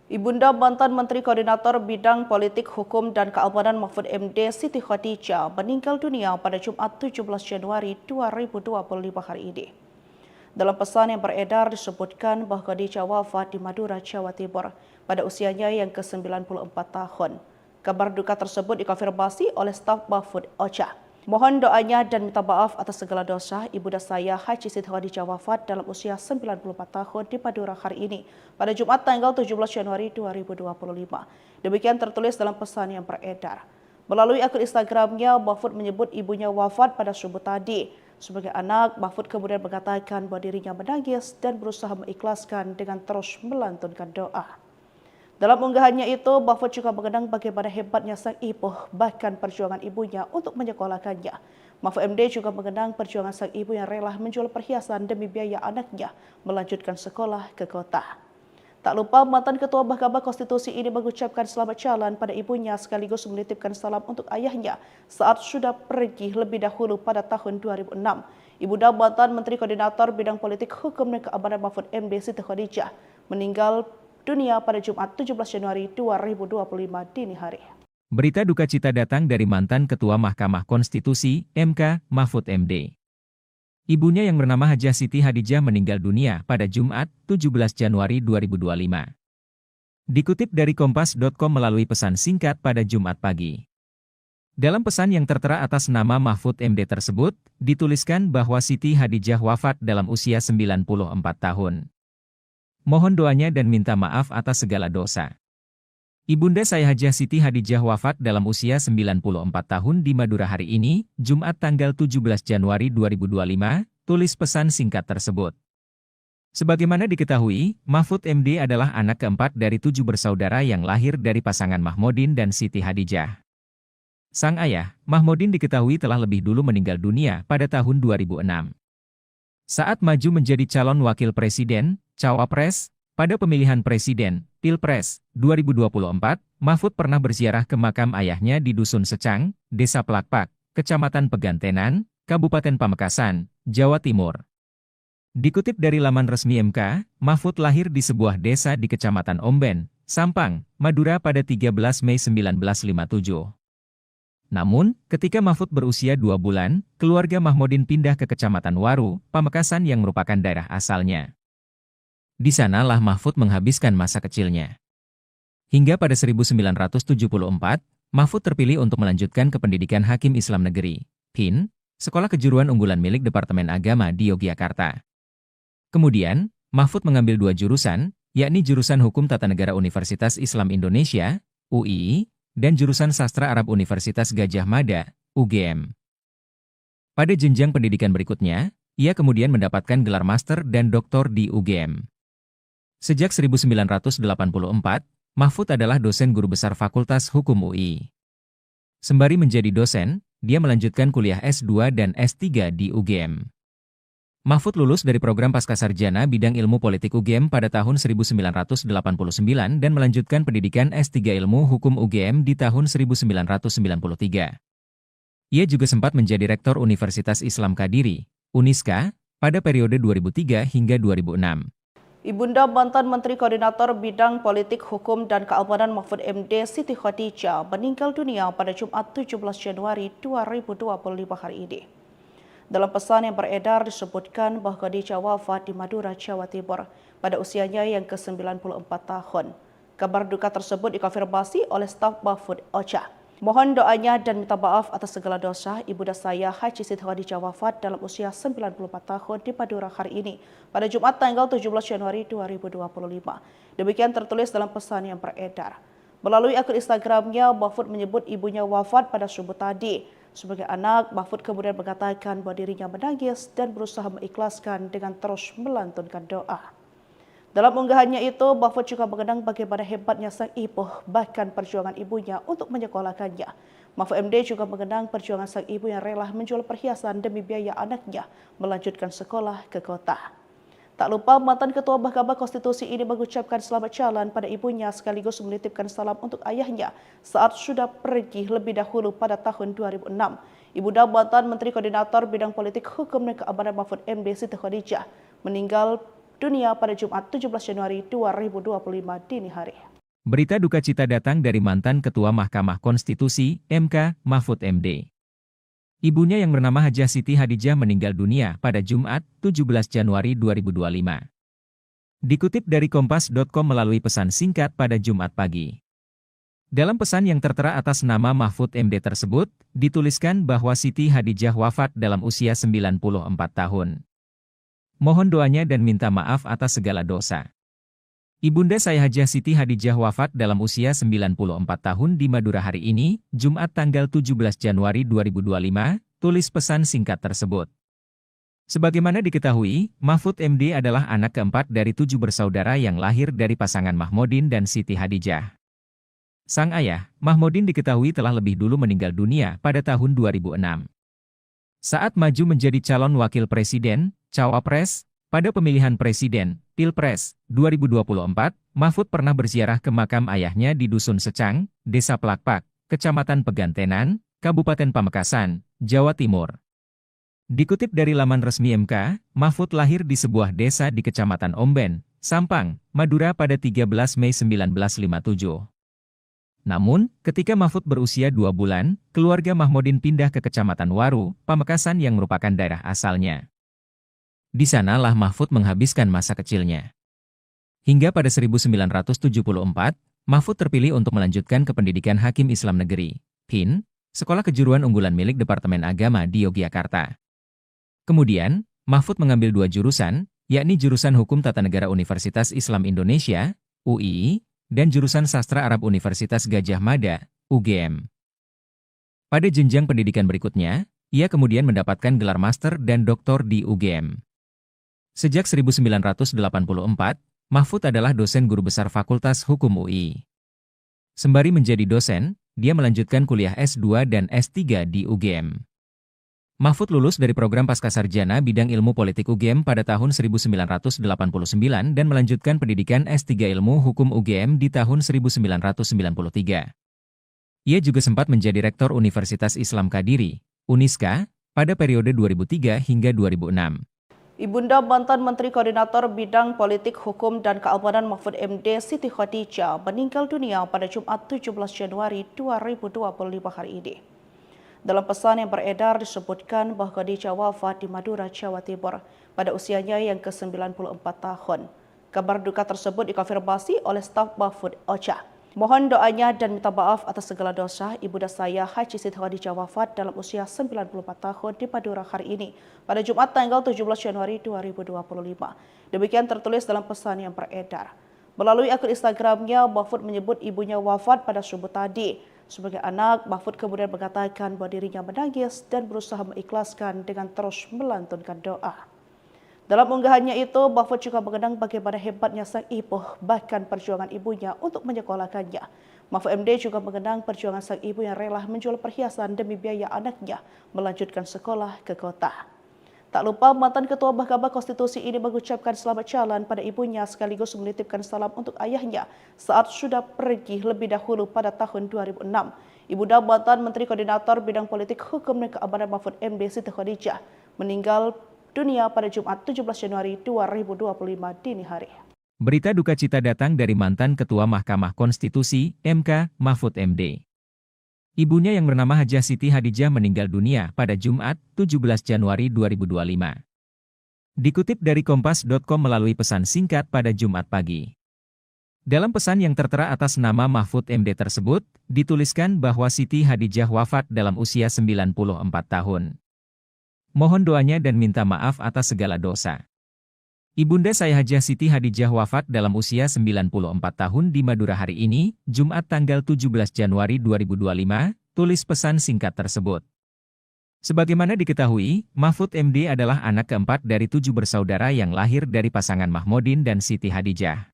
Ibunda mantan Menteri Koordinator Bidang Politik Hukum dan Keamanan Mahfud MD Siti Khadijah meninggal dunia pada Jumat 17 Januari 2025 hari ini. Dalam pesan yang beredar disebutkan bahwa Khadijah wafat di Madura, Jawa Timur pada usianya yang ke-94 tahun. Kabar duka tersebut dikonfirmasi oleh staf Mahfud Ocha. Mohon doanya dan minta maaf atas segala dosa. Ibunda saya Haji Siti Khadijah wafat dalam usia 94 tahun di Madura hari ini pada Jumat tanggal 17 Januari 2025. Demikian tertulis dalam pesan yang beredar. Melalui akun Instagramnya, Mahfud menyebut ibunya wafat pada subuh tadi. Sebagai anak, Mahfud kemudian mengatakan bahwa dirinya menangis dan berusaha mengikhlaskan dengan terus melantunkan doa. Dalam unggahannya itu, Mahfud juga mengenang bagaimana hebatnya sang ibu, bahkan perjuangan ibunya untuk menyekolahkannya. Mahfud MD juga mengenang perjuangan sang ibu yang rela menjual perhiasan demi biaya anaknya melanjutkan sekolah ke kota. Tak lupa mantan Ketua Mahkamah Konstitusi ini mengucapkan selamat jalan pada ibunya sekaligus menitipkan salam untuk ayahnya saat sudah pergi lebih dahulu pada tahun 2006. Ibunda mantan Menteri Koordinator Bidang Politik Hukum dan Keamanan Mahfud MD Siti Khadijah meninggal dunia pada Jumat 17 Januari 2025 dini hari. Berita duka cita datang dari mantan Ketua Mahkamah Konstitusi, MK, Mahfud MD. Ibunya yang bernama Hajah Siti Khadijah meninggal dunia pada Jumat 17 Januari 2025. Dikutip dari Kompas.com melalui pesan singkat pada Jumat pagi. Dalam pesan yang tertera atas nama Mahfud MD tersebut, dituliskan bahwa Siti Khadijah wafat dalam usia 94 tahun. Mohon doanya dan minta maaf atas segala dosa. Ibunda saya Hajah Siti Khadijah wafat dalam usia 94 tahun di Madura hari ini, Jumat tanggal 17 Januari 2025, tulis pesan singkat tersebut. Sebagaimana diketahui, Mahfud MD adalah anak keempat dari 7 bersaudara yang lahir dari pasangan Mahmudin dan Siti Khadijah. Sang ayah, Mahmudin diketahui telah lebih dulu meninggal dunia pada tahun 2006. Saat maju menjadi calon wakil presiden, Cawapres, pada pemilihan presiden, Pilpres, 2024, Mahfud pernah berziarah ke makam ayahnya di Dusun Secang, Desa Plakpak, Kecamatan Pegantenan, Kabupaten Pamekasan, Jawa Timur. Dikutip dari laman resmi MK, Mahfud lahir di sebuah desa di Kecamatan Omben, Sampang, Madura pada 13 Mei 1957. Namun, ketika Mahfud berusia 2 bulan, keluarga Mahmudin pindah ke Kecamatan Waru, Pamekasan yang merupakan daerah asalnya. Di sanalah Mahfud menghabiskan masa kecilnya. Hingga pada 1974, Mahfud terpilih untuk melanjutkan ke pendidikan Hakim Islam Negeri, HIN, sekolah kejuruan unggulan milik Departemen Agama di Yogyakarta. Kemudian, Mahfud mengambil 2 jurusan, yakni jurusan Hukum Tata Negara Universitas Islam Indonesia, UII, dan jurusan Sastra Arab Universitas Gadjah Mada, UGM. Pada jenjang pendidikan berikutnya, ia kemudian mendapatkan gelar master dan doktor di UGM. Sejak 1984, Mahfud adalah dosen guru besar Fakultas Hukum UI. Sembari menjadi dosen, dia melanjutkan kuliah S2 dan S3 di UGM. Mahfud lulus dari program Pascasarjana Bidang Ilmu Politik UGM pada tahun 1989 dan melanjutkan pendidikan S3 Ilmu Hukum UGM di tahun 1993. Ia juga sempat menjadi Rektor Universitas Islam Kadiri, Uniska, pada periode 2003 hingga 2006. Ibunda mantan Menteri Koordinator Bidang Politik Hukum dan Keamanan Mahfud MD Siti Khadijah meninggal dunia pada Jumat 17 Januari 2025 hari ini. Dalam pesan yang beredar disebutkan bahwa Khadijah wafat di Madura, Jawa Timur pada usianya yang ke-94 tahun. Kabar duka tersebut dikonfirmasi oleh staf Mahfud Ocha. Mohon doanya dan minta maaf atas segala dosa. Ibunda saya Haji Siti Khadijah wafat dalam usia 94 tahun di Madura hari ini pada Jumat tanggal 17 Januari 2025. Demikian tertulis dalam pesan yang beredar. Melalui akun Instagramnya, Mahfud menyebut ibunya wafat pada subuh tadi. Sebagai anak, Mahfud kemudian mengatakan bahwa dirinya menangis dan berusaha mengikhlaskan dengan terus melantunkan doa. Dalam unggahannya itu, Mahfud juga mengenang bagaimana hebatnya sang ibu, bahkan perjuangan ibunya untuk menyekolahkannya. Mahfud MD juga mengenang perjuangan sang ibu yang rela menjual perhiasan demi biaya anaknya melanjutkan sekolah ke kota. Tak lupa mantan Ketua Mahkamah Konstitusi ini mengucapkan selamat jalan pada ibunya sekaligus menitipkan salam untuk ayahnya saat sudah pergi lebih dahulu pada tahun 2006. Ibunda mantan Menteri Koordinator Bidang Politik Hukum dan Keamanan Mahfud MD Siti Khadijah meninggal dunia pada Jumat 17 Januari 2025 dini hari. Berita duka cita datang dari mantan Ketua Mahkamah Konstitusi, MK, Mahfud MD. Ibunya yang bernama Hajah Siti Hadijah meninggal dunia pada Jumat, 17 Januari 2025. Dikutip dari Kompas.com melalui pesan singkat pada Jumat pagi. Dalam pesan yang tertera atas nama Mahfud MD tersebut, dituliskan bahwa Siti Hadijah wafat dalam usia 94 tahun. Mohon doanya dan minta maaf atas segala dosa. Ibunda saya Hajah Siti Hadijah wafat dalam usia 94 tahun di Madura hari ini, Jumat tanggal 17 Januari 2025, tulis pesan singkat tersebut. Sebagaimana diketahui, Mahfud MD adalah anak keempat dari 7 bersaudara yang lahir dari pasangan Mahmudin dan Siti Hadijah. Sang ayah, Mahmudin diketahui telah lebih dulu meninggal dunia pada tahun 2006. Saat maju menjadi calon wakil presiden, cawapres, pada pemilihan presiden, Pilpres, 2024, Mahfud pernah berziarah ke makam ayahnya di Dusun Secang, Desa Plakpak, Kecamatan Pegantenan, Kabupaten Pamekasan, Jawa Timur. Dikutip dari laman resmi MK, Mahfud lahir di sebuah desa di Kecamatan Omben, Sampang, Madura pada 13 Mei 1957. Namun, ketika Mahfud berusia 2 bulan, keluarga Mahmudin pindah ke Kecamatan Waru, Pamekasan yang merupakan daerah asalnya. Di sanalah Mahfud menghabiskan masa kecilnya. Hingga pada 1974, Mahfud terpilih untuk melanjutkan ke pendidikan Hakim Islam Negeri, HIN, sekolah kejuruan unggulan milik Departemen Agama di Yogyakarta. Kemudian, Mahfud mengambil 2 jurusan, yakni jurusan Hukum Tata Negara Universitas Islam Indonesia, UII, dan jurusan Sastra Arab Universitas Gadjah Mada, UGM. Pada jenjang pendidikan berikutnya, ia kemudian mendapatkan gelar master dan doktor di UGM. Sejak 1984, Mahfud adalah dosen guru besar Fakultas Hukum UI. Sembari menjadi dosen, dia melanjutkan kuliah S2 dan S3 di UGM. Mahfud lulus dari program Pascasarjana bidang ilmu politik UGM pada tahun 1989 dan melanjutkan pendidikan S3 ilmu hukum UGM di tahun 1993. Ia juga sempat menjadi rektor Universitas Islam Kadiri, Uniska, pada periode 2003 hingga 2006. Ibunda mantan Menteri Koordinator Bidang Politik Hukum dan Keamanan Mahfud MD Siti Hadijah meninggal dunia pada Jumat 17 Januari 2025 hari ini. Dalam pesan yang beredar disebutkan bahwa Hadijah wafat di Madura, Jawa Timur pada usianya yang ke-94 tahun. Kabar duka tersebut dikonfirmasi oleh staf Mahfud Ocha. Mohon doanya dan minta maaf atas segala dosa. Ibunda saya Haji Siti Hadijah wafat dalam usia 94 tahun di Madura hari ini pada Jumat tanggal 17 Januari 2025. Demikian tertulis dalam pesan yang beredar. Melalui akun Instagramnya, Mahfud menyebut ibunya wafat pada subuh tadi. Sebagai anak, Mahfud kemudian mengatakan bahwa dirinya menangis dan berusaha mengikhlaskan dengan terus melantunkan doa. Dalam unggahannya itu, Mahfud juga mengenang bagaimana hebatnya sang ibu, bahkan perjuangan ibunya untuk menyekolahkannya. Mahfud MD juga mengenang perjuangan sang ibu yang rela menjual perhiasan demi biaya anaknya melanjutkan sekolah ke kota. Tak lupa mantan Ketua Mahkamah Konstitusi ini mengucapkan selamat jalan pada ibunya sekaligus menitipkan salam untuk ayahnya saat sudah pergi lebih dahulu pada tahun 2006. Ibunda mantan Menteri Koordinator Bidang Politik Hukum dan Keamanan Mahfud MD Siti Hadijah meninggal dunia pada Jumat 17 Januari 2025 dini hari. Berita duka cita datang dari mantan Ketua Mahkamah Konstitusi, MK, Mahfud MD. Ibunya yang bernama Hajah Siti Hadijah meninggal dunia pada Jumat, 17 Januari 2025. Dikutip dari Kompas.com melalui pesan singkat pada Jumat pagi. Dalam pesan yang tertera atas nama Mahfud MD tersebut, dituliskan bahwa Siti Hadijah wafat dalam usia 94 tahun. Mohon doanya dan minta maaf atas segala dosa. Ibunda saya Hajah Siti Hadijah wafat dalam usia 94 tahun di Madura hari ini, Jumat tanggal 17 Januari 2025, tulis pesan singkat tersebut. Sebagaimana diketahui, Mahfud MD adalah anak keempat dari 7 bersaudara yang lahir dari pasangan Mahmudin dan Siti Hadijah.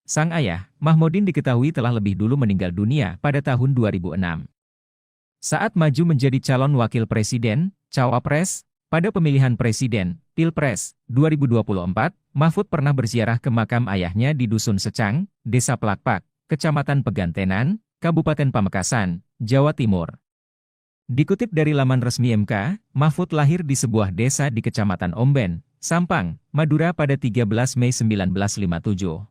Sang ayah, Mahmudin diketahui telah lebih dulu meninggal dunia pada tahun 2006. Saat maju menjadi calon wakil presiden, cawapres, pada pemilihan presiden, Pilpres, 2024, Mahfud pernah berziarah ke makam ayahnya di Dusun Secang, Desa Plakpak, Kecamatan Pegantenan, Kabupaten Pamekasan, Jawa Timur. Dikutip dari laman resmi MK, Mahfud lahir di sebuah desa di Kecamatan Omben, Sampang, Madura pada 13 Mei 1957.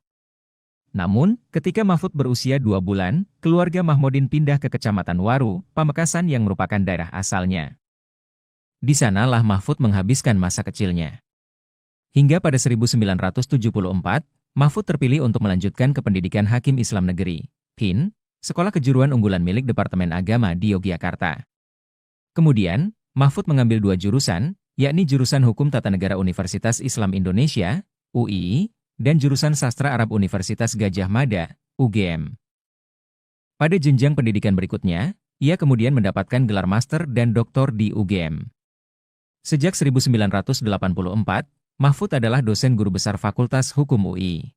Namun, ketika Mahfud berusia 2 bulan, keluarga Mahmudin pindah ke Kecamatan Waru, Pamekasan yang merupakan daerah asalnya. Di sanalah Mahfud menghabiskan masa kecilnya. Hingga pada 1974, Mahfud terpilih untuk melanjutkan ke pendidikan Hakim Islam Negeri, HIN, sekolah kejuruan unggulan milik Departemen Agama di Yogyakarta. Kemudian, Mahfud mengambil 2 jurusan, yakni jurusan Hukum Tata Negara Universitas Islam Indonesia, UII, dan jurusan Sastra Arab Universitas Gadjah Mada, UGM. Pada jenjang pendidikan berikutnya, ia kemudian mendapatkan gelar master dan doktor di UGM. Sejak 1984, Mahfud adalah dosen guru besar Fakultas Hukum UI.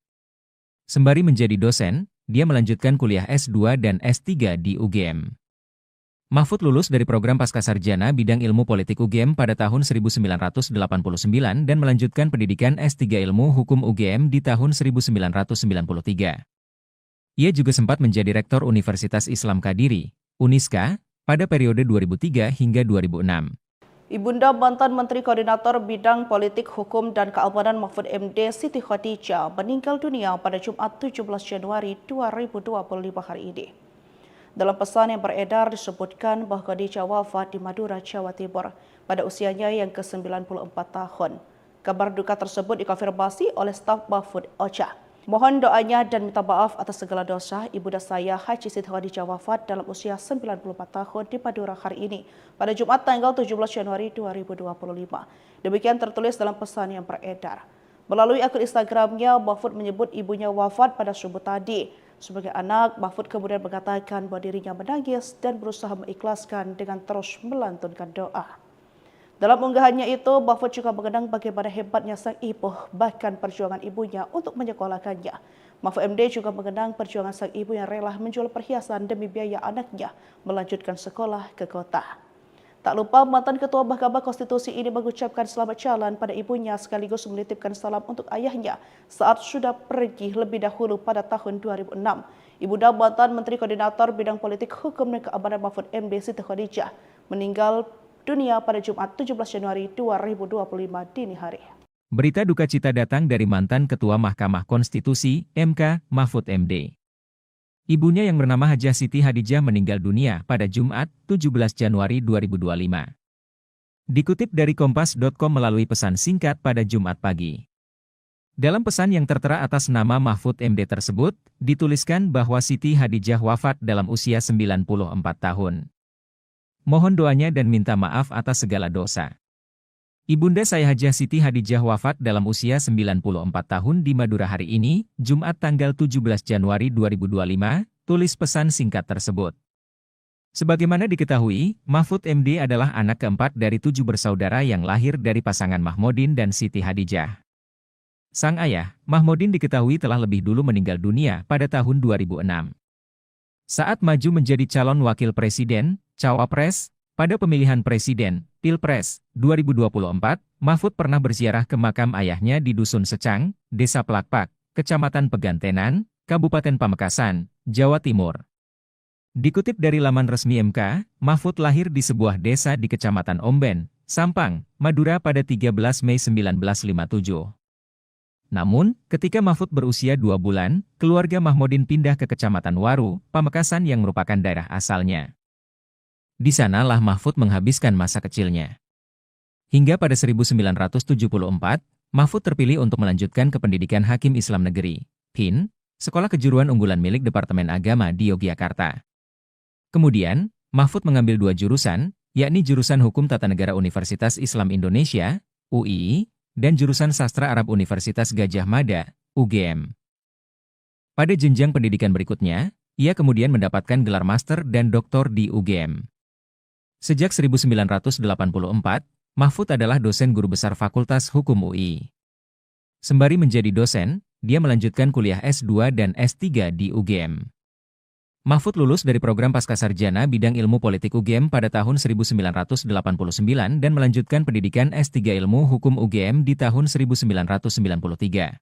Sembari menjadi dosen, dia melanjutkan kuliah S2 dan S3 di UGM. Mahfud lulus dari program Pascasarjana bidang ilmu politik UGM pada tahun 1989 dan melanjutkan pendidikan S3 ilmu hukum UGM di tahun 1993. Ia juga sempat menjadi rektor Universitas Islam Kadiri, Uniska, pada periode 2003 hingga 2006. Ibunda mantan Menteri Koordinator Bidang Politik, Hukum, dan Keamanan Mahfud MD Siti Khadijah meninggal dunia pada Jumat 17 Januari 2025 hari ini. Dalam pesan yang beredar disebutkan bahwa Khadijah wafat di Madura, Jawa Timur pada usianya yang ke-94 tahun. Kabar duka tersebut dikonfirmasi oleh staf Mahfud Ocha. Mohon doanya dan minta maaf atas segala dosa ibunda saya Haji Siti Khadijah wafat dalam usia 94 tahun di Madura hari ini pada Jumat tanggal 17 Januari 2025. Demikian tertulis dalam pesan yang beredar. Melalui akun Instagramnya, Mahfud menyebut ibunya wafat pada subuh tadi. Sebagai anak, Mahfud kemudian mengatakan bahwa dirinya menangis dan berusaha mengikhlaskan dengan terus melantunkan doa. Dalam unggahannya itu, Mahfud juga mengenang bagaimana hebatnya sang ibu, bahkan perjuangan ibunya untuk menyekolahkannya. Mahfud MD juga mengenang perjuangan sang ibu yang rela menjual perhiasan demi biaya anaknya melanjutkan sekolah ke kota. Tak lupa, mantan Ketua Mahkamah Konstitusi ini mengucapkan selamat jalan pada ibunya sekaligus menitipkan salam untuk ayahnya saat sudah pergi lebih dahulu pada tahun 2006. Ibunda mantan Menteri Koordinator Bidang Politik, Hukum, dan Keamanan Mahfud MD Siti Khadijah meninggal dunia pada Jumat 17 Januari 2025 dini hari. Berita duka cita datang dari mantan Ketua Mahkamah Konstitusi, MK, Mahfud MD. Ibunya yang bernama Hajah Siti Khadijah meninggal dunia pada Jumat 17 Januari 2025. Dikutip dari Kompas.com melalui pesan singkat pada Jumat pagi. Dalam pesan yang tertera atas nama Mahfud MD tersebut, dituliskan bahwa Siti Khadijah wafat dalam usia 94 tahun. Mohon doanya dan minta maaf atas segala dosa. Ibunda saya Hajah Siti Khadijah wafat dalam usia 94 tahun di Madura hari ini, Jumat tanggal 17 Januari 2025, tulis pesan singkat tersebut. Sebagaimana diketahui, Mahfud MD adalah anak keempat dari 7 bersaudara yang lahir dari pasangan Mahmudin dan Siti Khadijah. Sang ayah, Mahmudin diketahui telah lebih dulu meninggal dunia pada tahun 2006. Saat maju menjadi calon wakil presiden, Cawapres, pada pemilihan presiden, Pilpres, 2024, Mahfud pernah berziarah ke makam ayahnya di Dusun Secang, Desa Plakpak, Kecamatan Pegantenan, Kabupaten Pamekasan, Jawa Timur. Dikutip dari laman resmi MK, Mahfud lahir di sebuah desa di Kecamatan Omben, Sampang, Madura pada 13 Mei 1957. Namun, ketika Mahfud berusia 2 bulan, keluarga Mahmudin pindah ke Kecamatan Waru, Pamekasan yang merupakan daerah asalnya. Di sanalah Mahfud menghabiskan masa kecilnya. Hingga pada 1974, Mahfud terpilih untuk melanjutkan ke pendidikan Hakim Islam Negeri, HIN, sekolah kejuruan unggulan milik Departemen Agama di Yogyakarta. Kemudian, Mahfud mengambil 2 jurusan, yakni jurusan Hukum Tata Negara Universitas Islam Indonesia, UII, dan jurusan Sastra Arab Universitas Gadjah Mada, UGM. Pada jenjang pendidikan berikutnya, ia kemudian mendapatkan gelar master dan doktor di UGM. Sejak 1984, Mahfud adalah dosen guru besar Fakultas Hukum UI. Sembari menjadi dosen, dia melanjutkan kuliah S2 dan S3 di UGM. Mahfud lulus dari program Pascasarjana bidang ilmu politik UGM pada tahun 1989 dan melanjutkan pendidikan S3 ilmu hukum UGM di tahun 1993.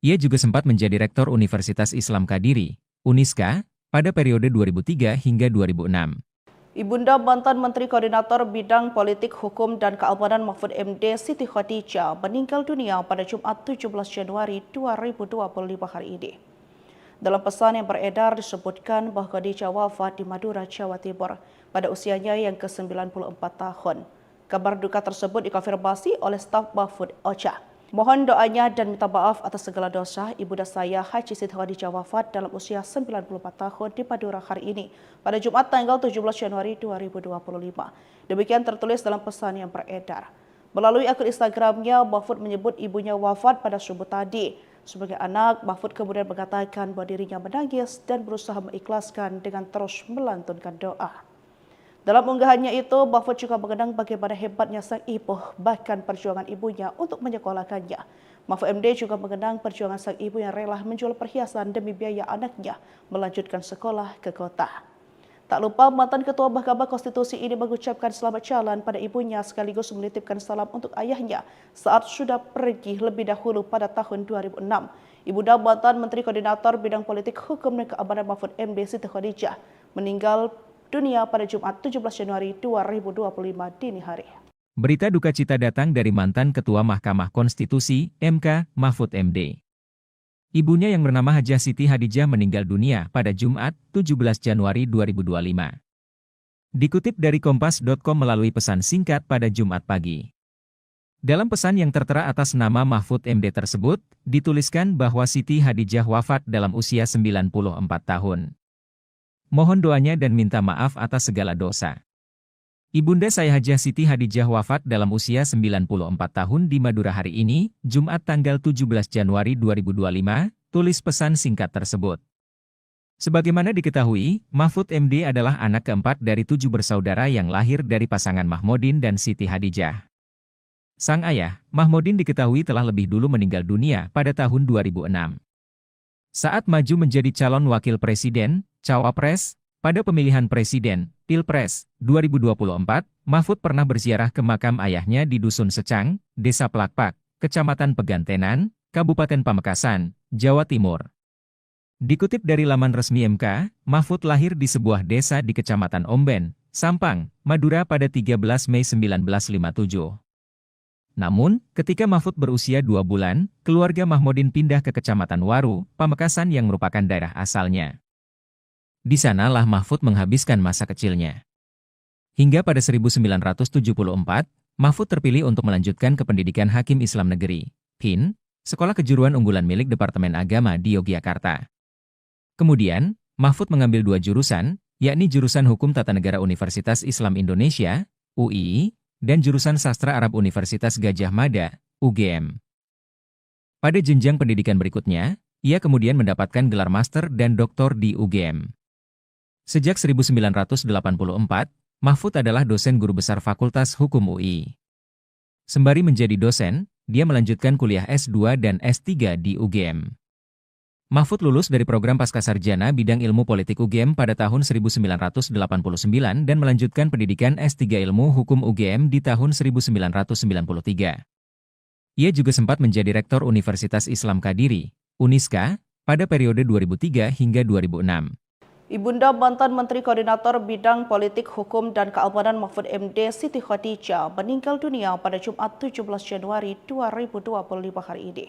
Ia juga sempat menjadi rektor Universitas Islam Kadiri, Uniska, pada periode 2003 hingga 2006. Ibunda mantan Menteri Koordinator Bidang Politik, Hukum, dan Keamanan Mahfud MD Siti Khadijah meninggal dunia pada Jumat 17 Januari 2025 hari ini. Dalam pesan yang beredar disebutkan bahawa Khadijah wafat di Madura, Jawa Timur pada usianya yang ke-94 tahun. Kabar duka tersebut dikonfirmasi oleh staf Mahfud Ocha. Mohon doanya dan minta maaf atas segala dosa ibunda saya Haji Siti Khadijah wafat dalam usia 94 tahun di Madura hari ini pada Jumat tanggal 17 Januari 2025. Demikian tertulis dalam pesan yang beredar. Melalui akun Instagramnya, Mahfud menyebut ibunya wafat pada subuh tadi. Sebagai anak, Mahfud kemudian mengatakan bahawa dirinya menangis dan berusaha mengikhlaskan dengan terus melantunkan doa. Dalam unggahannya itu, Mahfud juga mengenang bagaimana hebatnya sang ibu, bahkan perjuangan ibunya untuk menyekolahkannya. Mahfud MD juga mengenang perjuangan sang ibu yang rela menjual perhiasan demi biaya anaknya melanjutkan sekolah ke kota. Tak lupa mantan Ketua Mahkamah Konstitusi ini mengucapkan selamat jalan pada ibunya sekaligus menitipkan salam untuk ayahnya saat sudah pergi lebih dahulu pada tahun 2006. Ibunda mantan Menteri Koordinator Bidang Politik Hukum dan Keamanan Mahfud MD Siti Khadijah meninggal dunia pada Jumat 17 Januari 2025 dini hari. Berita duka cita datang dari mantan Ketua Mahkamah Konstitusi, MK, Mahfud MD. Ibunya yang bernama Hajah Siti Hadijah meninggal dunia pada Jumat 17 Januari 2025. Dikutip dari Kompas.com melalui pesan singkat pada Jumat pagi. Dalam pesan yang tertera atas nama Mahfud MD tersebut, dituliskan bahwa Siti Hadijah wafat dalam usia 94 tahun. Mohon doanya dan minta maaf atas segala dosa. Ibunda saya Hajah Siti Hadijah wafat dalam usia 94 tahun di Madura hari ini, Jumat tanggal 17 Januari 2025, tulis pesan singkat tersebut. Sebagaimana diketahui, Mahfud MD adalah anak keempat dari 7 bersaudara yang lahir dari pasangan Mahmudin dan Siti Hadijah. Sang ayah, Mahmudin diketahui telah lebih dulu meninggal dunia pada tahun 2006. Saat maju menjadi calon wakil presiden, Cawapres, pada pemilihan presiden, Pilpres, 2024, Mahfud pernah berziarah ke makam ayahnya di Dusun Secang, Desa Plakpak, Kecamatan Pegantenan, Kabupaten Pamekasan, Jawa Timur. Dikutip dari laman resmi MK, Mahfud lahir di sebuah desa di Kecamatan Omben, Sampang, Madura pada 13 Mei 1957. Namun, ketika Mahfud berusia 2 bulan, keluarga Mahmudin pindah ke Kecamatan Waru, Pamekasan yang merupakan daerah asalnya. Di sanalah Mahfud menghabiskan masa kecilnya. Hingga pada 1974, Mahfud terpilih untuk melanjutkan ke pendidikan Hakim Islam Negeri, HIN, sekolah kejuruan unggulan milik Departemen Agama di Yogyakarta. Kemudian, Mahfud mengambil 2 jurusan, yakni jurusan Hukum Tata Negara Universitas Islam Indonesia, UII, dan jurusan Sastra Arab Universitas Gadjah Mada, UGM. Pada jenjang pendidikan berikutnya, ia kemudian mendapatkan gelar master dan doktor di UGM. Sejak 1984, Mahfud adalah dosen guru besar Fakultas Hukum UI. Sembari menjadi dosen, dia melanjutkan kuliah S2 dan S3 di UGM. Mahfud lulus dari program Pascasarjana bidang ilmu politik UGM pada tahun 1989 dan melanjutkan pendidikan S3 ilmu hukum UGM di tahun 1993. Ia juga sempat menjadi rektor Universitas Islam Kadiri, Uniska, pada periode 2003 hingga 2006. Ibunda mantan Menteri Koordinator Bidang Politik Hukum dan Keamanan Mahfud MD Siti Khadijah meninggal dunia pada Jumat 17 Januari 2025 hari ini.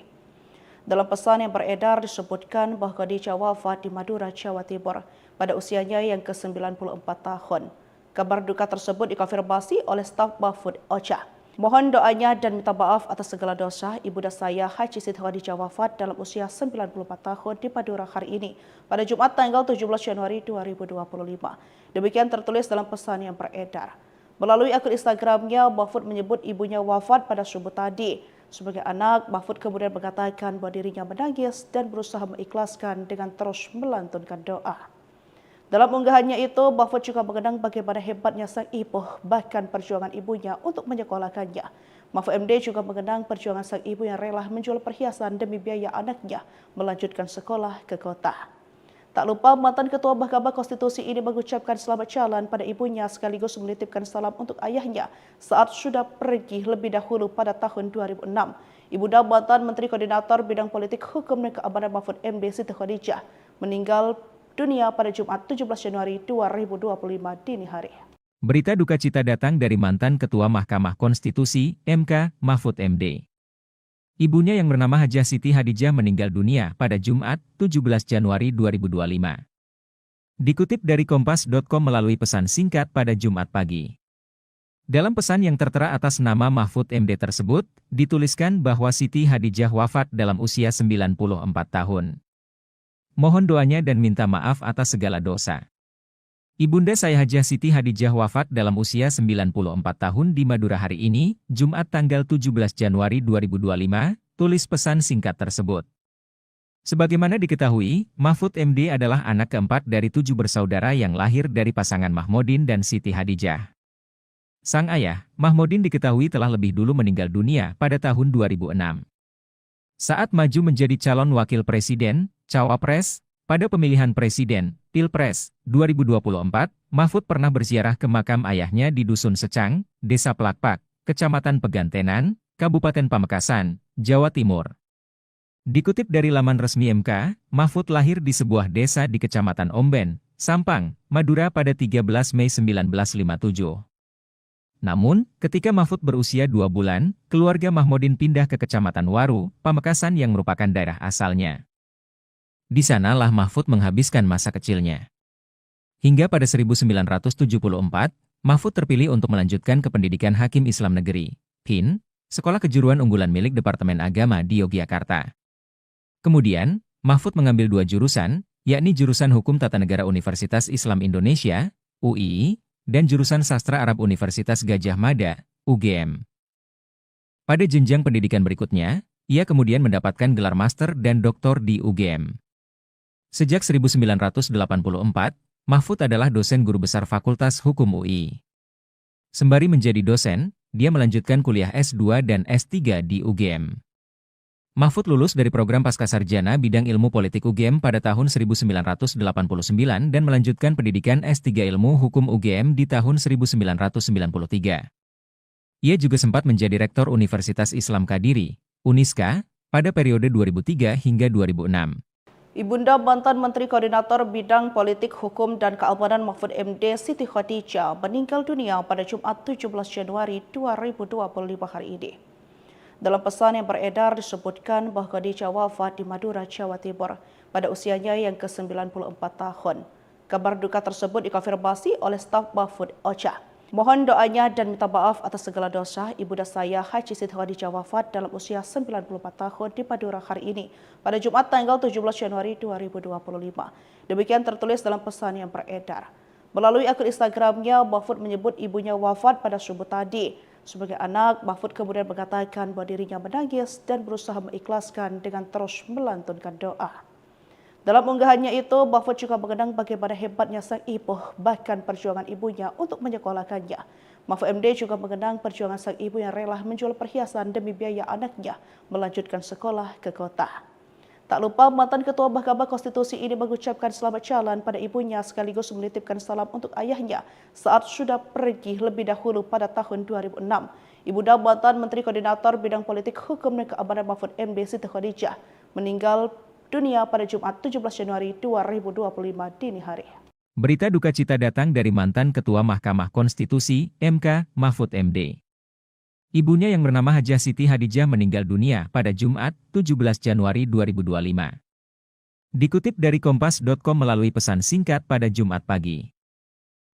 Dalam pesan yang beredar disebutkan bahawa Khadijah wafat di Madura, Jawa Timur pada usianya yang ke-94 tahun. Kabar duka tersebut dikonfirmasi oleh staf Mahfud Ocha. Mohon doanya dan minta maaf atas segala dosa ibunda saya Haji Siti Khadijah wafat dalam usia 94 tahun di Madura hari ini pada Jumat tanggal 17 Januari 2025. Demikian tertulis dalam pesan yang beredar. Melalui akun Instagramnya, Mahfud menyebut ibunya wafat pada subuh tadi. Sebagai anak, Mahfud kemudian mengatakan bahawa dirinya menangis dan berusaha mengikhlaskan dengan terus melantunkan doa. Dalam unggahannya itu, Mahfud juga mengenang bagaimana hebatnya sang ibu, bahkan perjuangan ibunya untuk menyekolahkannya. Mahfud MD juga mengenang perjuangan sang ibu yang rela menjual perhiasan demi biaya anaknya melanjutkan sekolah ke kota. Tak lupa mantan Ketua Mahkamah Konstitusi ini mengucapkan selamat jalan pada ibunya sekaligus menitipkan salam untuk ayahnya saat sudah pergi lebih dahulu pada tahun 2006. Ibunda mantan Menteri Koordinator Bidang Politik Hukum dan Keamanan Mahfud MD Siti Khadijah meninggal dunia pada Jumat 17 Januari 2025 dini hari. Berita duka cita datang dari mantan Ketua Mahkamah Konstitusi, MK, Mahfud MD. Ibunya yang bernama Hajah Siti Hadijah meninggal dunia pada Jumat, 17 Januari 2025. Dikutip dari Kompas.com melalui pesan singkat pada Jumat pagi. Dalam pesan yang tertera atas nama Mahfud MD tersebut, dituliskan bahwa Siti Hadijah wafat dalam usia 94 tahun. Mohon doanya dan minta maaf atas segala dosa. Ibunda saya Hajah Siti Hadijah wafat dalam usia 94 tahun di Madura hari ini, Jumat tanggal 17 Januari 2025, tulis pesan singkat tersebut. Sebagaimana diketahui, Mahfud MD adalah anak keempat dari 7 bersaudara yang lahir dari pasangan Mahmudin dan Siti Hadijah. Sang ayah, Mahmudin diketahui telah lebih dulu meninggal dunia pada tahun 2006. Saat maju menjadi calon wakil presiden, cawapres, pada pemilihan presiden, Pilpres, 2024, Mahfud pernah berziarah ke makam ayahnya di Dusun Secang, Desa Plakpak, Kecamatan Pegantenan, Kabupaten Pamekasan, Jawa Timur. Dikutip dari laman resmi MK, Mahfud lahir di sebuah desa di Kecamatan Omben, Sampang, Madura pada 13 Mei 1957. Namun, ketika Mahfud berusia 2 bulan, keluarga Mahmudin pindah ke Kecamatan Waru, Pamekasan yang merupakan daerah asalnya. Di sanalah Mahfud menghabiskan masa kecilnya. Hingga pada 1974, Mahfud terpilih untuk melanjutkan ke pendidikan Hakim Islam Negeri, PIN, sekolah kejuruan unggulan milik Departemen Agama di Yogyakarta. Kemudian, Mahfud mengambil 2 jurusan, yakni jurusan Hukum Tata Negara Universitas Islam Indonesia, UII, dan jurusan Sastra Arab Universitas Gadjah Mada, UGM. Pada jenjang pendidikan berikutnya, ia kemudian mendapatkan gelar master dan doktor di UGM. Sejak 1984, Mahfud adalah dosen guru besar Fakultas Hukum UI. Sembari menjadi dosen, dia melanjutkan kuliah S2 dan S3 di UGM. Mahfud lulus dari program Pascasarjana bidang ilmu politik UGM pada tahun 1989 dan melanjutkan pendidikan S3 ilmu hukum UGM di tahun 1993. Ia juga sempat menjadi rektor Universitas Islam Kadiri, Uniska, pada periode 2003 hingga 2006. Ibunda mantan Menteri Koordinator Bidang Politik, Hukum, dan Keamanan Mahfud MD Siti Hadijah meninggal dunia pada Jumat 17 Januari 2025 hari ini. Dalam pesan yang beredar disebutkan bahwa Khadijah wafat di Madura, Jawa Timur pada usianya yang ke-94 tahun. Kabar duka tersebut dikonfirmasi oleh staf Mahfud Ocha. Mohon doanya dan minta maaf atas segala dosa. Ibunda saya Haji Siti Hadijah wafat dalam usia 94 tahun di Madura hari ini pada Jumat tanggal 17 Januari 2025. Demikian tertulis dalam pesan yang beredar. Melalui akun Instagramnya, Mahfud menyebut ibunya wafat pada subuh tadi. Sebagai anak, Mahfud kemudian mengatakan bahwa dirinya menangis dan berusaha mengikhlaskan dengan terus melantunkan doa. Dalam unggahannya itu, Mahfud juga mengenang bagaimana hebatnya sang ibu, bahkan perjuangan ibunya untuk menyekolahkannya. Mahfud MD juga mengenang perjuangan sang ibu yang rela menjual perhiasan demi biaya anaknya melanjutkan sekolah ke kota. Tak lupa mantan Ketua Mahkamah Konstitusi ini mengucapkan selamat jalan pada ibunya sekaligus menitipkan salam untuk ayahnya saat sudah pergi lebih dahulu pada tahun 2006. Ibunda mantan Menteri Koordinator Bidang Politik, Hukum, dan Keamanan Mahfud MD Siti Hadijah meninggal dunia pada Jumat 17 Januari 2025 dini hari. Berita duka cita datang dari mantan Ketua Mahkamah Konstitusi, MK, Mahfud MD. Ibunya yang bernama Hajah Siti Hadijah meninggal dunia pada Jumat, 17 Januari 2025. Dikutip dari Kompas.com melalui pesan singkat pada Jumat pagi.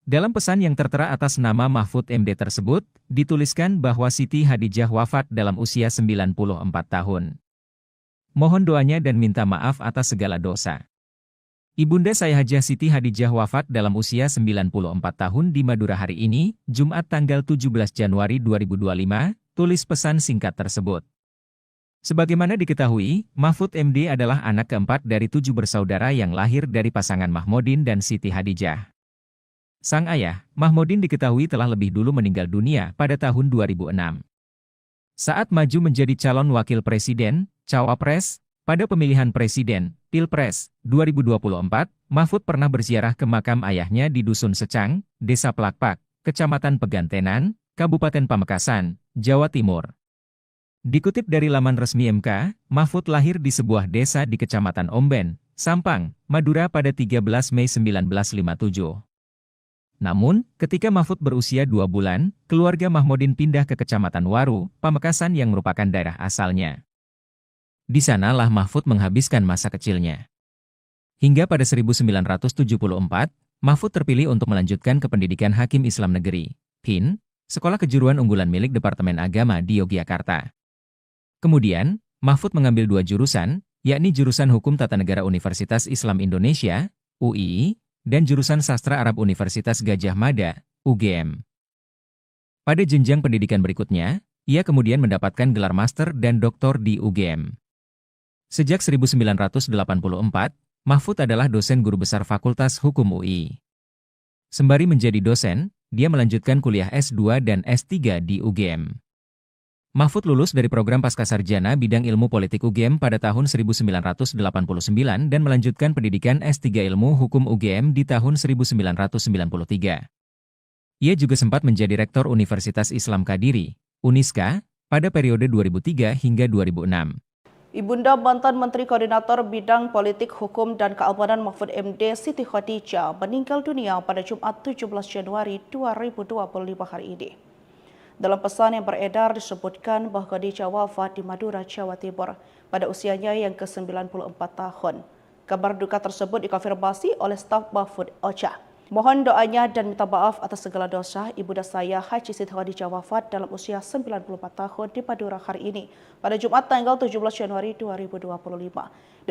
Dalam pesan yang tertera atas nama Mahfud MD tersebut, dituliskan bahwa Siti Hadijah wafat dalam usia 94 tahun. Mohon doanya dan minta maaf atas segala dosa. Ibunda saya Hajah Siti Hadijah wafat dalam usia 94 tahun di Madura hari ini, Jumat tanggal 17 Januari 2025, tulis pesan singkat tersebut. Sebagaimana diketahui, Mahfud MD adalah anak keempat dari 7 bersaudara yang lahir dari pasangan Mahmudin dan Siti Hadijah. Sang ayah, Mahmudin diketahui telah lebih dulu meninggal dunia pada tahun 2006. Saat maju menjadi calon wakil presiden, cawapres, pada pemilihan presiden, Pilpres, 2024, Mahfud pernah berziarah ke makam ayahnya di Dusun Secang, Desa Plakpak, Kecamatan Pegantenan, Kabupaten Pamekasan, Jawa Timur. Dikutip dari laman resmi MK, Mahfud lahir di sebuah desa di Kecamatan Omben, Sampang, Madura pada 13 Mei 1957. Namun, ketika Mahfud berusia 2 bulan, keluarga Mahmudin pindah ke Kecamatan Waru, Pamekasan yang merupakan daerah asalnya. Di sanalah Mahfud menghabiskan masa kecilnya. Hingga pada 1974, Mahfud terpilih untuk melanjutkan ke pendidikan Hakim Islam Negeri, HIN, sekolah kejuruan unggulan milik Departemen Agama di Yogyakarta. Kemudian, Mahfud mengambil 2 jurusan, yakni jurusan Hukum Tata Negara Universitas Islam Indonesia, UII, dan jurusan Sastra Arab Universitas Gadjah Mada, UGM. Pada jenjang pendidikan berikutnya, ia kemudian mendapatkan gelar master dan doktor di UGM. Sejak 1984, Mahfud adalah dosen guru besar Fakultas Hukum UI. Sembari menjadi dosen, dia melanjutkan kuliah S2 dan S3 di UGM. Mahfud lulus dari program Pascasarjana bidang ilmu politik UGM pada tahun 1989 dan melanjutkan pendidikan S3 ilmu hukum UGM di tahun 1993. Ia juga sempat menjadi rektor Universitas Islam Kadiri, Uniska, pada periode 2003 hingga 2006. Ibunda mantan Menteri Koordinator Bidang Politik Hukum dan Keamanan Mahfud MD Siti Khadijah meninggal dunia pada Jumat 17 Januari 2025 hari ini. Dalam pesan yang beredar disebutkan bahwa Khadijah wafat di Madura, Jawa Timur pada usianya yang ke-94 tahun. Kabar duka tersebut dikonfirmasi oleh staf Mahfud Ocha. Mohon doanya dan minta maaf atas segala dosa ibunda saya Haji Siti Khadijah wafat dalam usia 94 tahun di Madura hari ini pada Jumat tanggal 17 Januari 2025.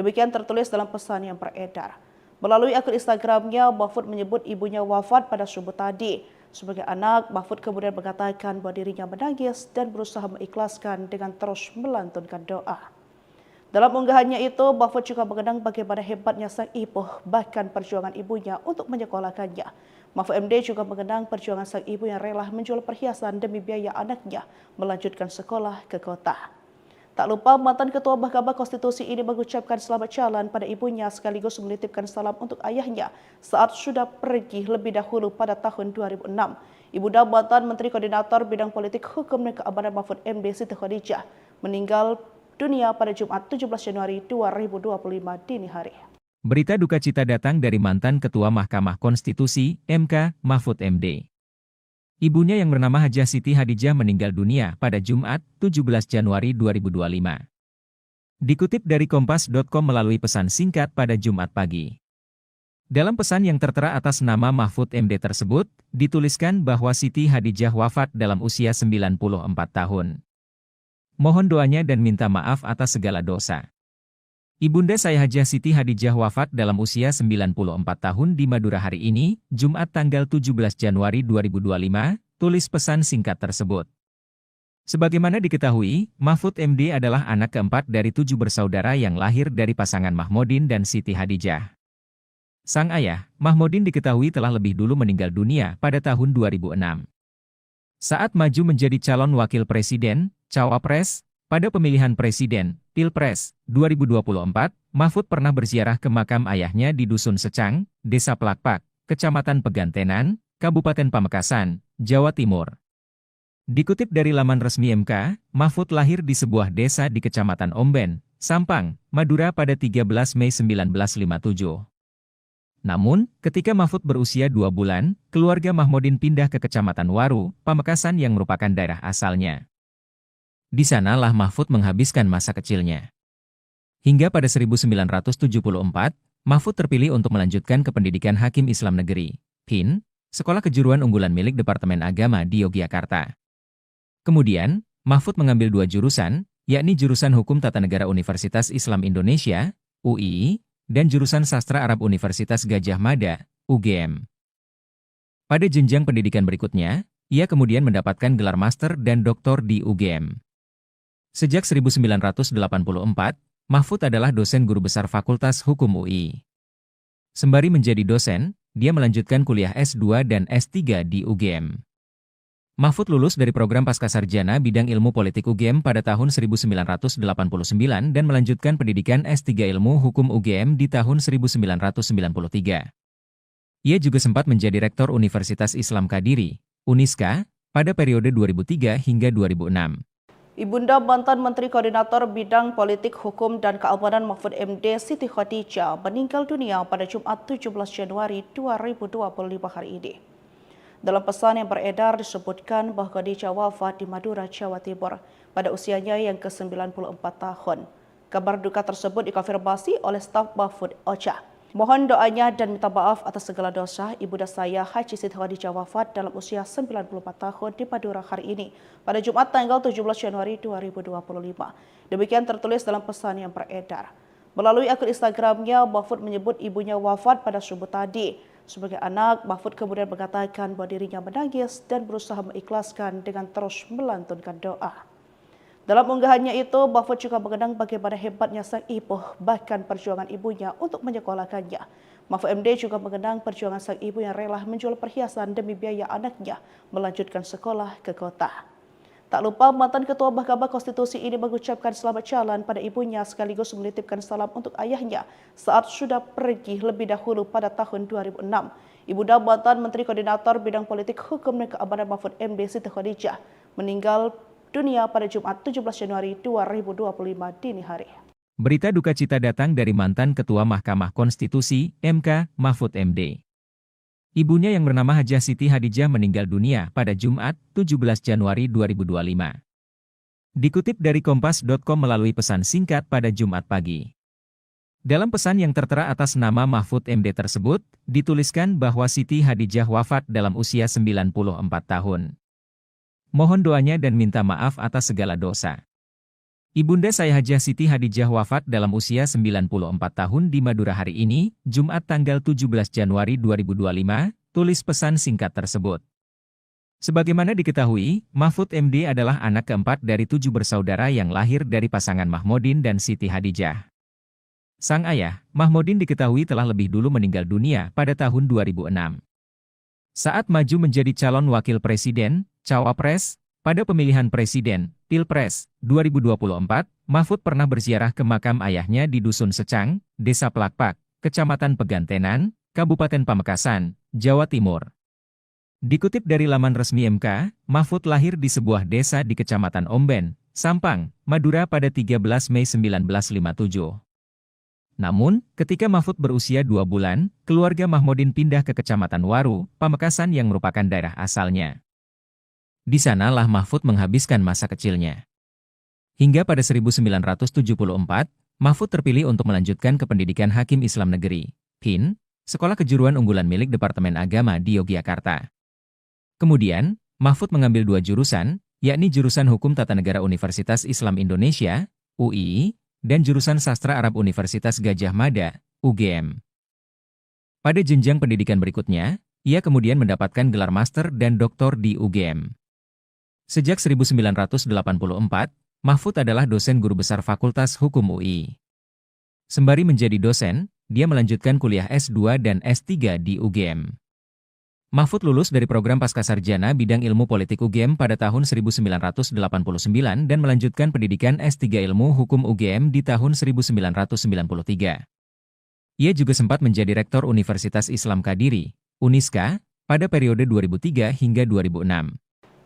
Demikian tertulis dalam pesan yang beredar. Melalui akun Instagramnya, Mahfud menyebut ibunya wafat pada subuh tadi. Sebagai anak, Mahfud kemudian mengatakan bahwa dirinya menangis dan berusaha mengikhlaskan dengan terus melantunkan doa. Dalam unggahannya itu, Mahfud juga mengenang bagaimana hebatnya sang ibu, bahkan perjuangan ibunya untuk menyekolahkannya. Mahfud MD juga mengenang perjuangan sang ibu yang rela menjual perhiasan demi biaya anaknya melanjutkan sekolah ke kota. Tak lupa mantan Ketua Mahkamah Konstitusi ini mengucapkan selamat jalan pada ibunya sekaligus menitipkan salam untuk ayahnya saat sudah pergi lebih dahulu pada tahun 2006. Ibunda mantan Menteri Koordinator Bidang Politik Hukum dan Keamanan Mahfud MD Siti Khadijah meninggal dunia pada Jumat 17 Januari 2025 dini hari. Berita duka cita datang dari mantan Ketua Mahkamah Konstitusi, MK, Mahfud MD. Ibunya yang bernama Hajah Siti Khadijah meninggal dunia pada Jumat 17 Januari 2025. Dikutip dari Kompas.com melalui pesan singkat pada Jumat pagi. Dalam pesan yang tertera atas nama Mahfud MD tersebut, dituliskan bahwa Siti Khadijah wafat dalam usia 94 tahun. Mohon doanya dan minta maaf atas segala dosa. Ibunda saya Hajah Siti Khadijah wafat dalam usia 94 tahun di Madura hari ini, Jumat tanggal 17 Januari 2025, tulis pesan singkat tersebut. Sebagaimana diketahui, Mahfud MD adalah anak keempat dari 7 bersaudara yang lahir dari pasangan Mahmudin dan Siti Khadijah. Sang ayah, Mahmudin diketahui telah lebih dulu meninggal dunia pada tahun 2006. Saat maju menjadi calon wakil presiden, Cawapres, pada pemilihan presiden, Pilpres, 2024, Mahfud pernah berziarah ke makam ayahnya di Dusun Secang, Desa Plakpak, Kecamatan Pegantenan, Kabupaten Pamekasan, Jawa Timur. Dikutip dari laman resmi MK, Mahfud lahir di sebuah desa di Kecamatan Omben, Sampang, Madura pada 13 Mei 1957. Namun, ketika Mahfud berusia 2 bulan, keluarga Mahmudin pindah ke Kecamatan Waru, Pamekasan yang merupakan daerah asalnya. Di sanalah Mahfud menghabiskan masa kecilnya. Hingga pada 1974, Mahfud terpilih untuk melanjutkan ke pendidikan Hakim Islam Negeri, HIN, sekolah kejuruan unggulan milik Departemen Agama di Yogyakarta. Kemudian, Mahfud mengambil 2 jurusan, yakni jurusan Hukum Tata Negara Universitas Islam Indonesia, UII, dan jurusan Sastra Arab Universitas Gadjah Mada, UGM. Pada jenjang pendidikan berikutnya, ia kemudian mendapatkan gelar master dan doktor di UGM. Sejak 1984, Mahfud adalah dosen guru besar Fakultas Hukum UI. Sembari menjadi dosen, dia melanjutkan kuliah S2 dan S3 di UGM. Mahfud lulus dari program Pascasarjana bidang ilmu politik UGM pada tahun 1989 dan melanjutkan pendidikan S3 ilmu hukum UGM di tahun 1993. Ia juga sempat menjadi rektor Universitas Islam Kadiri, Uniska, pada periode 2003 hingga 2006. Ibunda mantan Menteri Koordinator Bidang Politik Hukum dan Keamanan Mahfud MD Siti Khadijah meninggal dunia pada Jumat 17 Januari 2025 hari ini. Dalam pesan yang beredar disebutkan bahwa Khadijah wafat di Madura, Jawa Timur pada usianya yang ke-94 tahun. Kabar duka tersebut dikonfirmasi oleh staf Mahfud Ocha. Mohon doanya dan minta maaf atas segala dosa ibunda saya Haji Siti Khadijah wafat dalam usia 94 tahun di Madura hari ini pada Jumat tanggal 17 Januari 2025. Demikian tertulis dalam pesan yang beredar. Melalui akun Instagramnya, Mahfud menyebut ibunya wafat pada subuh tadi. Sebagai anak, Mahfud kemudian mengatakan bahwa dirinya menangis dan berusaha mengikhlaskan dengan terus melantunkan doa. Dalam unggahannya itu, Mahfud juga mengenang bagaimana hebatnya sang ibu, bahkan perjuangan ibunya untuk menyekolahkannya. Mahfud MD juga mengenang perjuangan sang ibu yang rela menjual perhiasan demi biaya anaknya melanjutkan sekolah ke kota. Tak lupa mantan Ketua Mahkamah Konstitusi ini mengucapkan selamat jalan pada ibunya sekaligus menitipkan salam untuk ayahnya saat sudah pergi lebih dahulu pada tahun 2006. Ibunda mantan Menteri Koordinator Bidang Politik Hukum dan Keamanan Mahfud MD Siti Khadijah meninggal dunia pada Jumat 17 Januari 2025 dini hari. Berita duka cita datang dari mantan Ketua Mahkamah Konstitusi, MK, Mahfud MD. Ibunya yang bernama Hajah Siti Hadijah meninggal dunia pada Jumat 17 Januari 2025. Dikutip dari Kompas.com melalui pesan singkat pada Jumat pagi. Dalam pesan yang tertera atas nama Mahfud MD tersebut, dituliskan bahwa Siti Hadijah wafat dalam usia 94 tahun. Mohon doanya dan minta maaf atas segala dosa. Ibunda saya Hajah Siti Hadijah wafat dalam usia 94 tahun di Madura hari ini, Jumat tanggal 17 Januari 2025, tulis pesan singkat tersebut. Sebagaimana diketahui, Mahfud MD adalah anak keempat dari 7 bersaudara yang lahir dari pasangan Mahmudin dan Siti Hadijah. Sang ayah, Mahmudin diketahui telah lebih dulu meninggal dunia pada tahun 2006. Saat maju menjadi calon wakil presiden, Cawapres, pada pemilihan presiden, Pilpres, 2024, Mahfud pernah berziarah ke makam ayahnya di Dusun Secang, Desa Plakpak, Kecamatan Pegantenan, Kabupaten Pamekasan, Jawa Timur. Dikutip dari laman resmi MK, Mahfud lahir di sebuah desa di Kecamatan Omben, Sampang, Madura pada 13 Mei 1957. Namun, ketika Mahfud berusia 2 bulan, keluarga Mahmudin pindah ke Kecamatan Waru, Pamekasan yang merupakan daerah asalnya. Di sanalah Mahfud menghabiskan masa kecilnya. Hingga pada 1974, Mahfud terpilih untuk melanjutkan ke pendidikan Hakim Islam Negeri, HIN, Sekolah Kejuruan Unggulan milik Departemen Agama di Yogyakarta. Kemudian, Mahfud mengambil 2 jurusan, yakni jurusan Hukum Tata Negara Universitas Islam Indonesia, UII, dan jurusan Sastra Arab Universitas Gadjah Mada, UGM. Pada jenjang pendidikan berikutnya, ia kemudian mendapatkan gelar master dan doktor di UGM. Sejak 1984, Mahfud adalah dosen guru besar Fakultas Hukum UI. Sembari menjadi dosen, dia melanjutkan kuliah S2 dan S3 di UGM. Mahfud lulus dari program Pascasarjana bidang ilmu politik UGM pada tahun 1989 dan melanjutkan pendidikan S3 ilmu hukum UGM di tahun 1993. Ia juga sempat menjadi rektor Universitas Islam Kadiri, Uniska, pada periode 2003 hingga 2006.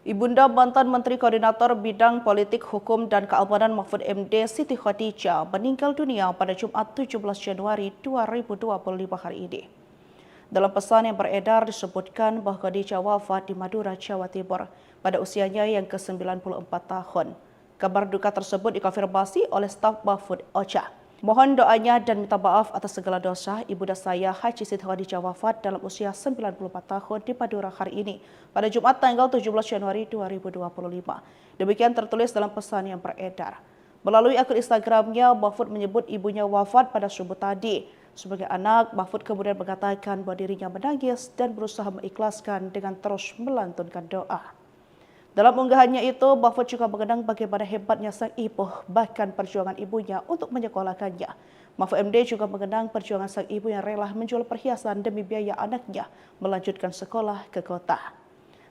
Ibunda mantan Menteri Koordinator Bidang Politik Hukum dan Keamanan Mahfud MD Siti Khadijah meninggal dunia pada Jumat 17 Januari 2025 hari ini. Dalam pesan yang beredar disebutkan bahwa Khadijah wafat di Madura, Jawa Timur pada usianya yang ke-94 tahun. Kabar duka tersebut dikonfirmasi oleh staf Mahfud Ocha. Mohon doanya dan minta maaf atas segala dosa ibunda saya Haji Siti Khadijah wafat dalam usia 94 tahun di Madura hari ini pada Jumat tanggal 17 Januari 2025. Demikian tertulis dalam pesan yang beredar. Melalui akun Instagramnya, Mahfud menyebut ibunya wafat pada subuh tadi. Sebagai anak, Mahfud kemudian mengatakan bahwa dirinya menangis dan berusaha mengikhlaskan dengan terus melantunkan doa. Dalam unggahannya itu, Mahfud juga mengenang bagaimana hebatnya sang ibu, bahkan perjuangan ibunya untuk menyekolahkannya. Mahfud MD juga mengenang perjuangan sang ibu yang rela menjual perhiasan demi biaya anaknya melanjutkan sekolah ke kota.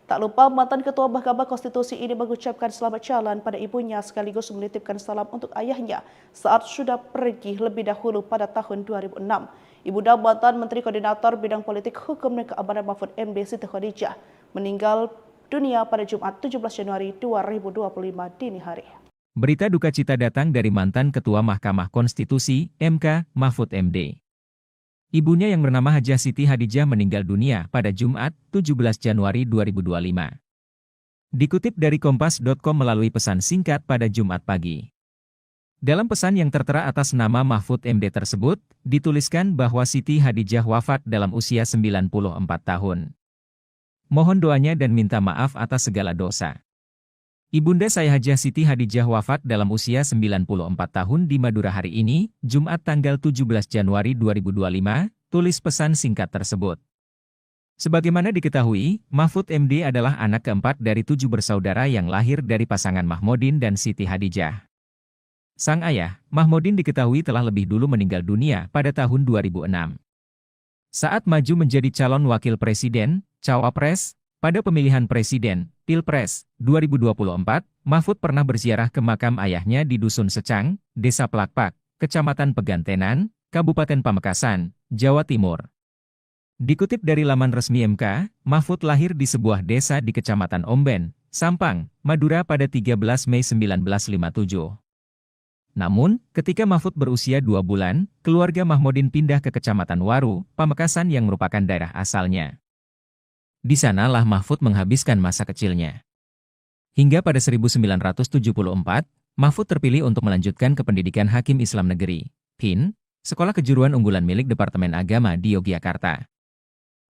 Tak lupa mantan Ketua Mahkamah Konstitusi ini mengucapkan selamat jalan pada ibunya sekaligus menitipkan salam untuk ayahnya saat sudah pergi lebih dahulu pada tahun 2006. Ibunda mantan Menteri Koordinator Bidang Politik Hukum dan Keamanan Mahfud MD Siti Khadijah meninggal dunia pada Jumat 17 Januari 2025 dini hari. Berita duka cita datang dari mantan Ketua Mahkamah Konstitusi, MK, Mahfud MD. Ibunya yang bernama Hajah Siti Hadijah meninggal dunia pada Jumat 17 Januari 2025. Dikutip dari Kompas.com melalui pesan singkat pada Jumat pagi. Dalam pesan yang tertera atas nama Mahfud MD tersebut, dituliskan bahwa Siti Hadijah wafat dalam usia 94 tahun. Mohon doanya dan minta maaf atas segala dosa. Ibunda saya Hajah Siti Hadijah wafat dalam usia 94 tahun di Madura hari ini, Jumat tanggal 17 Januari 2025, tulis pesan singkat tersebut. Sebagaimana diketahui, Mahfud MD adalah anak keempat dari 7 bersaudara yang lahir dari pasangan Mahmudin dan Siti Hadijah. Sang ayah, Mahmudin diketahui telah lebih dulu meninggal dunia pada tahun 2006. Saat maju menjadi calon wakil presiden, cawapres, pada pemilihan presiden, Pilpres, 2024, Mahfud pernah berziarah ke makam ayahnya di Dusun Secang, Desa Plakpak, Kecamatan Pegantenan, Kabupaten Pamekasan, Jawa Timur. Dikutip dari laman resmi MK, Mahfud lahir di sebuah desa di Kecamatan Omben, Sampang, Madura pada 13 Mei 1957. Namun, ketika Mahfud berusia 2 bulan, keluarga Mahmudin pindah ke Kecamatan Waru, Pamekasan yang merupakan daerah asalnya. Di sanalah Mahfud menghabiskan masa kecilnya. Hingga pada 1974, Mahfud terpilih untuk melanjutkan ke pendidikan Hakim Islam Negeri, HIN, sekolah kejuruan unggulan milik Departemen Agama di Yogyakarta.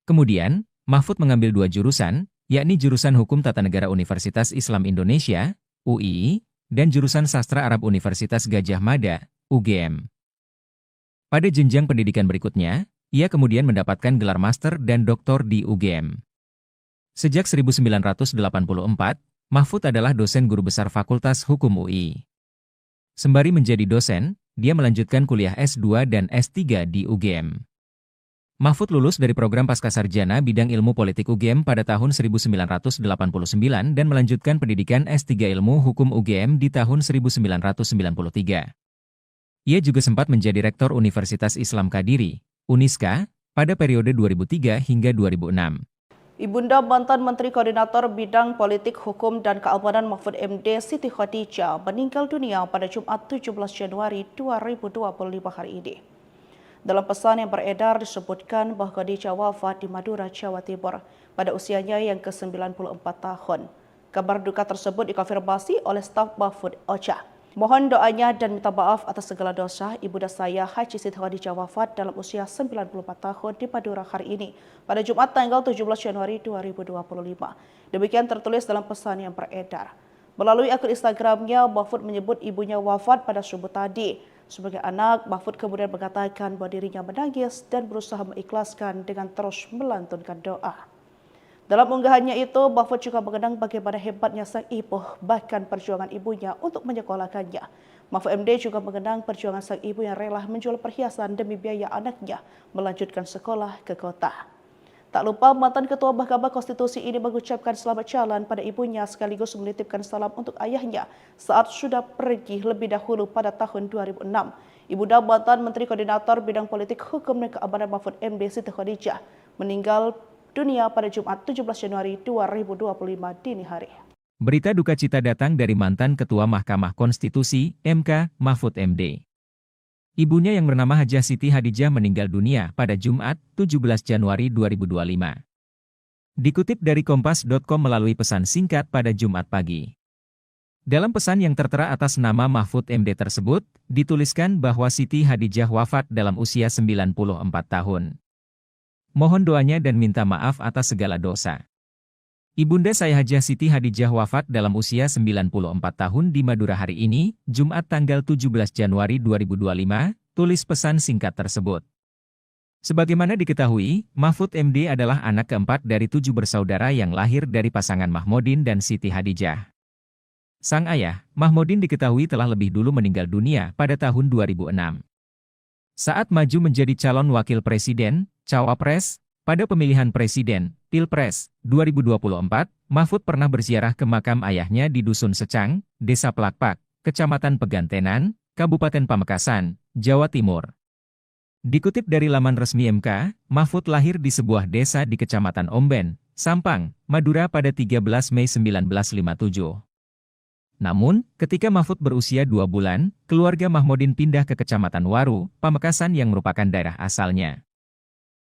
Kemudian, Mahfud mengambil 2 jurusan, yakni jurusan Hukum Tata Negara Universitas Islam Indonesia, UII, dan jurusan Sastra Arab Universitas Gadjah Mada, UGM. Pada jenjang pendidikan berikutnya, ia kemudian mendapatkan gelar master dan doktor di UGM. Sejak 1984, Mahfud adalah dosen guru besar Fakultas Hukum UI. Sembari menjadi dosen, dia melanjutkan kuliah S2 dan S3 di UGM. Mahfud lulus dari program Pascasarjana bidang ilmu politik UGM pada tahun 1989 dan melanjutkan pendidikan S3 ilmu hukum UGM di tahun 1993. Ia juga sempat menjadi rektor Universitas Islam Kadiri, Uniska, pada periode 2003 hingga 2006. Ibunda mantan Menteri Koordinator Bidang Politik, Hukum, dan Keamanan Mahfud MD Siti Hadijah meninggal dunia pada Jumat 17 Januari 2025 hari ini. Dalam pesan yang beredar disebutkan bahwa Khadijah wafat di Madura, Jawa Timur pada usianya yang ke-94 tahun. Kabar duka tersebut dikonfirmasi oleh staf Mahfud Ocha. Mohon doanya dan minta maaf atas segala dosa. Ibunda saya Haji Siti Hadijah wafat dalam usia 94 tahun di Madura hari ini pada Jumat tanggal 17 Januari 2025. Demikian tertulis dalam pesan yang beredar. Melalui akun Instagramnya, Mahfud menyebut ibunya wafat pada subuh tadi. Sebagai anak, Mahfud kemudian mengatakan bahwa dirinya menangis dan berusaha mengikhlaskan dengan terus melantunkan doa. Dalam unggahannya itu, Mahfud juga mengenang bagaimana hebatnya sang ibu, bahkan perjuangan ibunya untuk menyekolahkannya. Mahfud MD juga mengenang perjuangan sang ibu yang rela menjual perhiasan demi biaya anaknya melanjutkan sekolah ke kota. Tak lupa, mantan Ketua Mahkamah Konstitusi ini mengucapkan selamat jalan pada ibunya sekaligus menitipkan salam untuk ayahnya saat sudah pergi lebih dahulu pada tahun 2006. Ibunda mantan Menteri Koordinator Bidang Politik, Hukum, dan Keamanan Mahfud MD Siti Hadijah meninggal dunia pada Jumat 17 Januari 2025 dini hari. Berita duka cita datang dari mantan Ketua Mahkamah Konstitusi, MK, Mahfud MD. Ibunya yang bernama Hajah Siti Hadijah meninggal dunia pada Jumat, 17 Januari 2025. Dikutip dari Kompas.com melalui pesan singkat pada Jumat pagi. Dalam pesan yang tertera atas nama Mahfud MD tersebut, dituliskan bahwa Siti Hadijah wafat dalam usia 94 tahun. Mohon doanya dan minta maaf atas segala dosa. Ibunda saya Hajah Siti Hadijah wafat dalam usia 94 tahun di Madura hari ini, Jumat tanggal 17 Januari 2025, tulis pesan singkat tersebut. Sebagaimana diketahui, Mahfud MD adalah anak keempat dari 7 bersaudara yang lahir dari pasangan Mahmudin dan Siti Hadijah. Sang ayah, Mahmudin diketahui telah lebih dulu meninggal dunia pada tahun 2006. Saat maju menjadi calon wakil presiden, cawapres, pada pemilihan presiden, Pilpres, 2024, Mahfud pernah berziarah ke makam ayahnya di Dusun Secang, Desa Plakpak, Kecamatan Pegantenan, Kabupaten Pamekasan, Jawa Timur. Dikutip dari laman resmi MK, Mahfud lahir di sebuah desa di Kecamatan Omben, Sampang, Madura pada 13 Mei 1957. Namun, ketika Mahfud berusia 2 bulan, keluarga Mahmudin pindah ke Kecamatan Waru, Pamekasan yang merupakan daerah asalnya.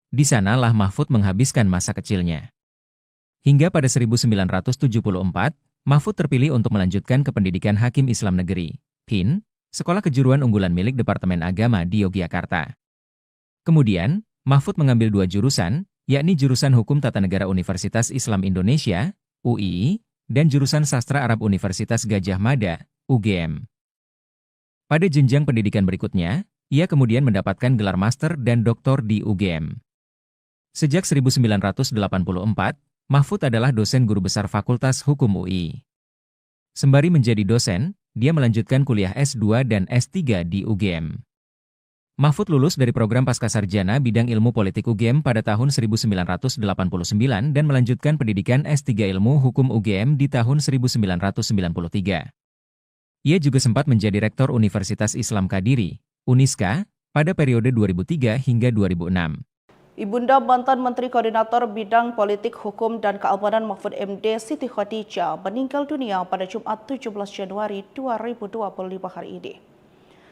Di sanalah Mahfud menghabiskan masa kecilnya. Hingga pada 1974, Mahfud terpilih untuk melanjutkan ke pendidikan Hakim Islam Negeri, HIN, sekolah kejuruan unggulan milik Departemen Agama di Yogyakarta. Kemudian, Mahfud mengambil 2 jurusan, yakni jurusan Hukum Tata Negara Universitas Islam Indonesia, UII, dan jurusan Sastra Arab Universitas Gadjah Mada, UGM. Pada jenjang pendidikan berikutnya, ia kemudian mendapatkan gelar master dan doktor di UGM. Sejak 1984, Mahfud adalah dosen guru besar Fakultas Hukum UI. Sembari menjadi dosen, dia melanjutkan kuliah S2 dan S3 di UGM. Mahfud lulus dari program Pascasarjana bidang ilmu politik UGM pada tahun 1989 dan melanjutkan pendidikan S3 ilmu hukum UGM di tahun 1993. Ia juga sempat menjadi rektor Universitas Islam Kadiri, Uniska, pada periode 2003 hingga 2006. Ibunda mantan Menteri Koordinator Bidang Politik Hukum dan Keamanan Mahfud MD Siti Khadijah meninggal dunia pada Jumat 17 Januari 2025 hari ini.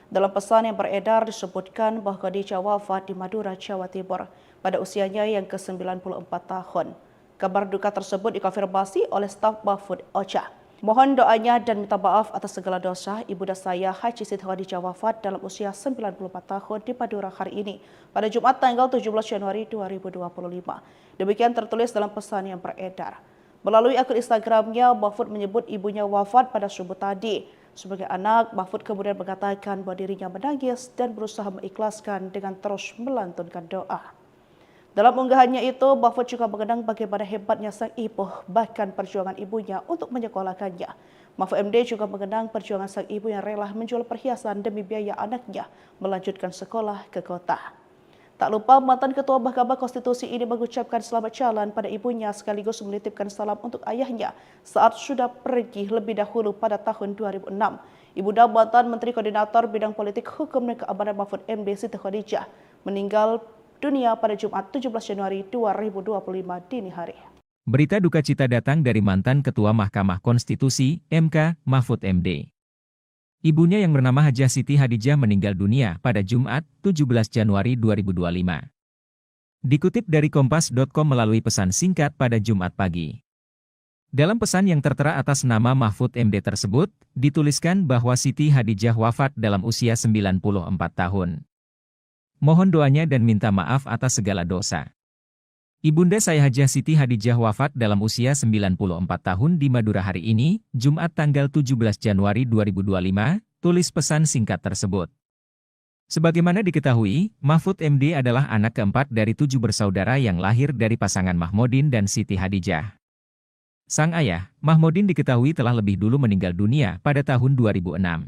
Dalam pesan yang beredar disebutkan bahwa Khadijah wafat di Madura, Jawa Timur pada usianya yang ke-94 tahun. Kabar duka tersebut dikonfirmasi oleh staf Mahfud Ocha. Mohon doanya dan minta maaf atas segala dosa ibunda saya Haji Siti Khadijah wafat dalam usia 94 tahun di Madura hari ini pada Jumat tanggal 17 Januari 2025. Demikian tertulis dalam pesan yang beredar. Melalui akun Instagramnya, Mahfud menyebut ibunya wafat pada subuh tadi. Sebagai anak, Mahfud kemudian mengatakan bahwa dirinya menangis dan berusaha mengikhlaskan dengan terus melantunkan doa. Dalam unggahannya itu, Mahfud juga mengenang bagaimana hebatnya sang ibu, bahkan perjuangan ibunya untuk menyekolahkannya. Mahfud MD juga mengenang perjuangan sang ibu yang rela menjual perhiasan demi biaya anaknya melanjutkan sekolah ke kota. Tak lupa mantan Ketua Mahkamah Konstitusi ini mengucapkan selamat jalan pada ibunya sekaligus menitipkan salam untuk ayahnya saat sudah pergi lebih dahulu pada tahun 2006. Ibunda mantan Menteri Koordinator Bidang Politik Hukum dan Keamanan Mahfud MD Siti Khadijah meninggal dunia pada Jumat 17 Januari 2025 dini hari. Berita duka cita datang dari mantan Ketua Mahkamah Konstitusi, MK, Mahfud MD. Ibunya yang bernama Hajah Siti Khadijah meninggal dunia pada Jumat, 17 Januari 2025. Dikutip dari Kompas.com melalui pesan singkat pada Jumat pagi. Dalam pesan yang tertera atas nama Mahfud MD tersebut, dituliskan bahwa Siti Khadijah wafat dalam usia 94 tahun. Mohon doanya dan minta maaf atas segala dosa. Ibunda saya Hajah Siti Khadijah wafat dalam usia 94 tahun di Madura hari ini, Jumat tanggal 17 Januari 2025, tulis pesan singkat tersebut. Sebagaimana diketahui, Mahfud MD adalah anak keempat dari 7 bersaudara yang lahir dari pasangan Mahmudin dan Siti Khadijah. Sang ayah, Mahmudin diketahui telah lebih dulu meninggal dunia pada tahun 2006.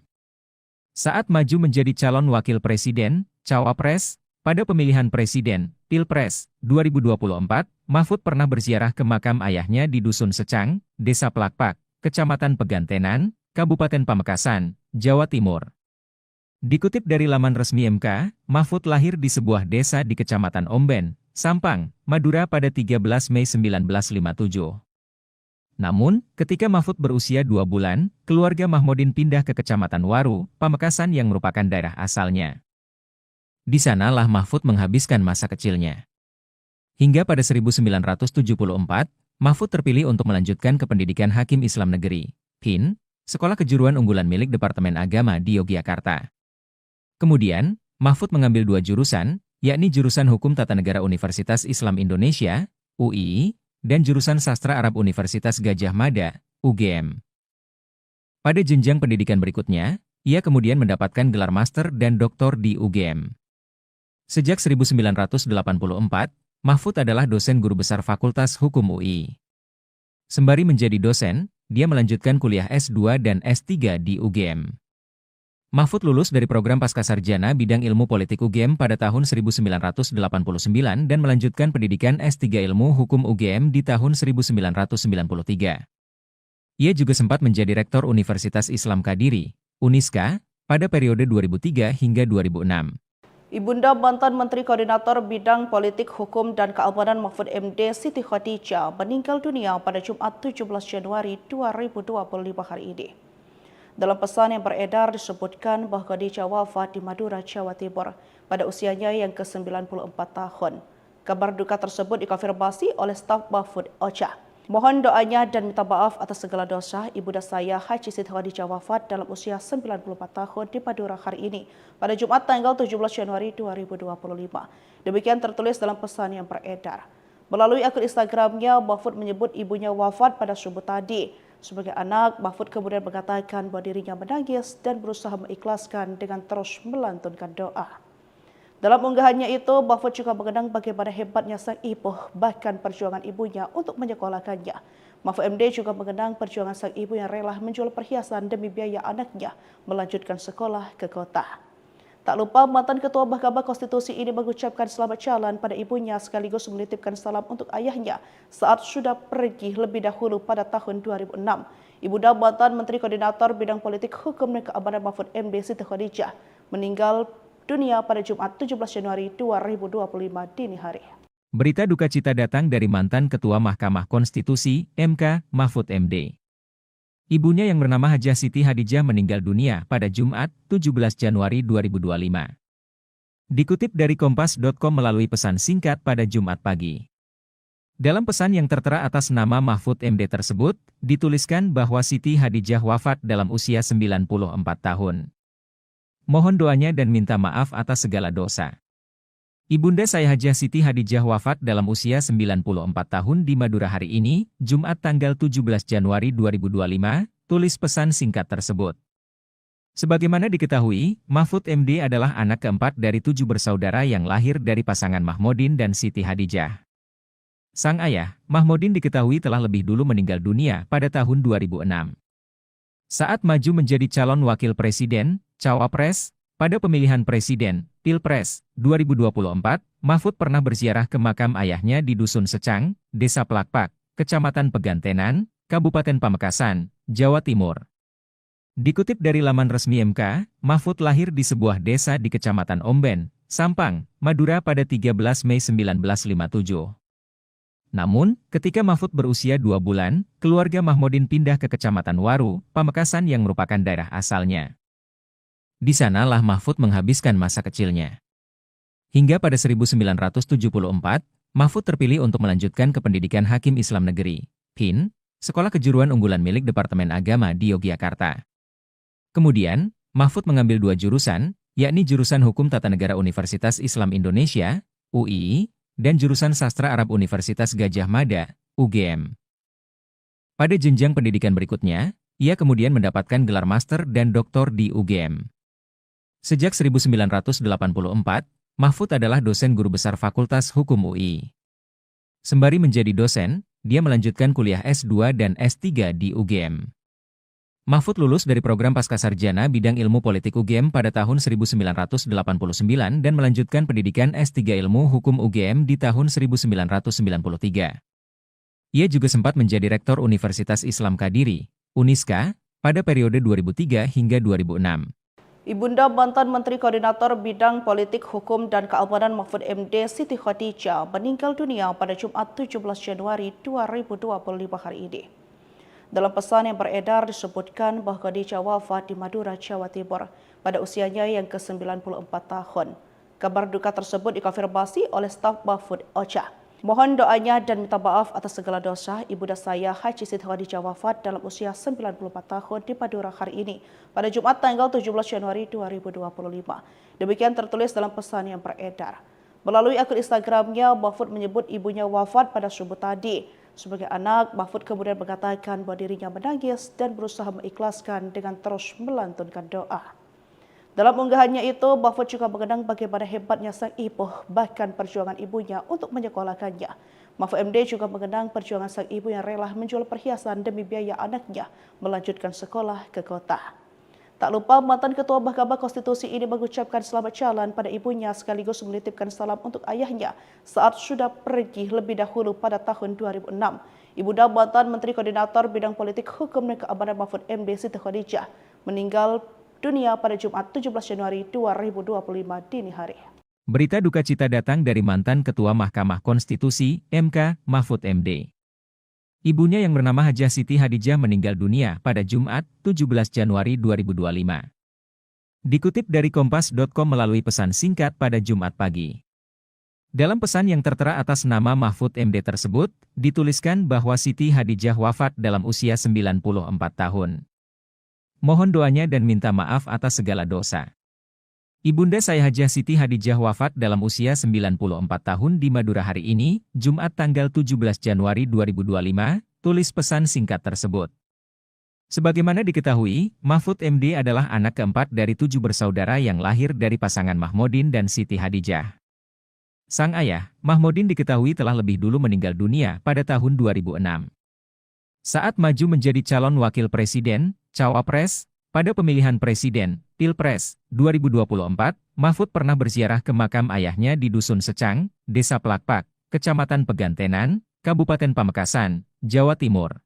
Saat maju menjadi calon wakil presiden, cawapres, pada pemilihan presiden, Pilpres, 2024, Mahfud pernah berziarah ke makam ayahnya di Dusun Secang, Desa Plakpak, Kecamatan Pegantenan, Kabupaten Pamekasan, Jawa Timur. Dikutip dari laman resmi MK, Mahfud lahir di sebuah desa di Kecamatan Omben, Sampang, Madura pada 13 Mei 1957. Namun, ketika Mahfud berusia 2 bulan, keluarga Mahmudin pindah ke Kecamatan Waru, Pamekasan yang merupakan daerah asalnya. Di sanalah Mahfud menghabiskan masa kecilnya. Hingga pada 1974, Mahfud terpilih untuk melanjutkan ke pendidikan Hakim Islam Negeri, PIN, sekolah kejuruan unggulan milik Departemen Agama di Yogyakarta. Kemudian, Mahfud mengambil 2 jurusan, yakni jurusan Hukum Tata Negara Universitas Islam Indonesia, UII, dan jurusan Sastra Arab Universitas Gadjah Mada, UGM. Pada jenjang pendidikan berikutnya, ia kemudian mendapatkan gelar master dan doktor di UGM. Sejak 1984, Mahfud adalah dosen guru besar Fakultas Hukum UI. Sembari menjadi dosen, dia melanjutkan kuliah S2 dan S3 di UGM. Mahfud lulus dari program Pascasarjana bidang ilmu politik UGM pada tahun 1989 dan melanjutkan pendidikan S3 ilmu hukum UGM di tahun 1993. Ia juga sempat menjadi rektor Universitas Islam Kadiri, Uniska, pada periode 2003 hingga 2006. Ibunda mantan Menteri Koordinator Bidang Politik Hukum dan Keamanan Mahfud MD Siti Khadijah meninggal dunia pada Jumat 17 Januari 2025 hari ini. Dalam pesan yang beredar disebutkan bahwa Khadijah wafat di Madura, Jawa Timur pada usianya yang ke-94 tahun. Kabar duka tersebut dikonfirmasi oleh staf Mahfud Ocha. Mohon doanya dan minta maaf atas segala dosa Ibunda saya Haji Siti Khadijah wafat dalam usia 94 tahun di Madura hari ini pada Jumat tanggal 17 Januari 2025. Demikian tertulis dalam pesan yang beredar. Melalui akun Instagramnya, Mahfud menyebut ibunya wafat pada subuh tadi. Sebagai anak, Mahfud kemudian mengatakan bahwa dirinya menangis dan berusaha mengikhlaskan dengan terus melantunkan doa. Dalam unggahannya itu, Mahfud juga mengenang bagaimana hebatnya sang ibu, bahkan perjuangan ibunya untuk menyekolahkannya. Mahfud MD juga mengenang perjuangan sang ibu yang rela menjual perhiasan demi biaya anaknya melanjutkan sekolah ke kota. Tak lupa, mantan Ketua Mahkamah Konstitusi ini mengucapkan selamat jalan pada ibunya sekaligus menitipkan salam untuk ayahnya saat sudah pergi lebih dahulu pada tahun 2006. Ibunda mantan Menteri Koordinator Bidang Politik, Hukum dan Keamanan Mahfud MD Siti Khadijah meninggal dunia pada Jumat 17 Januari 2025 dini hari. Berita duka cita datang dari mantan Ketua Mahkamah Konstitusi, MK, Mahfud MD. Ibunya yang bernama Hajah Siti Hadijah meninggal dunia pada Jumat 17 Januari 2025. Dikutip dari Kompas.com melalui pesan singkat pada Jumat pagi. Dalam pesan yang tertera atas nama Mahfud MD tersebut, dituliskan bahwa Siti Hadijah wafat dalam usia 94 tahun. Mohon doanya dan minta maaf atas segala dosa. Ibunda saya Hajah Siti Hadijah wafat dalam usia 94 tahun di Madura hari ini, Jumat tanggal 17 Januari 2025, tulis pesan singkat tersebut. Sebagaimana diketahui, Mahfud MD adalah anak keempat dari 7 bersaudara yang lahir dari pasangan Mahmudin dan Siti Hadijah. Sang ayah, Mahmudin diketahui telah lebih dulu meninggal dunia pada tahun 2006. Saat maju menjadi calon wakil presiden, Cawapres, pada pemilihan presiden, Pilpres, 2024, Mahfud pernah berziarah ke makam ayahnya di Dusun Secang, Desa Plakpak, Kecamatan Pegantenan, Kabupaten Pamekasan, Jawa Timur. Dikutip dari laman resmi MK, Mahfud lahir di sebuah desa di Kecamatan Omben, Sampang, Madura pada 13 Mei 1957. Namun, ketika Mahfud berusia 2 bulan, keluarga Mahmudin pindah ke Kecamatan Waru, Pamekasan yang merupakan daerah asalnya. Di sanalah Mahfud menghabiskan masa kecilnya. Hingga pada 1974, Mahfud terpilih untuk melanjutkan ke pendidikan Hakim Islam Negeri, PIN, sekolah kejuruan unggulan milik Departemen Agama di Yogyakarta. Kemudian, Mahfud mengambil 2 jurusan, yakni jurusan Hukum Tata Negara Universitas Islam Indonesia, UII, dan jurusan Sastra Arab Universitas Gadjah Mada, UGM. Pada jenjang pendidikan berikutnya, ia kemudian mendapatkan gelar master dan doktor di UGM. Sejak 1984, Mahfud adalah dosen guru besar Fakultas Hukum UI. Sembari menjadi dosen, dia melanjutkan kuliah S2 dan S3 di UGM. Mahfud lulus dari program Pascasarjana bidang ilmu politik UGM pada tahun 1989 dan melanjutkan pendidikan S3 ilmu hukum UGM di tahun 1993. Ia juga sempat menjadi rektor Universitas Islam Kadiri, Uniska, pada periode 2003 hingga 2006. Ibunda mantan Menteri Koordinator Bidang Politik, Hukum dan Keamanan Mahfud MD Siti Khadijah meninggal dunia pada Jumat 17 Januari 2025 hari ini. Dalam pesan yang beredar disebutkan bahwa Khadijah wafat di Madura, Jawa Timur pada usianya yang ke-94 tahun. Kabar duka tersebut dikonfirmasi oleh staf Mahfud Ocha. Mohon doanya dan minta maaf atas segala dosa ibunda saya Haji Siti Khadijah wafat dalam usia 94 tahun di Madura hari ini pada Jumat tanggal 17 Januari 2025. Demikian tertulis dalam pesan yang beredar. Melalui akun Instagramnya, Mahfud menyebut ibunya wafat pada subuh tadi. Sebagai anak, Mahfud kemudian mengatakan bahwa dirinya menangis dan berusaha mengikhlaskan dengan terus melantunkan doa. Dalam unggahannya itu, Mahfud juga mengenang bagaimana hebatnya sang ibu, bahkan perjuangan ibunya untuk menyekolahkannya. Mahfud MD juga mengenang perjuangan sang ibu yang rela menjual perhiasan demi biaya anaknya melanjutkan sekolah ke kota. Tak lupa, mantan Ketua Mahkamah Konstitusi ini mengucapkan selamat jalan pada ibunya sekaligus menitipkan salam untuk ayahnya saat sudah pergi lebih dahulu pada tahun 2006. Ibunda mantan Menteri Koordinator Bidang Politik, Hukum dan Keamanan Mahfud MD Siti Khadijah meninggal dunia pada Jumat 17 Januari 2025 dini hari. Berita duka cita datang dari mantan Ketua Mahkamah Konstitusi, MK, Mahfud MD. Ibunya yang bernama Hajah Siti Hadijah meninggal dunia pada Jumat 17 Januari 2025. Dikutip dari Kompas.com melalui pesan singkat pada Jumat pagi. Dalam pesan yang tertera atas nama Mahfud MD tersebut, dituliskan bahwa Siti Hadijah wafat dalam usia 94 tahun. Mohon doanya dan minta maaf atas segala dosa. Ibunda saya Hajah Siti Hadijah wafat dalam usia 94 tahun di Madura hari ini, Jumat tanggal 17 Januari 2025, tulis pesan singkat tersebut. Sebagaimana diketahui, Mahfud MD adalah anak keempat dari 7 bersaudara yang lahir dari pasangan Mahmudin dan Siti Hadijah. Sang ayah, Mahmudin diketahui telah lebih dulu meninggal dunia pada tahun 2006. Saat maju menjadi calon wakil presiden, cawapres, pada pemilihan presiden, Pilpres, 2024, Mahfud pernah berziarah ke makam ayahnya di Dusun Secang, Desa Plakpak, Kecamatan Pegantenan, Kabupaten Pamekasan, Jawa Timur.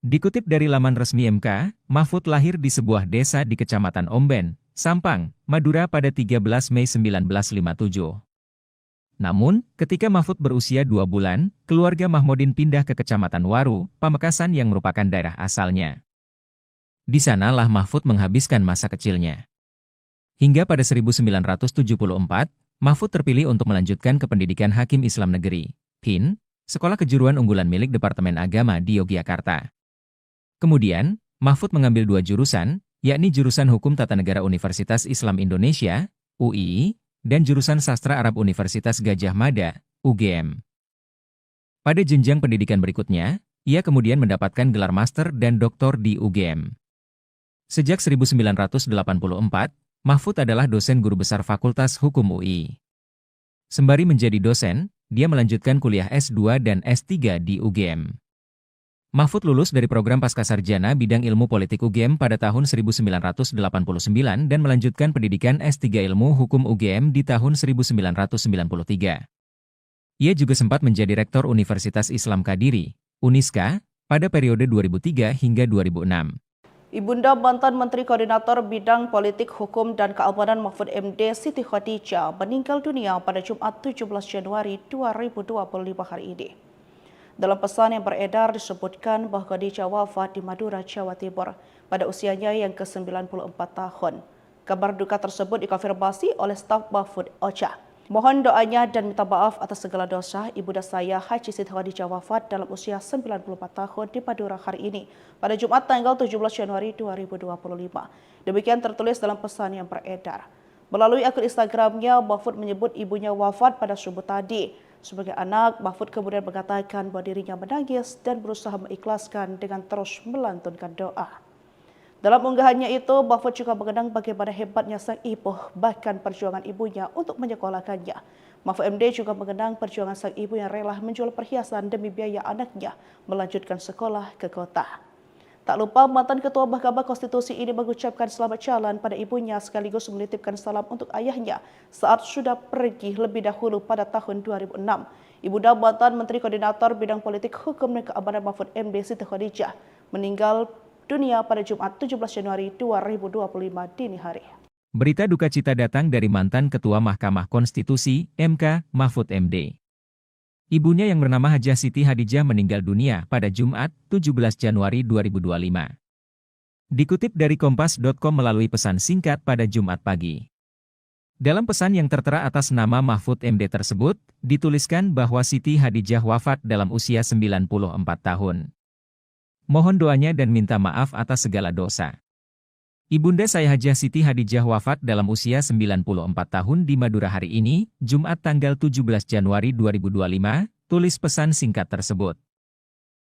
Dikutip dari laman resmi MK, Mahfud lahir di sebuah desa di Kecamatan Omben, Sampang, Madura pada 13 Mei 1957. Namun, ketika Mahfud berusia 2 bulan, keluarga Mahmudin pindah ke Kecamatan Waru, Pamekasan yang merupakan daerah asalnya. Di sanalah Mahfud menghabiskan masa kecilnya. Hingga pada 1974, Mahfud terpilih untuk melanjutkan ke pendidikan Hakim Islam Negeri, PIN, sekolah kejuruan unggulan milik Departemen Agama di Yogyakarta. Kemudian, Mahfud mengambil 2 jurusan, yakni jurusan Hukum Tata Negara Universitas Islam Indonesia, UI, dan jurusan Sastra Arab Universitas Gadjah Mada, UGM. Pada jenjang pendidikan berikutnya, ia kemudian mendapatkan gelar master dan doktor di UGM. Sejak 1984, Mahfud adalah dosen guru besar Fakultas Hukum UI. Sembari menjadi dosen, dia melanjutkan kuliah S2 dan S3 di UGM. Mahfud lulus dari program Pascasarjana bidang ilmu politik UGM pada tahun 1989 dan melanjutkan pendidikan S3 ilmu hukum UGM di tahun 1993. Ia juga sempat menjadi rektor Universitas Islam Kadiri, Uniska, pada periode 2003 hingga 2006. Ibunda mantan Menteri Koordinator Bidang Politik, Hukum, dan Keamanan Mahfud MD Siti Hadijah meninggal dunia pada Jumat 17 Januari 2025 hari ini. Dalam pesan yang beredar disebutkan bahwa Khadijah wafat di Madura, Jawa Timur pada usianya yang ke-94 tahun. Kabar duka tersebut dikonfirmasi oleh staf Mahfud Ocha. Mohon doanya dan minta maaf atas segala dosa. Ibunda saya Haji Siti Hadijah wafat dalam usia 94 tahun di Madura hari ini pada Jumat tanggal 17 Januari 2025. Demikian tertulis dalam pesan yang beredar. Melalui akun Instagramnya, Mahfud menyebut ibunya wafat pada subuh tadi. Sebagai anak, Mahfud kemudian mengatakan bahwa dirinya menangis dan berusaha mengikhlaskan dengan terus melantunkan doa. Dalam unggahannya itu, Mahfud juga mengenang bagaimana hebatnya sang ibu, bahkan perjuangan ibunya untuk menyekolahkannya. Mahfud MD juga mengenang perjuangan sang ibu yang rela menjual perhiasan demi biaya anaknya melanjutkan sekolah ke kota. Tak lupa, mantan Ketua Mahkamah Konstitusi ini mengucapkan selamat jalan pada ibunya sekaligus menitipkan salam untuk ayahnya saat sudah pergi lebih dahulu pada tahun 2006. Ibunda mantan Menteri Koordinator Bidang Politik, Hukum, dan Keamanan Mahfud MD Siti Hadijah meninggal dunia pada Jumat 17 Januari 2025 dini hari. Berita duka cita datang dari mantan Ketua Mahkamah Konstitusi, MK, Mahfud MD. Ibunya yang bernama Hajah Siti Hadijah meninggal dunia pada Jumat, 17 Januari 2025. Dikutip dari Kompas.com melalui pesan singkat pada Jumat pagi. Dalam pesan yang tertera atas nama Mahfud MD tersebut, dituliskan bahwa Siti Hadijah wafat dalam usia 94 tahun. Mohon doanya dan minta maaf atas segala dosa. Ibunda saya Hajah Siti Hadijah wafat dalam usia 94 tahun di Madura hari ini, Jumat tanggal 17 Januari 2025, tulis pesan singkat tersebut.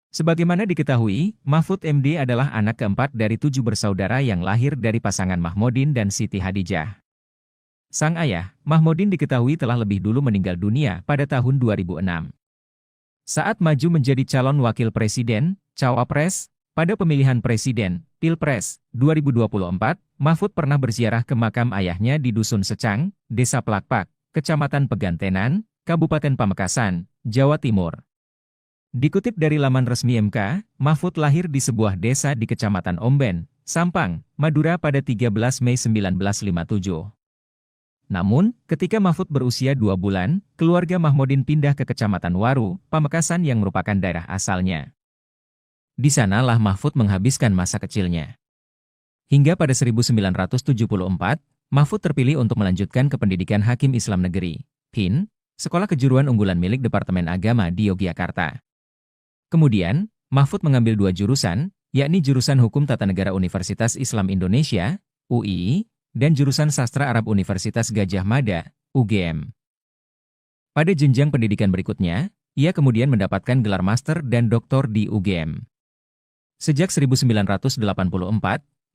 Sebagaimana diketahui, Mahfud MD adalah anak keempat dari 7 bersaudara yang lahir dari pasangan Mahmudin dan Siti Hadijah. Sang ayah, Mahmudin diketahui telah lebih dulu meninggal dunia pada tahun 2006. Saat maju menjadi calon wakil presiden, cawapres, pada pemilihan presiden, Pilpres, 2024, Mahfud pernah berziarah ke makam ayahnya di Dusun Secang, Desa Plakpak, Kecamatan Pegantenan, Kabupaten Pamekasan, Jawa Timur. Dikutip dari laman resmi MK, Mahfud lahir di sebuah desa di Kecamatan Omben, Sampang, Madura pada 13 Mei 1957. Namun, ketika Mahfud berusia 2 bulan, keluarga Mahmudin pindah ke Kecamatan Waru, Pamekasan yang merupakan daerah asalnya. Di sanalah Mahfud menghabiskan masa kecilnya. Hingga pada 1974, Mahfud terpilih untuk melanjutkan ke pendidikan Hakim Islam Negeri, PIN, sekolah kejuruan unggulan milik Departemen Agama di Yogyakarta. Kemudian, Mahfud mengambil 2 jurusan, yakni jurusan Hukum Tata Negara Universitas Islam Indonesia, UII, dan jurusan Sastra Arab Universitas Gadjah Mada, UGM. Pada jenjang pendidikan berikutnya, ia kemudian mendapatkan gelar master dan doktor di UGM. Sejak 1984,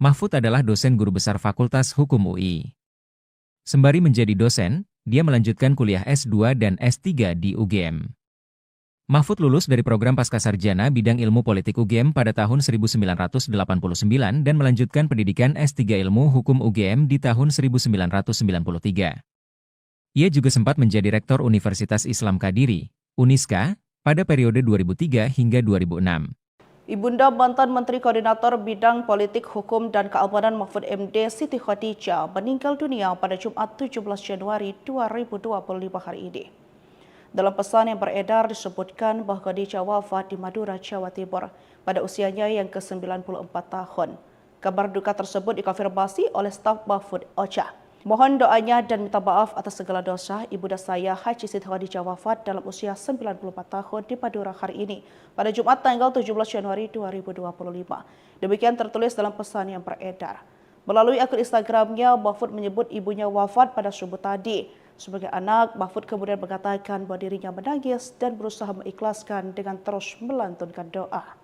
Mahfud adalah dosen guru besar Fakultas Hukum UI. Sembari menjadi dosen, dia melanjutkan kuliah S2 dan S3 di UGM. Mahfud lulus dari program Pascasarjana bidang ilmu politik UGM pada tahun 1989 dan melanjutkan pendidikan S3 ilmu hukum UGM di tahun 1993. Ia juga sempat menjadi rektor Universitas Islam Kadiri, Uniska, pada periode 2003 hingga 2006. Ibunda mantan Menteri Koordinator Bidang Politik, Hukum, dan Keamanan Mahfud MD Siti Khadijah meninggal dunia pada Jumat 17 Januari 2025 hari ini. Dalam pesan yang beredar disebutkan bahwa Khadijah wafat di Madura, Jawa Timur pada usianya yang ke-94 tahun. Kabar duka tersebut dikonfirmasi oleh staf Mahfud Ocha. Mohon doanya dan minta maaf atas segala dosa ibunda saya Haji Siti Khadijah wafat dalam usia 94 tahun di Madura hari ini pada Jumat tanggal 17 Januari 2025. Demikian tertulis dalam pesan yang beredar. Melalui akun Instagramnya, Mahfud menyebut ibunya wafat pada subuh tadi. Sebagai anak, Mahfud kemudian mengatakan bahwa dirinya menangis dan berusaha mengikhlaskan dengan terus melantunkan doa.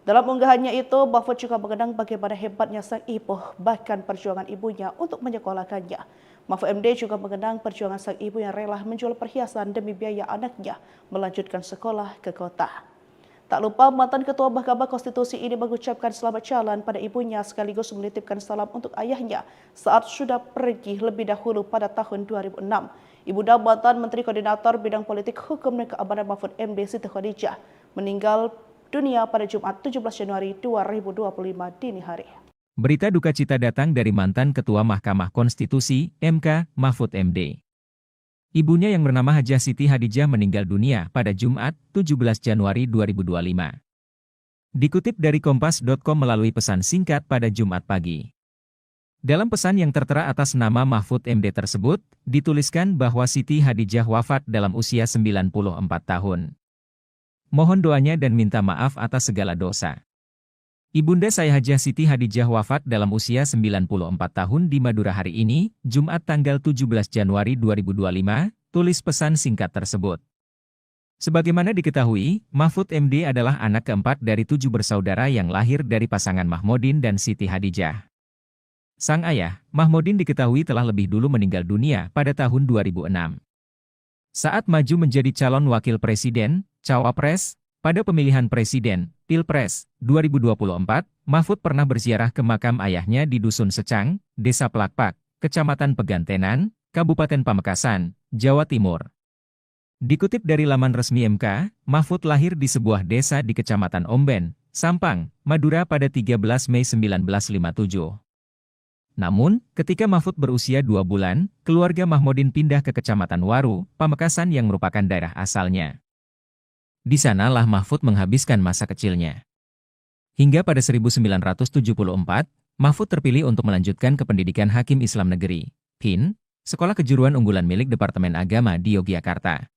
Dalam unggahannya itu, Mahfud juga mengenang bagaimana hebatnya sang ibu, bahkan perjuangan ibunya untuk menyekolahkannya. Mahfud MD juga mengenang perjuangan sang ibu yang rela menjual perhiasan demi biaya anaknya melanjutkan sekolah ke kota. Tak lupa mantan Ketua Mahkamah Konstitusi ini mengucapkan selamat jalan pada ibunya sekaligus menitipkan salam untuk ayahnya saat sudah pergi lebih dahulu pada tahun 2006. Ibunda mantan Menteri Koordinator Bidang Politik, Hukum, dan Keamanan Mahfud MD Siti Khadijah meninggal dunia pada Jumat 17 Januari 2025 dini hari. Berita duka cita datang dari mantan Ketua Mahkamah Konstitusi, MK, Mahfud MD. Ibunya yang bernama Hajah Siti Khadijah meninggal dunia pada Jumat 17 Januari 2025. Dikutip dari Kompas.com melalui pesan singkat pada Jumat pagi. Dalam pesan yang tertera atas nama Mahfud MD tersebut, dituliskan bahwa Siti Khadijah wafat dalam usia 94 tahun. Mohon doanya dan minta maaf atas segala dosa. Ibunda saya Hajah Siti Khadijah wafat dalam usia 94 tahun di Madura hari ini, Jumat tanggal 17 Januari 2025, tulis pesan singkat tersebut. Sebagaimana diketahui, Mahfud MD adalah anak keempat dari 7 bersaudara yang lahir dari pasangan Mahmudin dan Siti Khadijah. Sang ayah, Mahmudin diketahui telah lebih dulu meninggal dunia pada tahun 2006. Saat maju menjadi calon wakil presiden, Cawapres, pada pemilihan presiden, Pilpres, 2024, Mahfud pernah berziarah ke makam ayahnya di Dusun Secang, Desa Plakpak, Kecamatan Pegantenan, Kabupaten Pamekasan, Jawa Timur. Dikutip dari laman resmi MK, Mahfud lahir di sebuah desa di Kecamatan Omben, Sampang, Madura pada 13 Mei 1957. Namun, ketika Mahfud berusia 2 bulan, keluarga Mahmudin pindah ke Kecamatan Waru, Pamekasan yang merupakan daerah asalnya. Di sanalah Mahfud menghabiskan masa kecilnya. Hingga pada 1974, Mahfud terpilih untuk melanjutkan ke pendidikan Hakim Islam Negeri, HIN, sekolah kejuruan unggulan milik Departemen Agama di Yogyakarta.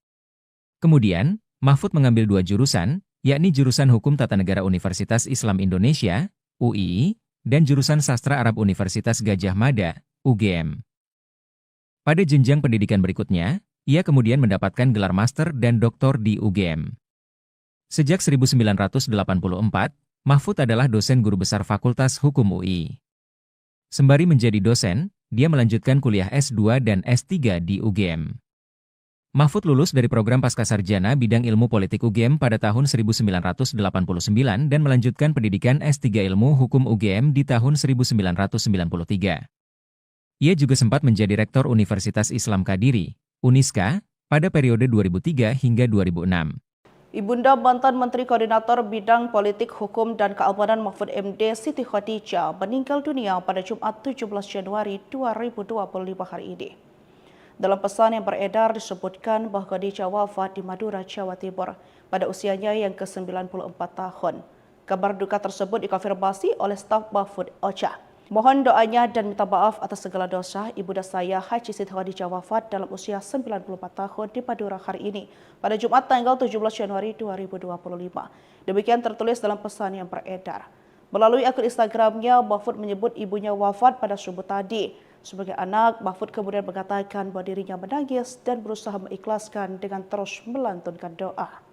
Kemudian, Mahfud mengambil 2 jurusan, yakni jurusan Hukum Tata Negara Universitas Islam Indonesia, UII, dan jurusan Sastra Arab Universitas Gadjah Mada, UGM. Pada jenjang pendidikan berikutnya, ia kemudian mendapatkan gelar master dan doktor di UGM. Sejak 1984, Mahfud adalah dosen guru besar Fakultas Hukum UI. Sembari menjadi dosen, dia melanjutkan kuliah S2 dan S3 di UGM. Mahfud lulus dari program Pascasarjana bidang ilmu politik UGM pada tahun 1989 dan melanjutkan pendidikan S3 ilmu hukum UGM di tahun 1993. Ia juga sempat menjadi rektor Universitas Islam Kadiri, Uniska, pada periode 2003 hingga 2006. Ibunda mantan Menteri Koordinator Bidang Politik, Hukum, dan Keamanan Mahfud MD Siti Khadijah meninggal dunia pada Jumat 17 Januari 2025 hari ini. Dalam pesan yang beredar disebutkan bahwa Khadijah wafat di Madura, Jawa Timur pada usianya yang ke-94 tahun. Kabar duka tersebut dikonfirmasi oleh staf Mahfud Ocha. Mohon doanya dan minta maaf atas segala dosa Ibunda saya Haji Siti Khadijah wafat dalam usia 94 tahun di Madura hari ini pada Jumat tanggal 17 Januari 2025. Demikian tertulis dalam pesan yang beredar. Melalui akun Instagramnya, Mahfud menyebut ibunya wafat pada subuh tadi. Sebagai anak, Mahfud kemudian mengatakan bahwa dirinya menangis dan berusaha mengikhlaskan dengan terus melantunkan doa.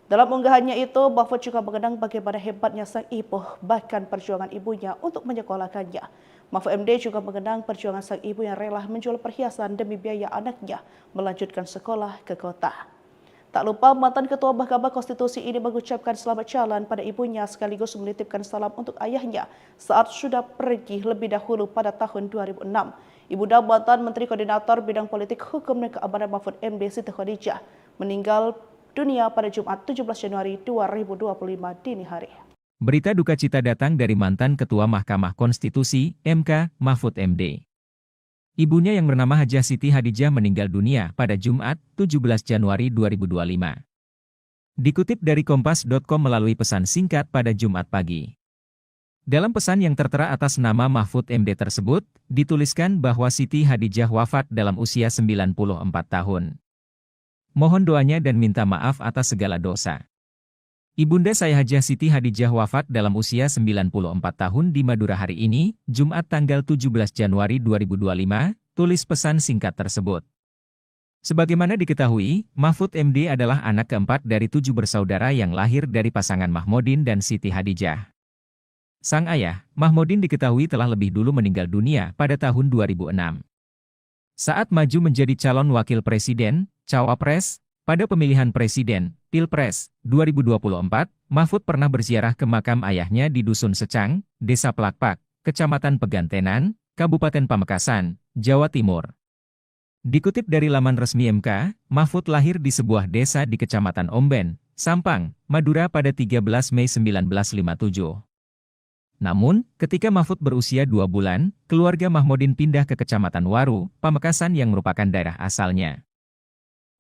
Dalam unggahannya itu, Mahfud juga mengenang bagaimana hebatnya sang ibu, bahkan perjuangan ibunya untuk menyekolahkannya. Mahfud MD juga mengenang perjuangan sang ibu yang rela menjual perhiasan demi biaya anaknya melanjutkan sekolah ke kota. Tak lupa mantan Ketua Mahkamah Konstitusi ini mengucapkan selamat jalan pada ibunya sekaligus menitipkan salam untuk ayahnya saat sudah pergi lebih dahulu pada tahun 2006. Ibunda mantan Menteri Koordinator Bidang Politik Hukum dan Keamanan Mahfud MD Siti Khadijah meninggal dunia pada Jumat 17 Januari 2025 dini hari. Berita duka cita datang dari mantan Ketua Mahkamah Konstitusi, MK, Mahfud MD. Ibunya yang bernama Hajah Siti Hadijah meninggal dunia pada Jumat 17 Januari 2025. Dikutip dari Kompas.com melalui pesan singkat pada Jumat pagi. Dalam pesan yang tertera atas nama Mahfud MD tersebut, dituliskan bahwa Siti Hadijah wafat dalam usia 94 tahun. Mohon doanya dan minta maaf atas segala dosa. Ibunda saya Hajah Siti Hadijah wafat dalam usia 94 tahun di Madura hari ini, Jumat tanggal 17 Januari 2025, tulis pesan singkat tersebut. Sebagaimana diketahui, Mahfud MD adalah anak keempat dari 7 bersaudara yang lahir dari pasangan Mahmudin dan Siti Hadijah. Sang ayah, Mahmudin diketahui telah lebih dulu meninggal dunia pada tahun 2006. Saat maju menjadi calon wakil presiden, Cawapres, pada pemilihan presiden, Pilpres, 2024, Mahfud pernah berziarah ke makam ayahnya di Dusun Secang, Desa Plakpak, Kecamatan Pegantenan, Kabupaten Pamekasan, Jawa Timur. Dikutip dari laman resmi MK, Mahfud lahir di sebuah desa di Kecamatan Omben, Sampang, Madura pada 13 Mei 1957. Namun, ketika Mahfud berusia 2 bulan, keluarga Mahmudin pindah ke Kecamatan Waru, Pamekasan yang merupakan daerah asalnya.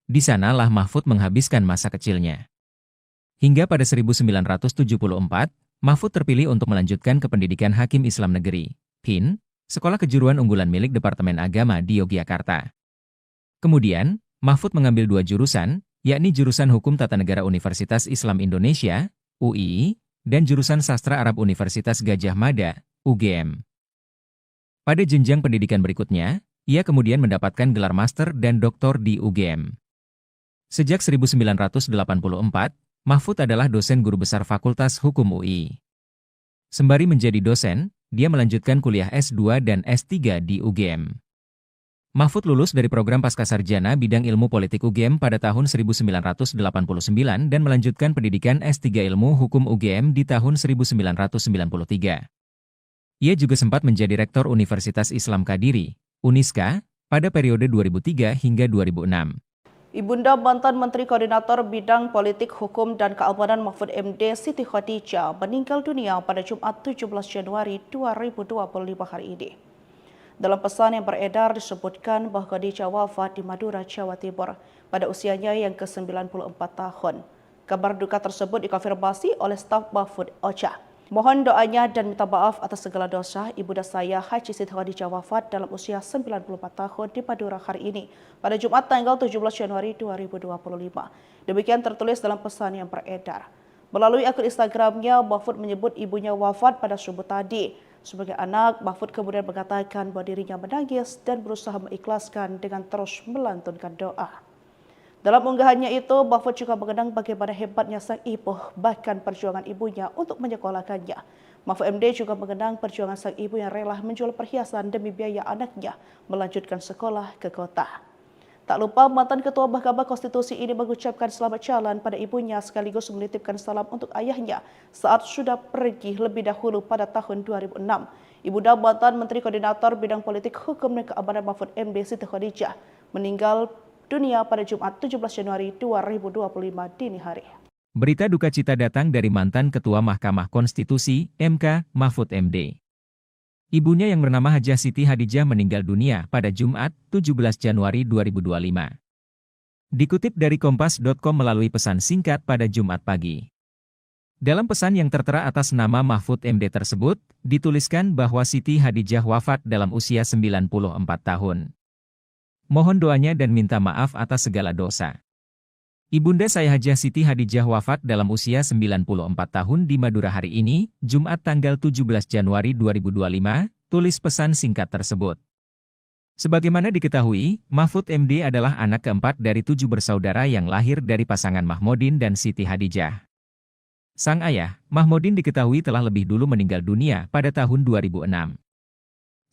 Di sanalah Mahfud menghabiskan masa kecilnya. Hingga pada 1974, Mahfud terpilih untuk melanjutkan ke pendidikan Hakim Islam Negeri, HIN, sekolah kejuruan unggulan milik Departemen Agama di Yogyakarta. Kemudian, Mahfud mengambil 2 jurusan, yakni jurusan Hukum Tata Negara Universitas Islam Indonesia, UII, dan jurusan Sastra Arab Universitas Gadjah Mada, UGM. Pada jenjang pendidikan berikutnya, ia kemudian mendapatkan gelar master dan doktor di UGM. Sejak 1984, Mahfud adalah dosen guru besar Fakultas Hukum UI. Sembari menjadi dosen, dia melanjutkan kuliah S2 dan S3 di UGM. Mahfud lulus dari program Pascasarjana bidang ilmu politik UGM pada tahun 1989 dan melanjutkan pendidikan S3 ilmu hukum UGM di tahun 1993. Ia juga sempat menjadi rektor Universitas Islam Kadiri, Uniska, pada periode 2003 hingga 2006. Ibunda mantan Menteri Koordinator Bidang Politik Hukum dan Keamanan Mahfud MD Siti Khadijah meninggal dunia pada Jumat 17 Januari 2025 hari ini. Dalam pesan yang beredar disebutkan bahwa Khadijah wafat di Madura, Jawa Timur pada usianya yang ke-94 tahun. Kabar duka tersebut dikonfirmasi oleh staf Mahfud Ocha. Mohon doanya dan minta maaf atas segala dosa ibunda saya Haji Siti Khadijah wafat dalam usia 94 tahun di Madura hari ini pada Jumat tanggal 17 Januari 2025. Demikian tertulis dalam pesan yang beredar. Melalui akun Instagramnya, Mahfud menyebut ibunya wafat pada subuh tadi. Sebagai anak, Mahfud kemudian mengatakan bahwa dirinya menangis dan berusaha mengikhlaskan dengan terus melantunkan doa. Dalam unggahannya itu, Mahfud juga mengenang bagaimana hebatnya sang ibu, bahkan perjuangan ibunya untuk menyekolahkannya. Mahfud MD juga mengenang perjuangan sang ibu yang rela menjual perhiasan demi biaya anaknya melanjutkan sekolah ke kota. Tak lupa mantan Ketua Mahkamah Konstitusi ini mengucapkan selamat jalan pada ibunya sekaligus menitipkan salam untuk ayahnya saat sudah pergi lebih dahulu pada tahun 2006. Ibunda mantan Menteri Koordinator Bidang Politik Hukum dan Keamanan Mahfud MD Siti Khadijah meninggal dunia pada Jumat 17 Januari 2025 dini hari. Berita duka cita datang dari mantan Ketua Mahkamah Konstitusi, MK, Mahfud MD. Ibunya yang bernama Hajah Siti Hadijah meninggal dunia pada Jumat, 17 Januari 2025. Dikutip dari Kompas.com melalui pesan singkat pada Jumat pagi. Dalam pesan yang tertera atas nama Mahfud MD tersebut, dituliskan bahwa Siti Hadijah wafat dalam usia 94 tahun. Mohon doanya dan minta maaf atas segala dosa. Ibunda saya Hajah Siti Hadijah wafat dalam usia 94 tahun di Madura hari ini, Jumat tanggal 17 Januari 2025, tulis pesan singkat tersebut. Sebagaimana diketahui, Mahfud MD adalah anak keempat dari 7 bersaudara yang lahir dari pasangan Mahmudin dan Siti Hadijah. Sang ayah, Mahmudin diketahui telah lebih dulu meninggal dunia pada tahun 2006.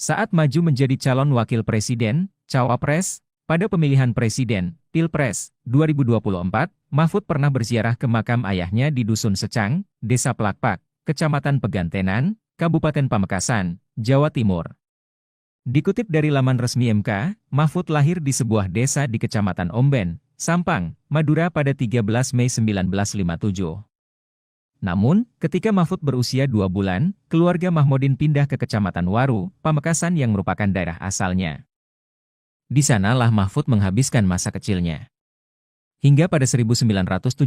Saat maju menjadi calon wakil presiden, cawapres, pada pemilihan presiden, Pilpres, 2024, Mahfud pernah berziarah ke makam ayahnya di Dusun Secang, Desa Plakpak, Kecamatan Pegantenan, Kabupaten Pamekasan, Jawa Timur. Dikutip dari laman resmi MK, Mahfud lahir di sebuah desa di Kecamatan Omben, Sampang, Madura pada 13 Mei 1957. Namun, ketika Mahfud berusia 2 bulan, keluarga Mahmudin pindah ke Kecamatan Waru, Pamekasan yang merupakan daerah asalnya. Di sanalah Mahfud menghabiskan masa kecilnya. Hingga pada 1974,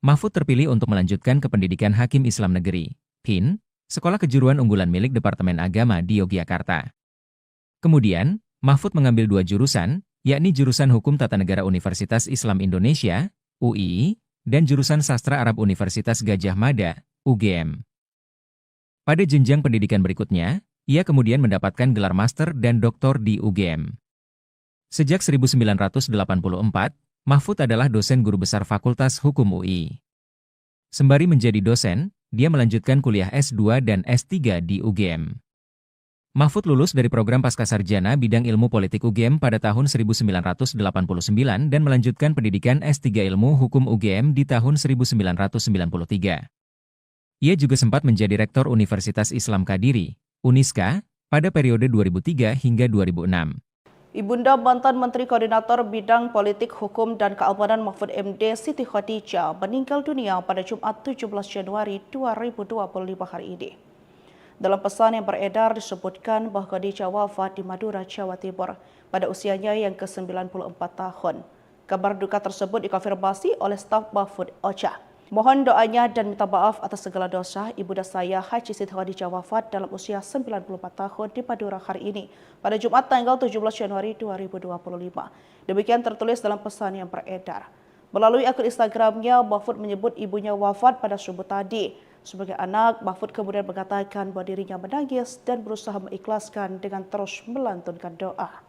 Mahfud terpilih untuk melanjutkan ke pendidikan Hakim Islam Negeri, PIN, Sekolah Kejuruan Unggulan milik Departemen Agama di Yogyakarta. Kemudian, Mahfud mengambil 2 jurusan, yakni jurusan Hukum Tata Negara Universitas Islam Indonesia, UI, dan jurusan Sastra Arab Universitas Gadjah Mada, UGM. Pada jenjang pendidikan berikutnya, ia kemudian mendapatkan gelar master dan doktor di UGM. Sejak 1984, Mahfud adalah dosen guru besar Fakultas Hukum UI. Sembari menjadi dosen, dia melanjutkan kuliah S2 dan S3 di UGM. Mahfud lulus dari program Pascasarjana bidang ilmu politik UGM pada tahun 1989 dan melanjutkan pendidikan S3 ilmu hukum UGM di tahun 1993. Ia juga sempat menjadi rektor Universitas Islam Kadiri, Uniska, pada periode 2003 hingga 2006. Ibunda mantan Menteri Koordinator Bidang Politik Hukum dan Keamanan Mahfud MD Siti Hadijah meninggal dunia pada Jumat 17 Januari 2025 hari ini. Dalam pesan yang beredar disebutkan bahwa Khadijah wafat di Madura, Jawa Timur pada usianya yang ke-94 tahun. Kabar duka tersebut dikonfirmasi oleh staf Mahfud Ocha. Mohon doanya dan minta maaf atas segala dosa. Ibunda saya Haji Siti Hadijah wafat dalam usia 94 tahun di Madura hari ini pada Jumat tanggal 17 Januari 2025. Demikian tertulis dalam pesan yang beredar. Melalui akun Instagramnya, Mahfud menyebut ibunya wafat pada subuh tadi. Sebagai anak, Mahfud kemudian mengatakan bahwa dirinya menangis dan berusaha mengikhlaskan dengan terus melantunkan doa.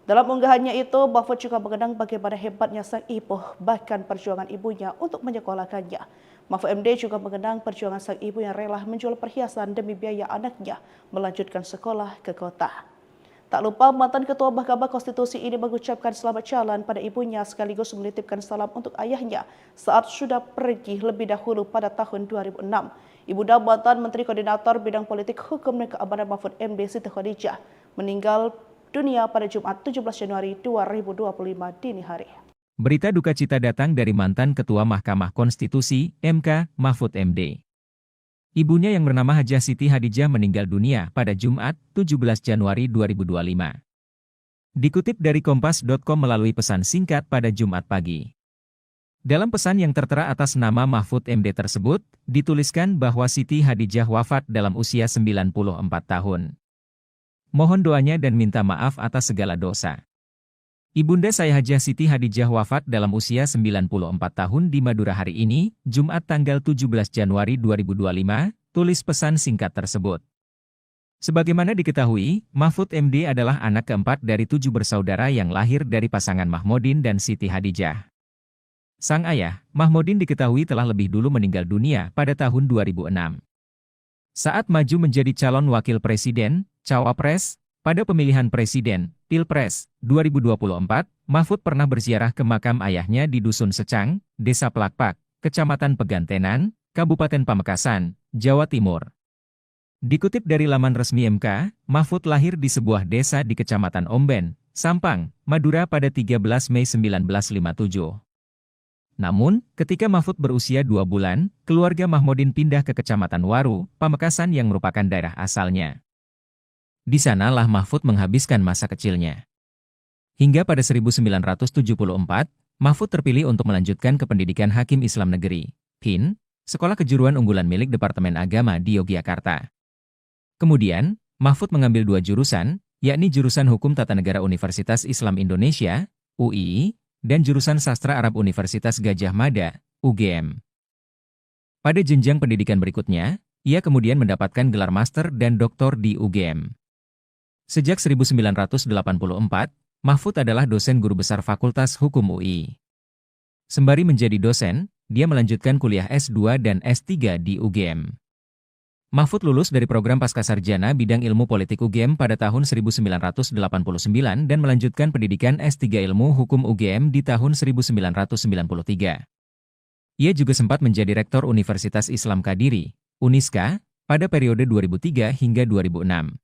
Dalam unggahannya itu, Mahfud juga mengenang bagaimana hebatnya sang ibu, bahkan perjuangan ibunya untuk menyekolahkannya. Mahfud MD juga mengenang perjuangan sang ibu yang rela menjual perhiasan demi biaya anaknya melanjutkan sekolah ke kota. Tak lupa mantan Ketua Mahkamah Konstitusi ini mengucapkan selamat jalan pada ibunya sekaligus menitipkan salam untuk ayahnya saat sudah pergi lebih dahulu pada tahun 2006. Ibunda mantan Menteri Koordinator Bidang Politik Hukum dan Keamanan Mahfud MD Siti Hadijah meninggal dunia pada Jumat 17 Januari 2025 dini hari. Berita duka cita datang dari mantan Ketua Mahkamah Konstitusi, MK, Mahfud MD. Ibunya yang bernama Hajah Siti Hadijah meninggal dunia pada Jumat, 17 Januari 2025. Dikutip dari Kompas.com melalui pesan singkat pada Jumat pagi. Dalam pesan yang tertera atas nama Mahfud MD tersebut, dituliskan bahwa Siti Hadijah wafat dalam usia 94 tahun. Mohon doanya dan minta maaf atas segala dosa. Ibunda saya Hajah Siti Hadijah wafat dalam usia 94 tahun di Madura hari ini, Jumat tanggal 17 Januari 2025, tulis pesan singkat tersebut. Sebagaimana diketahui, Mahfud MD adalah anak keempat dari 7 bersaudara yang lahir dari pasangan Mahmudin dan Siti Hadijah. Sang ayah, Mahmudin diketahui telah lebih dulu meninggal dunia pada tahun 2006. Saat maju menjadi calon wakil presiden, cawapres, pada pemilihan presiden, Pilpres, 2024, Mahfud pernah berziarah ke makam ayahnya di Dusun Secang, Desa Plakpak, Kecamatan Pegantenan, Kabupaten Pamekasan, Jawa Timur. Dikutip dari laman resmi MK, Mahfud lahir di sebuah desa di Kecamatan Omben, Sampang, Madura pada 13 Mei 1957. Namun, ketika Mahfud berusia 2 bulan, keluarga Mahmudin pindah ke Kecamatan Waru, Pamekasan yang merupakan daerah asalnya. Di sanalah Mahfud menghabiskan masa kecilnya. Hingga pada 1974, Mahfud terpilih untuk melanjutkan ke pendidikan Hakim Islam Negeri, PIN, sekolah kejuruan unggulan milik Departemen Agama di Yogyakarta. Kemudian, Mahfud mengambil 2 jurusan, yakni jurusan Hukum Tata Negara Universitas Islam Indonesia, UII, dan jurusan Sastra Arab Universitas Gadjah Mada, UGM. Pada jenjang pendidikan berikutnya, ia kemudian mendapatkan gelar master dan doktor di UGM. Sejak 1984, Mahfud adalah dosen guru besar Fakultas Hukum UI. Sembari menjadi dosen, dia melanjutkan kuliah S2 dan S3 di UGM. Mahfud lulus dari program Pascasarjana bidang ilmu politik UGM pada tahun 1989 dan melanjutkan pendidikan S3 ilmu hukum UGM di tahun 1993. Ia juga sempat menjadi rektor Universitas Islam Kadiri, Uniska, pada periode 2003 hingga 2006.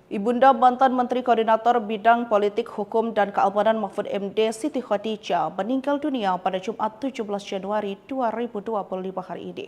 Ibunda mantan Menteri Koordinator Bidang Politik, Hukum, dan Keamanan Mahfud MD Siti Khadijah meninggal dunia pada Jumat 17 Januari 2025 hari ini.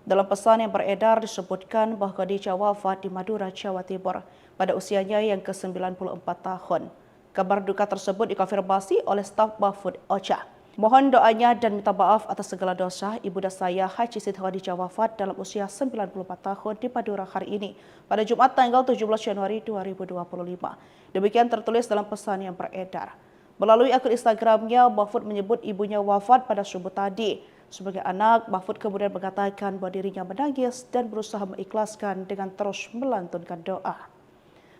Dalam pesan yang beredar disebutkan bahwa Khadijah wafat di Madura, Jawa Timur pada usianya yang ke-94 tahun. Kabar duka tersebut dikonfirmasi oleh staf Mahfud Ocha. Mohon doanya dan minta maaf atas segala dosa ibunda saya Haji Siti Khadijah wafat dalam usia 94 tahun di Madura hari ini pada Jumat tanggal 17 Januari 2025. Demikian tertulis dalam pesan yang beredar. Melalui akun Instagramnya, Mahfud menyebut ibunya wafat pada subuh tadi. Sebagai anak, Mahfud kemudian mengatakan bahwa dirinya menangis dan berusaha mengikhlaskan dengan terus melantunkan doa.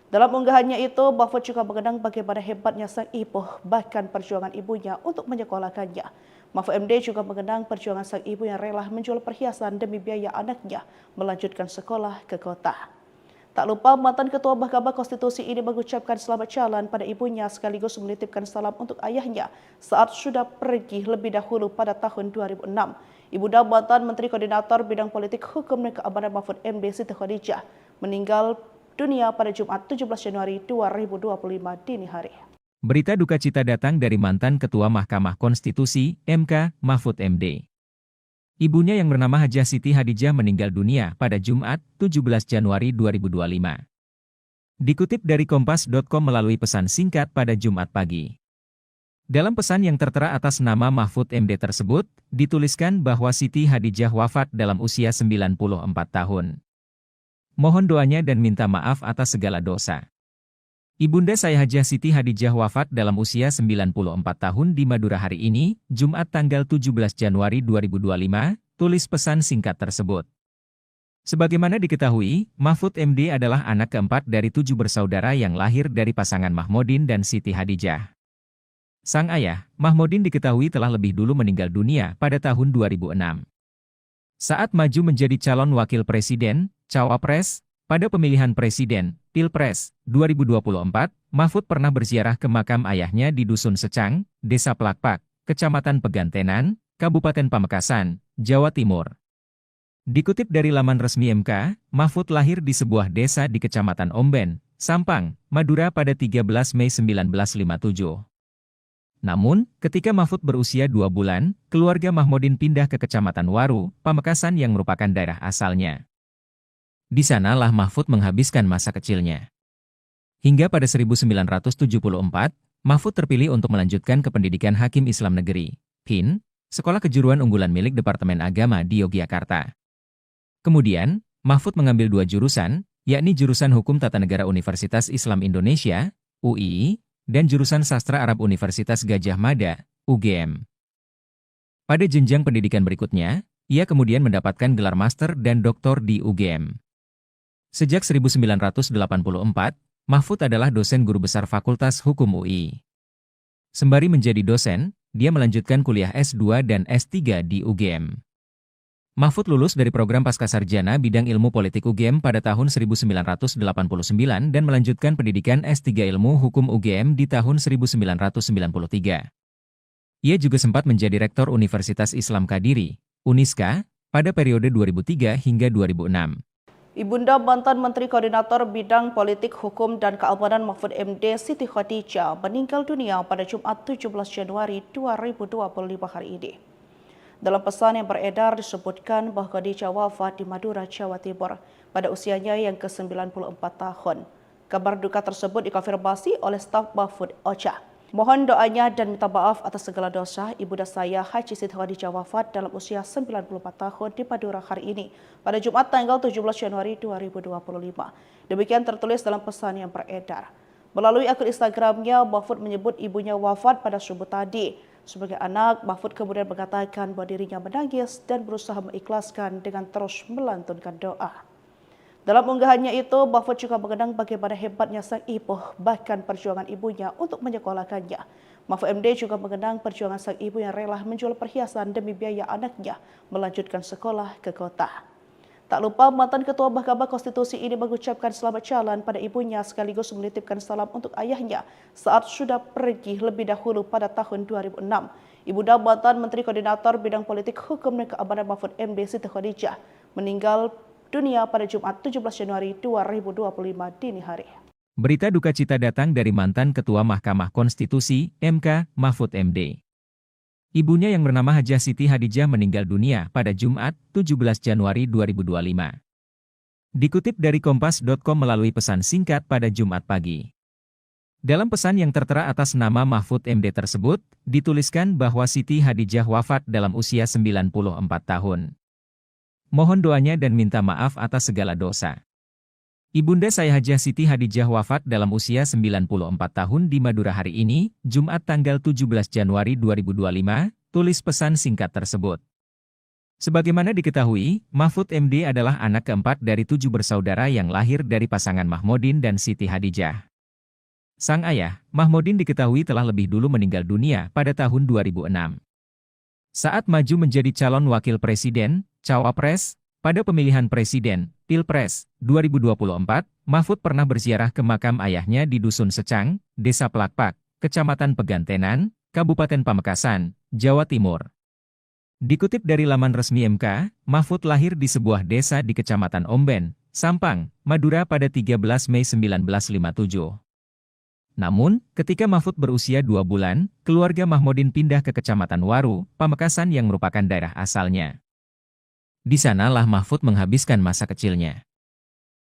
Dalam unggahannya itu, Mahfud juga mengenang bagaimana hebatnya sang ibu, bahkan perjuangan ibunya untuk menyekolahkannya. Mahfud MD juga mengenang perjuangan sang ibu yang rela menjual perhiasan demi biaya anaknya melanjutkan sekolah ke kota. Tak lupa, mantan Ketua Mahkamah Konstitusi ini mengucapkan selamat jalan pada ibunya sekaligus menitipkan salam untuk ayahnya saat sudah pergi lebih dahulu pada tahun 2006. Ibunda mantan Menteri Koordinator Bidang Politik, Hukum, dan Keamanan Mahfud MD Siti Khadijah meninggal dunia pada Jumat 17 Januari 2025 dini hari. Berita duka cita datang dari mantan Ketua Mahkamah Konstitusi, MK, Mahfud MD. Ibunya yang bernama Hajah Siti Khadijah meninggal dunia pada Jumat, 17 Januari 2025. Dikutip dari Kompas.com melalui pesan singkat pada Jumat pagi. Dalam pesan yang tertera atas nama Mahfud MD tersebut, dituliskan bahwa Siti Khadijah wafat dalam usia 94 tahun. Mohon doanya dan minta maaf atas segala dosa. Ibunda saya Hajah Siti Khadijah wafat dalam usia 94 tahun di Madura hari ini, Jumat tanggal 17 Januari 2025, tulis pesan singkat tersebut. Sebagaimana diketahui, Mahfud MD adalah anak keempat dari 7 bersaudara yang lahir dari pasangan Mahmudin dan Siti Khadijah. Sang ayah, Mahmudin diketahui telah lebih dulu meninggal dunia pada tahun 2006. Saat maju menjadi calon wakil presiden, cawapres, pada pemilihan presiden, Pilpres, 2024, Mahfud pernah berziarah ke makam ayahnya di Dusun Secang, Desa Plakpak, Kecamatan Pegantenan, Kabupaten Pamekasan, Jawa Timur. Dikutip dari laman resmi MK, Mahfud lahir di sebuah desa di Kecamatan Omben, Sampang, Madura pada 13 Mei 1957. Namun, ketika Mahfud berusia 2 bulan, keluarga Mahmudin pindah ke Kecamatan Waru, Pamekasan yang merupakan daerah asalnya. Di sanalah Mahfud menghabiskan masa kecilnya. Hingga pada 1974, Mahfud terpilih untuk melanjutkan ke pendidikan Hakim Islam Negeri, HIN, sekolah kejuruan unggulan milik Departemen Agama di Yogyakarta. Kemudian, Mahfud mengambil 2 jurusan, yakni jurusan Hukum Tata Negara Universitas Islam Indonesia, UII, dan jurusan Sastra Arab Universitas Gadjah Mada, UGM. Pada jenjang pendidikan berikutnya, ia kemudian mendapatkan gelar master dan doktor di UGM. Sejak 1984, Mahfud adalah dosen guru besar Fakultas Hukum UI. Sembari menjadi dosen, dia melanjutkan kuliah S2 dan S3 di UGM. Mahfud lulus dari program Pascasarjana bidang ilmu politik UGM pada tahun 1989 dan melanjutkan pendidikan S3 ilmu hukum UGM di tahun 1993. Ia juga sempat menjadi rektor Universitas Islam Kadiri, Uniska, pada periode 2003 hingga 2006. Ibunda mantan Menteri Koordinator Bidang Politik, Hukum, dan Keamanan Mahfud MD Siti Khadijah meninggal dunia pada Jumat 17 Januari 2025 hari ini. Dalam pesan yang beredar disebutkan bahwa Khadijah wafat di Madura, Jawa Timur pada usianya yang ke-94 tahun. Kabar duka tersebut dikonfirmasi oleh staf Mahfud Ocha. Mohon doanya dan minta maaf atas segala dosa Ibunda saya Haji Siti Khadijah wafat dalam usia 94 tahun di Madura hari ini pada Jumat tanggal 17 Januari 2025. Demikian tertulis dalam pesan yang beredar. Melalui akun Instagramnya, Mahfud menyebut ibunya wafat pada subuh tadi. Sebagai anak, Mahfud kemudian mengatakan bahwa dirinya menangis dan berusaha mengikhlaskan dengan terus melantunkan doa. Dalam unggahannya itu, Mahfud juga mengenang bagaimana hebatnya sang ibu, bahkan perjuangan ibunya untuk menyekolahkannya. Mahfud MD juga mengenang perjuangan sang ibu yang rela menjual perhiasan demi biaya anaknya melanjutkan sekolah ke kota. Tak lupa mantan Ketua Mahkamah Konstitusi ini mengucapkan selamat jalan pada ibunya sekaligus menitipkan salam untuk ayahnya saat sudah pergi lebih dahulu pada tahun 2006. Ibunda mantan Menteri Koordinator Bidang Politik Hukum dan Keamanan Mahfud MD Siti Khadijah meninggal dunia pada Jumat 17 Januari 2025 dini hari. Berita duka cita datang dari mantan Ketua Mahkamah Konstitusi, MK, Mahfud MD. Ibunya yang bernama Hajah Siti Hadijah meninggal dunia pada Jumat 17 Januari 2025. Dikutip dari Kompas.com melalui pesan singkat pada Jumat pagi. Dalam pesan yang tertera atas nama Mahfud MD tersebut, dituliskan bahwa Siti Hadijah wafat dalam usia 94 tahun. Mohon doanya dan minta maaf atas segala dosa. Ibunda saya Hajah Siti Hadijah wafat dalam usia 94 tahun di Madura hari ini, Jumat tanggal 17 Januari 2025, tulis pesan singkat tersebut. Sebagaimana diketahui, Mahfud MD adalah anak keempat dari 7 bersaudara yang lahir dari pasangan Mahmudin dan Siti Hadijah. Sang ayah, Mahmudin diketahui telah lebih dulu meninggal dunia pada tahun 2006. Saat maju menjadi calon wakil presiden, Cawapres, pada pemilihan presiden, Pilpres, 2024, Mahfud pernah berziarah ke makam ayahnya di Dusun Secang, Desa Plakpak, Kecamatan Pegantenan, Kabupaten Pamekasan, Jawa Timur. Dikutip dari laman resmi MK, Mahfud lahir di sebuah desa di Kecamatan Omben, Sampang, Madura pada 13 Mei 1957. Namun, ketika Mahfud berusia 2 bulan, keluarga Mahmudin pindah ke Kecamatan Waru, Pamekasan yang merupakan daerah asalnya. Di sanalah Mahfud menghabiskan masa kecilnya.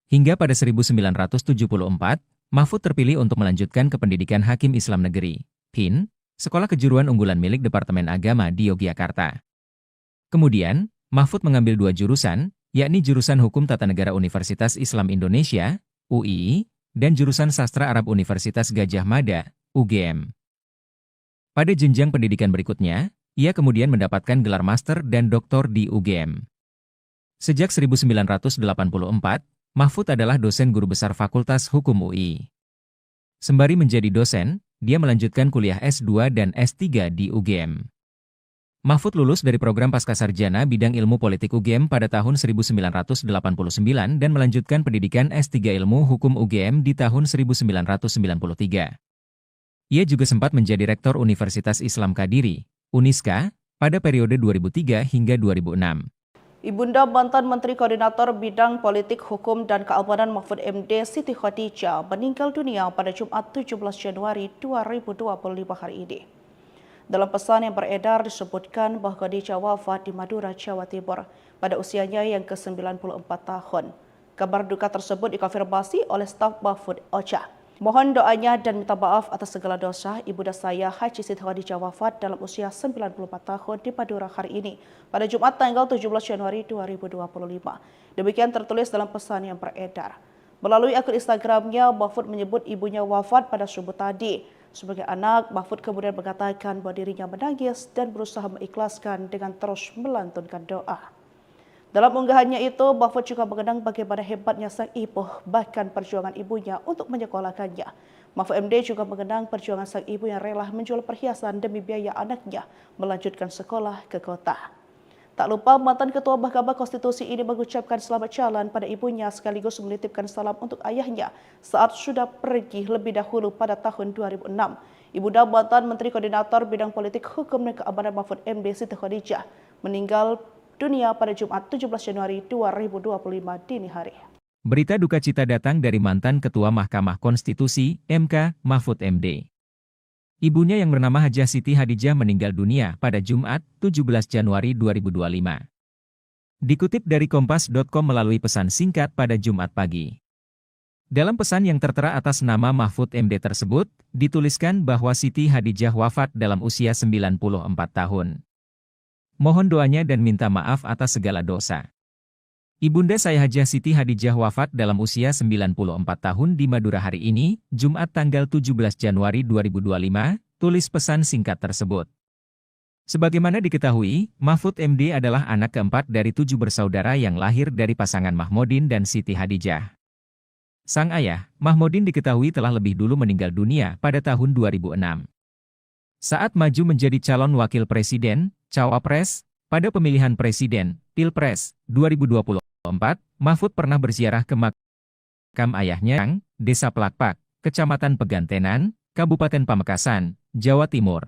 Hingga pada 1974, Mahfud terpilih untuk melanjutkan ke pendidikan Hakim Islam Negeri, PIN, sekolah kejuruan unggulan milik Departemen Agama di Yogyakarta. Kemudian, Mahfud mengambil 2 jurusan, yakni jurusan Hukum Tata Negara Universitas Islam Indonesia, UII, dan jurusan Sastra Arab Universitas Gadjah Mada, UGM. Pada jenjang pendidikan berikutnya, ia kemudian mendapatkan gelar master dan doktor di UGM. Sejak 1984, Mahfud adalah dosen guru besar Fakultas Hukum UI. Sembari menjadi dosen, dia melanjutkan kuliah S2 dan S3 di UGM. Mahfud lulus dari program Pascasarjana bidang ilmu politik UGM pada tahun 1989 dan melanjutkan pendidikan S3 ilmu hukum UGM di tahun 1993. Ia juga sempat menjadi rektor Universitas Islam Kadiri, Uniska, pada periode 2003 hingga 2006. Ibunda mantan Menteri Koordinator Bidang Politik Hukum dan Keamanan Mahfud MD Siti Khadijah meninggal dunia pada Jumat 17 Januari 2025 hari ini. Dalam pesan yang beredar disebutkan bahwa Khadijah wafat di Madura, Jawa Timur pada usianya yang ke-94 tahun. Kabar duka tersebut dikonfirmasi oleh staf Mahfud Ocha. Mohon doanya dan minta maaf atas segala dosa ibunda saya Haji Siti Khadijah wafat dalam usia 94 tahun di Madura hari ini pada Jumat tanggal 17 Januari 2025. Demikian tertulis dalam pesan yang beredar. Melalui akun Instagramnya, Mahfud menyebut ibunya wafat pada subuh tadi. Sebagai anak, Mahfud kemudian mengatakan bahwa dirinya menangis dan berusaha mengikhlaskan dengan terus melantunkan doa. Dalam unggahannya itu, Mahfud juga mengenang bagaimana hebatnya sang ibu, bahkan perjuangan ibunya untuk menyekolahkannya. Mahfud MD juga mengenang perjuangan sang ibu yang rela menjual perhiasan demi biaya anaknya melanjutkan sekolah ke kota. Tak lupa mantan Ketua Mahkamah Konstitusi ini mengucapkan selamat jalan pada ibunya sekaligus menitipkan salam untuk ayahnya saat sudah pergi lebih dahulu pada tahun 2006. Ibunda mantan Menteri Koordinator Bidang Politik Hukum dan Keamanan Mahfud MD Siti Khadijah meninggal dunia pada Jumat 17 Januari 2025 dini hari. Berita duka cita datang dari mantan Ketua Mahkamah Konstitusi, MK, Mahfud MD. Ibunya yang bernama Hajah Siti Hadijah meninggal dunia pada Jumat 17 Januari 2025. Dikutip dari Kompas.com melalui pesan singkat pada Jumat pagi. Dalam pesan yang tertera atas nama Mahfud MD tersebut, dituliskan bahwa Siti Hadijah wafat dalam usia 94 tahun. Mohon doanya dan minta maaf atas segala dosa. Ibunda saya Hajah Siti Hadijah wafat dalam usia 94 tahun di Madura hari ini, Jumat tanggal 17 Januari 2025, tulis pesan singkat tersebut. Sebagaimana diketahui, Mahfud MD adalah anak keempat dari 7 bersaudara yang lahir dari pasangan Mahmudin dan Siti Hadijah. Sang ayah, Mahmudin diketahui telah lebih dulu meninggal dunia pada tahun 2006. Saat maju menjadi calon wakil presiden, cawapres, pada pemilihan presiden, Pilpres, 2024, Mahfud pernah berziarah ke makam ayahnya, Desa Plakpak, Kecamatan Pegantenan, Kabupaten Pamekasan, Jawa Timur.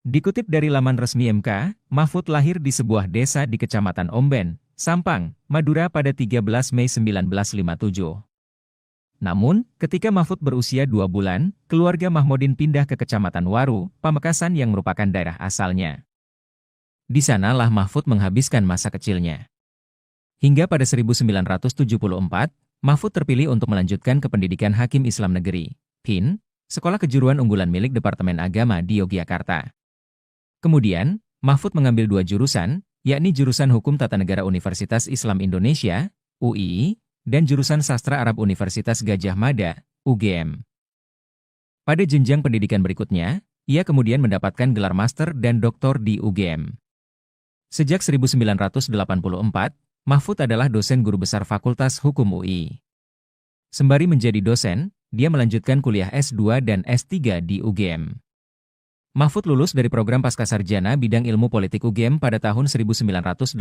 Dikutip dari laman resmi MK, Mahfud lahir di sebuah desa di Kecamatan Omben, Sampang, Madura pada 13 Mei 1957. Namun, ketika Mahfud berusia 2 bulan, keluarga Mahmudin pindah ke Kecamatan Waru, Pamekasan yang merupakan daerah asalnya. Di sanalah Mahfud menghabiskan masa kecilnya. Hingga pada 1974, Mahfud terpilih untuk melanjutkan ke pendidikan Hakim Islam Negeri, PIN, sekolah kejuruan unggulan milik Departemen Agama di Yogyakarta. Kemudian, Mahfud mengambil 2 jurusan, yakni jurusan Hukum Tata Negara Universitas Islam Indonesia, UII, dan jurusan Sastra Arab Universitas Gadjah Mada, UGM. Pada jenjang pendidikan berikutnya, ia kemudian mendapatkan gelar master dan doktor di UGM. Sejak 1984, Mahfud adalah dosen guru besar Fakultas Hukum UI. Sembari menjadi dosen, dia melanjutkan kuliah S2 dan S3 di UGM. Mahfud lulus dari program Pascasarjana bidang ilmu politik UGM pada tahun 1989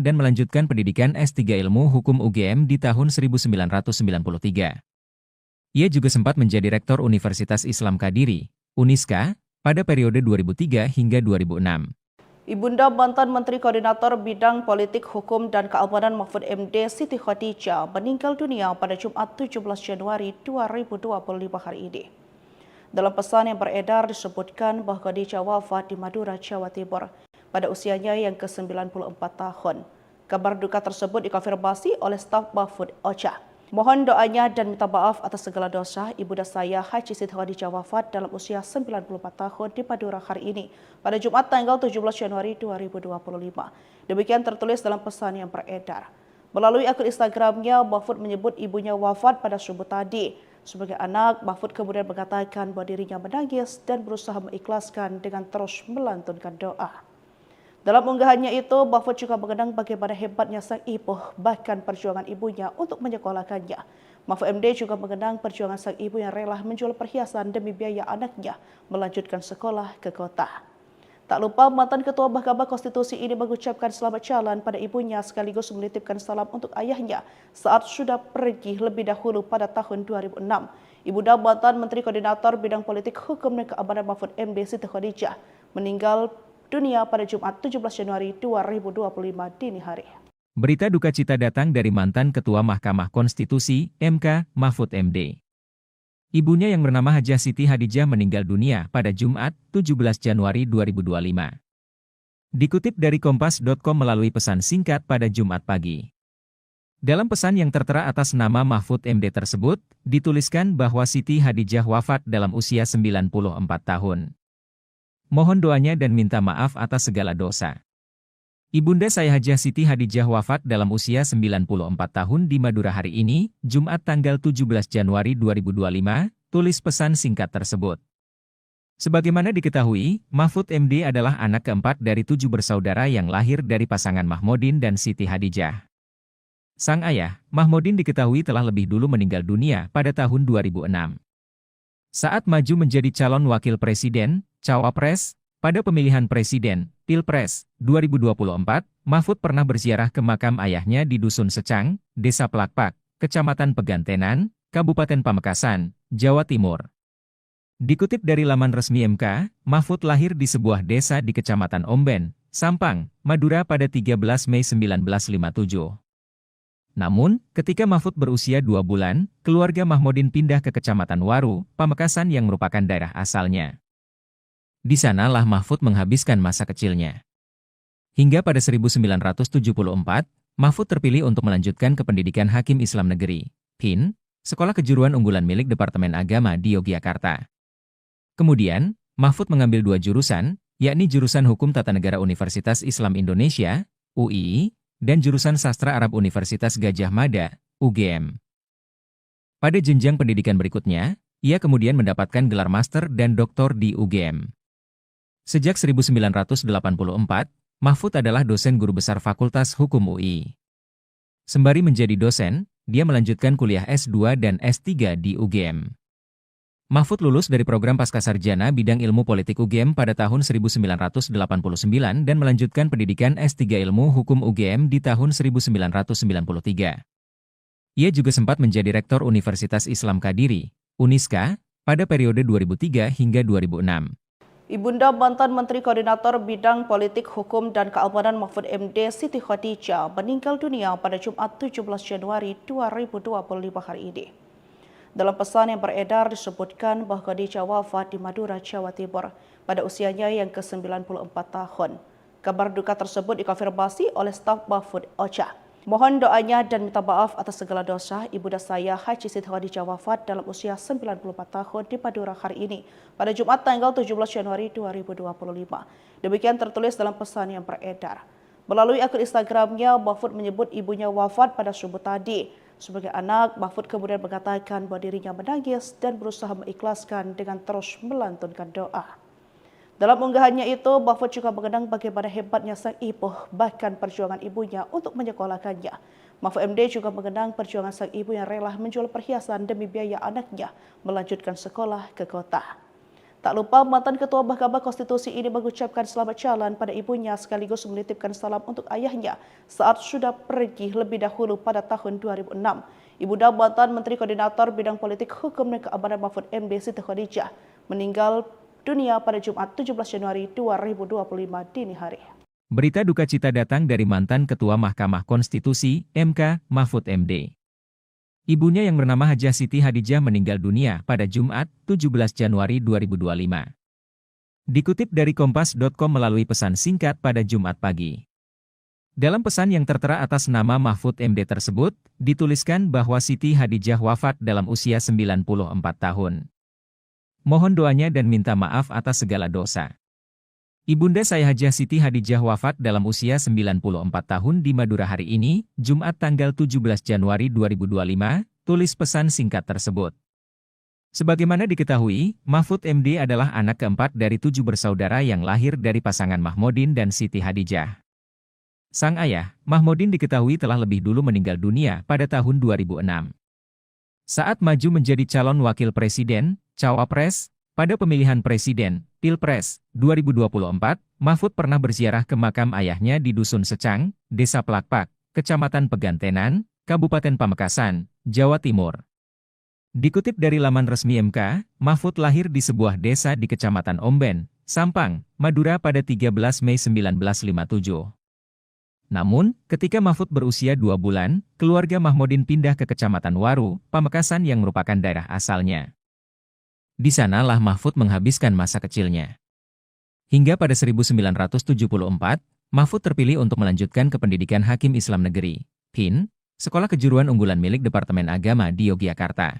dan melanjutkan pendidikan S3 ilmu hukum UGM di tahun 1993. Ia juga sempat menjadi rektor Universitas Islam Kadiri, Uniska, pada periode 2003 hingga 2006. Ibunda mantan Menteri Koordinator Bidang Politik, Hukum, dan Keamanan Mahfud MD Siti Hadijah meninggal dunia pada Jumat 17 Januari 2025 hari ini. Dalam pesan yang beredar disebutkan bahwa Khadijah wafat di Madura, Jawa Timur pada usianya yang ke-94 tahun. Kabar duka tersebut dikonfirmasi oleh staf Mahfud Ocha. Mohon doanya dan minta maaf atas segala dosa. Ibunda saya Haji Siti Hadijah wafat dalam usia 94 tahun di Madura hari ini pada Jumat tanggal 17 Januari 2025. Demikian tertulis dalam pesan yang beredar. Melalui akun Instagramnya, Mahfud menyebut ibunya wafat pada subuh tadi. Sebagai anak, Mahfud kemudian mengatakan bahwa dirinya menangis dan berusaha mengikhlaskan dengan terus melantunkan doa. Dalam unggahannya itu, Mahfud juga mengenang bagaimana hebatnya sang ibu, bahkan perjuangan ibunya untuk menyekolahkannya. Mahfud MD juga mengenang perjuangan sang ibu yang rela menjual perhiasan demi biaya anaknya melanjutkan sekolah ke kota. Tak lupa mantan Ketua Mahkamah Konstitusi ini mengucapkan selamat jalan pada ibunya sekaligus menitipkan salam untuk ayahnya saat sudah pergi lebih dahulu pada tahun 2006. Ibunda mantan Menteri Koordinator Bidang Politik, Hukum, dan Keamanan Mahfud MD Siti Hadijah meninggal dunia pada Jumat 17 Januari 2025 dini hari. Berita duka cita datang dari mantan Ketua Mahkamah Konstitusi, MK, Mahfud MD. Ibunya yang bernama Hajah Siti Hadijah meninggal dunia pada Jumat, 17 Januari 2025. Dikutip dari Kompas.com melalui pesan singkat pada Jumat pagi. Dalam pesan yang tertera atas nama Mahfud MD tersebut, dituliskan bahwa Siti Hadijah wafat dalam usia 94 tahun. Mohon doanya dan minta maaf atas segala dosa. Ibunda saya Hajah Siti Hadijah wafat dalam usia 94 tahun di Madura hari ini, Jumat tanggal 17 Januari 2025, tulis pesan singkat tersebut. Sebagaimana diketahui, Mahfud MD adalah anak keempat dari 7 bersaudara yang lahir dari pasangan Mahmudin dan Siti Hadijah. Sang ayah, Mahmudin diketahui telah lebih dulu meninggal dunia pada tahun 2006. Saat maju menjadi calon wakil presiden, cawapres, pada pemilihan presiden, Pilpres, 2024, Mahfud pernah berziarah ke makam ayahnya di Dusun Secang, Desa Plakpak, Kecamatan Pegantenan, Kabupaten Pamekasan, Jawa Timur. Dikutip dari laman resmi MK, Mahfud lahir di sebuah desa di Kecamatan Omben, Sampang, Madura pada 13 Mei 1957. Namun, ketika Mahfud berusia 2 bulan, keluarga Mahmudin pindah ke Kecamatan Waru, Pamekasan yang merupakan daerah asalnya. Di sanalah Mahfud menghabiskan masa kecilnya. Hingga pada 1974, Mahfud terpilih untuk melanjutkan ke pendidikan Hakim Islam Negeri, PIN, sekolah kejuruan unggulan milik Departemen Agama di Yogyakarta. Kemudian, Mahfud mengambil 2 jurusan, yakni jurusan Hukum Tata Negara Universitas Islam Indonesia, UII, dan jurusan Sastra Arab Universitas Gadjah Mada, UGM. Pada jenjang pendidikan berikutnya, ia kemudian mendapatkan gelar master dan doktor di UGM. Sejak 1984, Mahfud adalah dosen guru besar Fakultas Hukum UI. Sembari menjadi dosen, dia melanjutkan kuliah S2 dan S3 di UGM. Mahfud lulus dari program Pascasarjana bidang ilmu politik UGM pada tahun 1989 dan melanjutkan pendidikan S3 ilmu hukum UGM di tahun 1993. Ia juga sempat menjadi rektor Universitas Islam Kadiri, Uniska, pada periode 2003 hingga 2006. Ibunda mantan Menteri Koordinator Bidang Politik, Hukum, dan Keamanan Mahfud MD Siti Khadijah meninggal dunia pada Jumat 17 Januari 2025 hari ini. Dalam pesan yang beredar disebutkan bahwa Khadijah wafat di Madura, Jawa Timur pada usianya yang ke-94 tahun. Kabar duka tersebut dikonfirmasi oleh staf Mahfud Ocha. Mohon doanya dan minta maaf atas segala dosa ibunda saya Haji Siti Khadijah wafat dalam usia 94 tahun di Madura hari ini pada Jumat tanggal 17 Januari 2025. Demikian tertulis dalam pesan yang beredar. Melalui akun Instagramnya, Mahfud menyebut ibunya wafat pada subuh tadi. Sebagai anak, Mahfud kemudian mengatakan bahwa dirinya menangis dan berusaha mengikhlaskan dengan terus melantunkan doa. Dalam unggahannya itu, Mahfud juga mengenang bagaimana hebatnya sang ibu, bahkan perjuangan ibunya untuk menyekolahkannya. Mahfud MD juga mengenang perjuangan sang ibu yang rela menjual perhiasan demi biaya anaknya melanjutkan sekolah ke kota. Tak lupa, mantan Ketua Mahkamah Konstitusi ini mengucapkan selamat jalan pada ibunya sekaligus menitipkan salam untuk ayahnya saat sudah pergi lebih dahulu pada tahun 2006. Ibunda mantan Menteri Koordinator Bidang Politik, Hukum, dan Keamanan Mahfud MD Siti Khadijah meninggal dunia pada Jumat 17 Januari 2025 dini hari. Berita duka cita datang dari mantan Ketua Mahkamah Konstitusi, MK, Mahfud MD. Ibunya yang bernama Hajah Siti Khadijah meninggal dunia pada Jumat, 17 Januari 2025. Dikutip dari Kompas.com melalui pesan singkat pada Jumat pagi. Dalam pesan yang tertera atas nama Mahfud MD tersebut, dituliskan bahwa Siti Khadijah wafat dalam usia 94 tahun. Mohon doanya dan minta maaf atas segala dosa. Ibunda saya Hajah Siti Khadijah wafat dalam usia 94 tahun di Madura hari ini, Jumat tanggal 17 Januari 2025, tulis pesan singkat tersebut. Sebagaimana diketahui, Mahfud MD adalah anak keempat dari 7 bersaudara yang lahir dari pasangan Mahmudin dan Siti Khadijah. Sang ayah, Mahmudin diketahui telah lebih dulu meninggal dunia pada tahun 2006. Saat maju menjadi calon wakil presiden, cawapres, pada pemilihan presiden, Pilpres, 2024, Mahfud pernah berziarah ke makam ayahnya di Dusun Secang, Desa Plakpak, Kecamatan Pegantenan, Kabupaten Pamekasan, Jawa Timur. Dikutip dari laman resmi MK, Mahfud lahir di sebuah desa di Kecamatan Omben, Sampang, Madura pada 13 Mei 1957. Namun, ketika Mahfud berusia 2 bulan, keluarga Mahmudin pindah ke Kecamatan Waru, Pamekasan yang merupakan daerah asalnya. Di sanalah Mahfud menghabiskan masa kecilnya. Hingga pada 1974, Mahfud terpilih untuk melanjutkan ke pendidikan Hakim Islam Negeri, HIN, sekolah kejuruan unggulan milik Departemen Agama di Yogyakarta.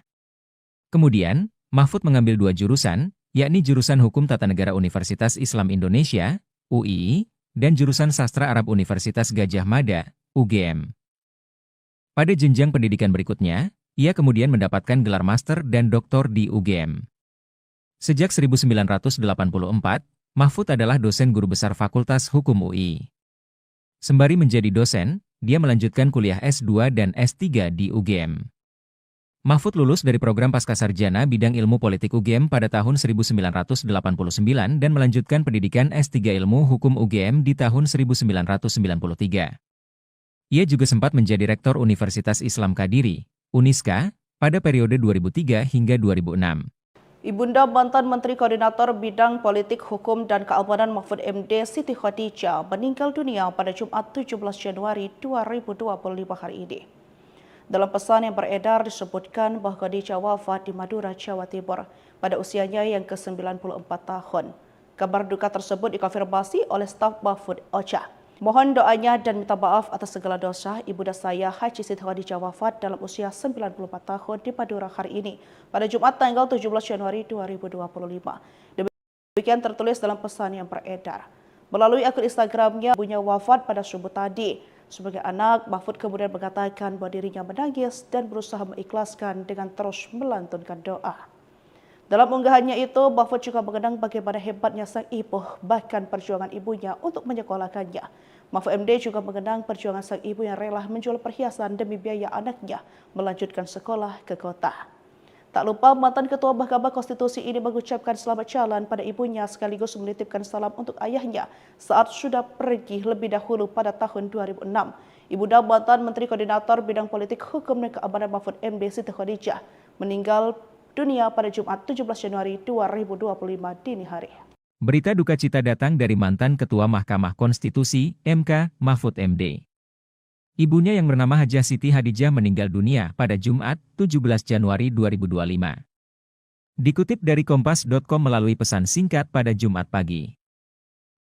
Kemudian, Mahfud mengambil 2 jurusan, yakni jurusan Hukum Tata Negara Universitas Islam Indonesia, UII, dan jurusan Sastra Arab Universitas Gadjah Mada, UGM. Pada jenjang pendidikan berikutnya, ia kemudian mendapatkan gelar master dan doktor di UGM. Sejak 1984, Mahfud adalah dosen guru besar Fakultas Hukum UI. Sembari menjadi dosen, dia melanjutkan kuliah S2 dan S3 di UGM. Mahfud lulus dari program Pascasarjana bidang ilmu politik UGM pada tahun 1989 dan melanjutkan pendidikan S3 ilmu hukum UGM di tahun 1993. Ia juga sempat menjadi rektor Universitas Islam Kadiri, Uniska, pada periode 2003 hingga 2006. Ibunda mantan Menteri Koordinator Bidang Politik, Hukum, dan Keamanan Mahfud MD Siti Khadijah meninggal dunia pada Jumat 17 Januari 2025 hari ini. Dalam pesan yang beredar disebutkan bahwa Khadijah wafat di Madura, Jawa Timur pada usianya yang ke-94 tahun. Kabar duka tersebut dikonfirmasi oleh staf Mahfud Ocha. Mohon doanya dan minta maaf atas segala dosa Ibunda saya Haji Siti Khadijah wafat dalam usia 94 tahun di Madura hari ini pada Jumat tanggal 17 Januari 2025. Demikian tertulis dalam pesan yang beredar. Melalui akun Instagramnya, ibunya wafat pada subuh tadi. Sebagai anak, Mahfud kemudian mengatakan bahwa dirinya menangis dan berusaha mengikhlaskan dengan terus melantunkan doa. Dalam unggahannya itu, Mahfud juga mengenang bagaimana hebatnya sang ibu, bahkan perjuangan ibunya untuk menyekolahkannya. Mahfud MD juga mengenang perjuangan sang ibu yang rela menjual perhiasan demi biaya anaknya melanjutkan sekolah ke kota. Tak lupa, mantan Ketua Mahkamah Konstitusi ini mengucapkan selamat jalan pada ibunya sekaligus menitipkan salam untuk ayahnya saat sudah pergi lebih dahulu pada tahun 2006. Ibunda mantan Menteri Koordinator Bidang Politik, Hukum dan Keamanan Mahfud MD Siti Khadijah meninggal dunia pada Jumat 17 Januari 2025 dini hari. Berita duka cita datang dari mantan Ketua Mahkamah Konstitusi, MK, Mahfud MD. Ibunya yang bernama Hajah Siti Hadijah meninggal dunia pada Jumat, 17 Januari 2025. Dikutip dari Kompas.com melalui pesan singkat pada Jumat pagi.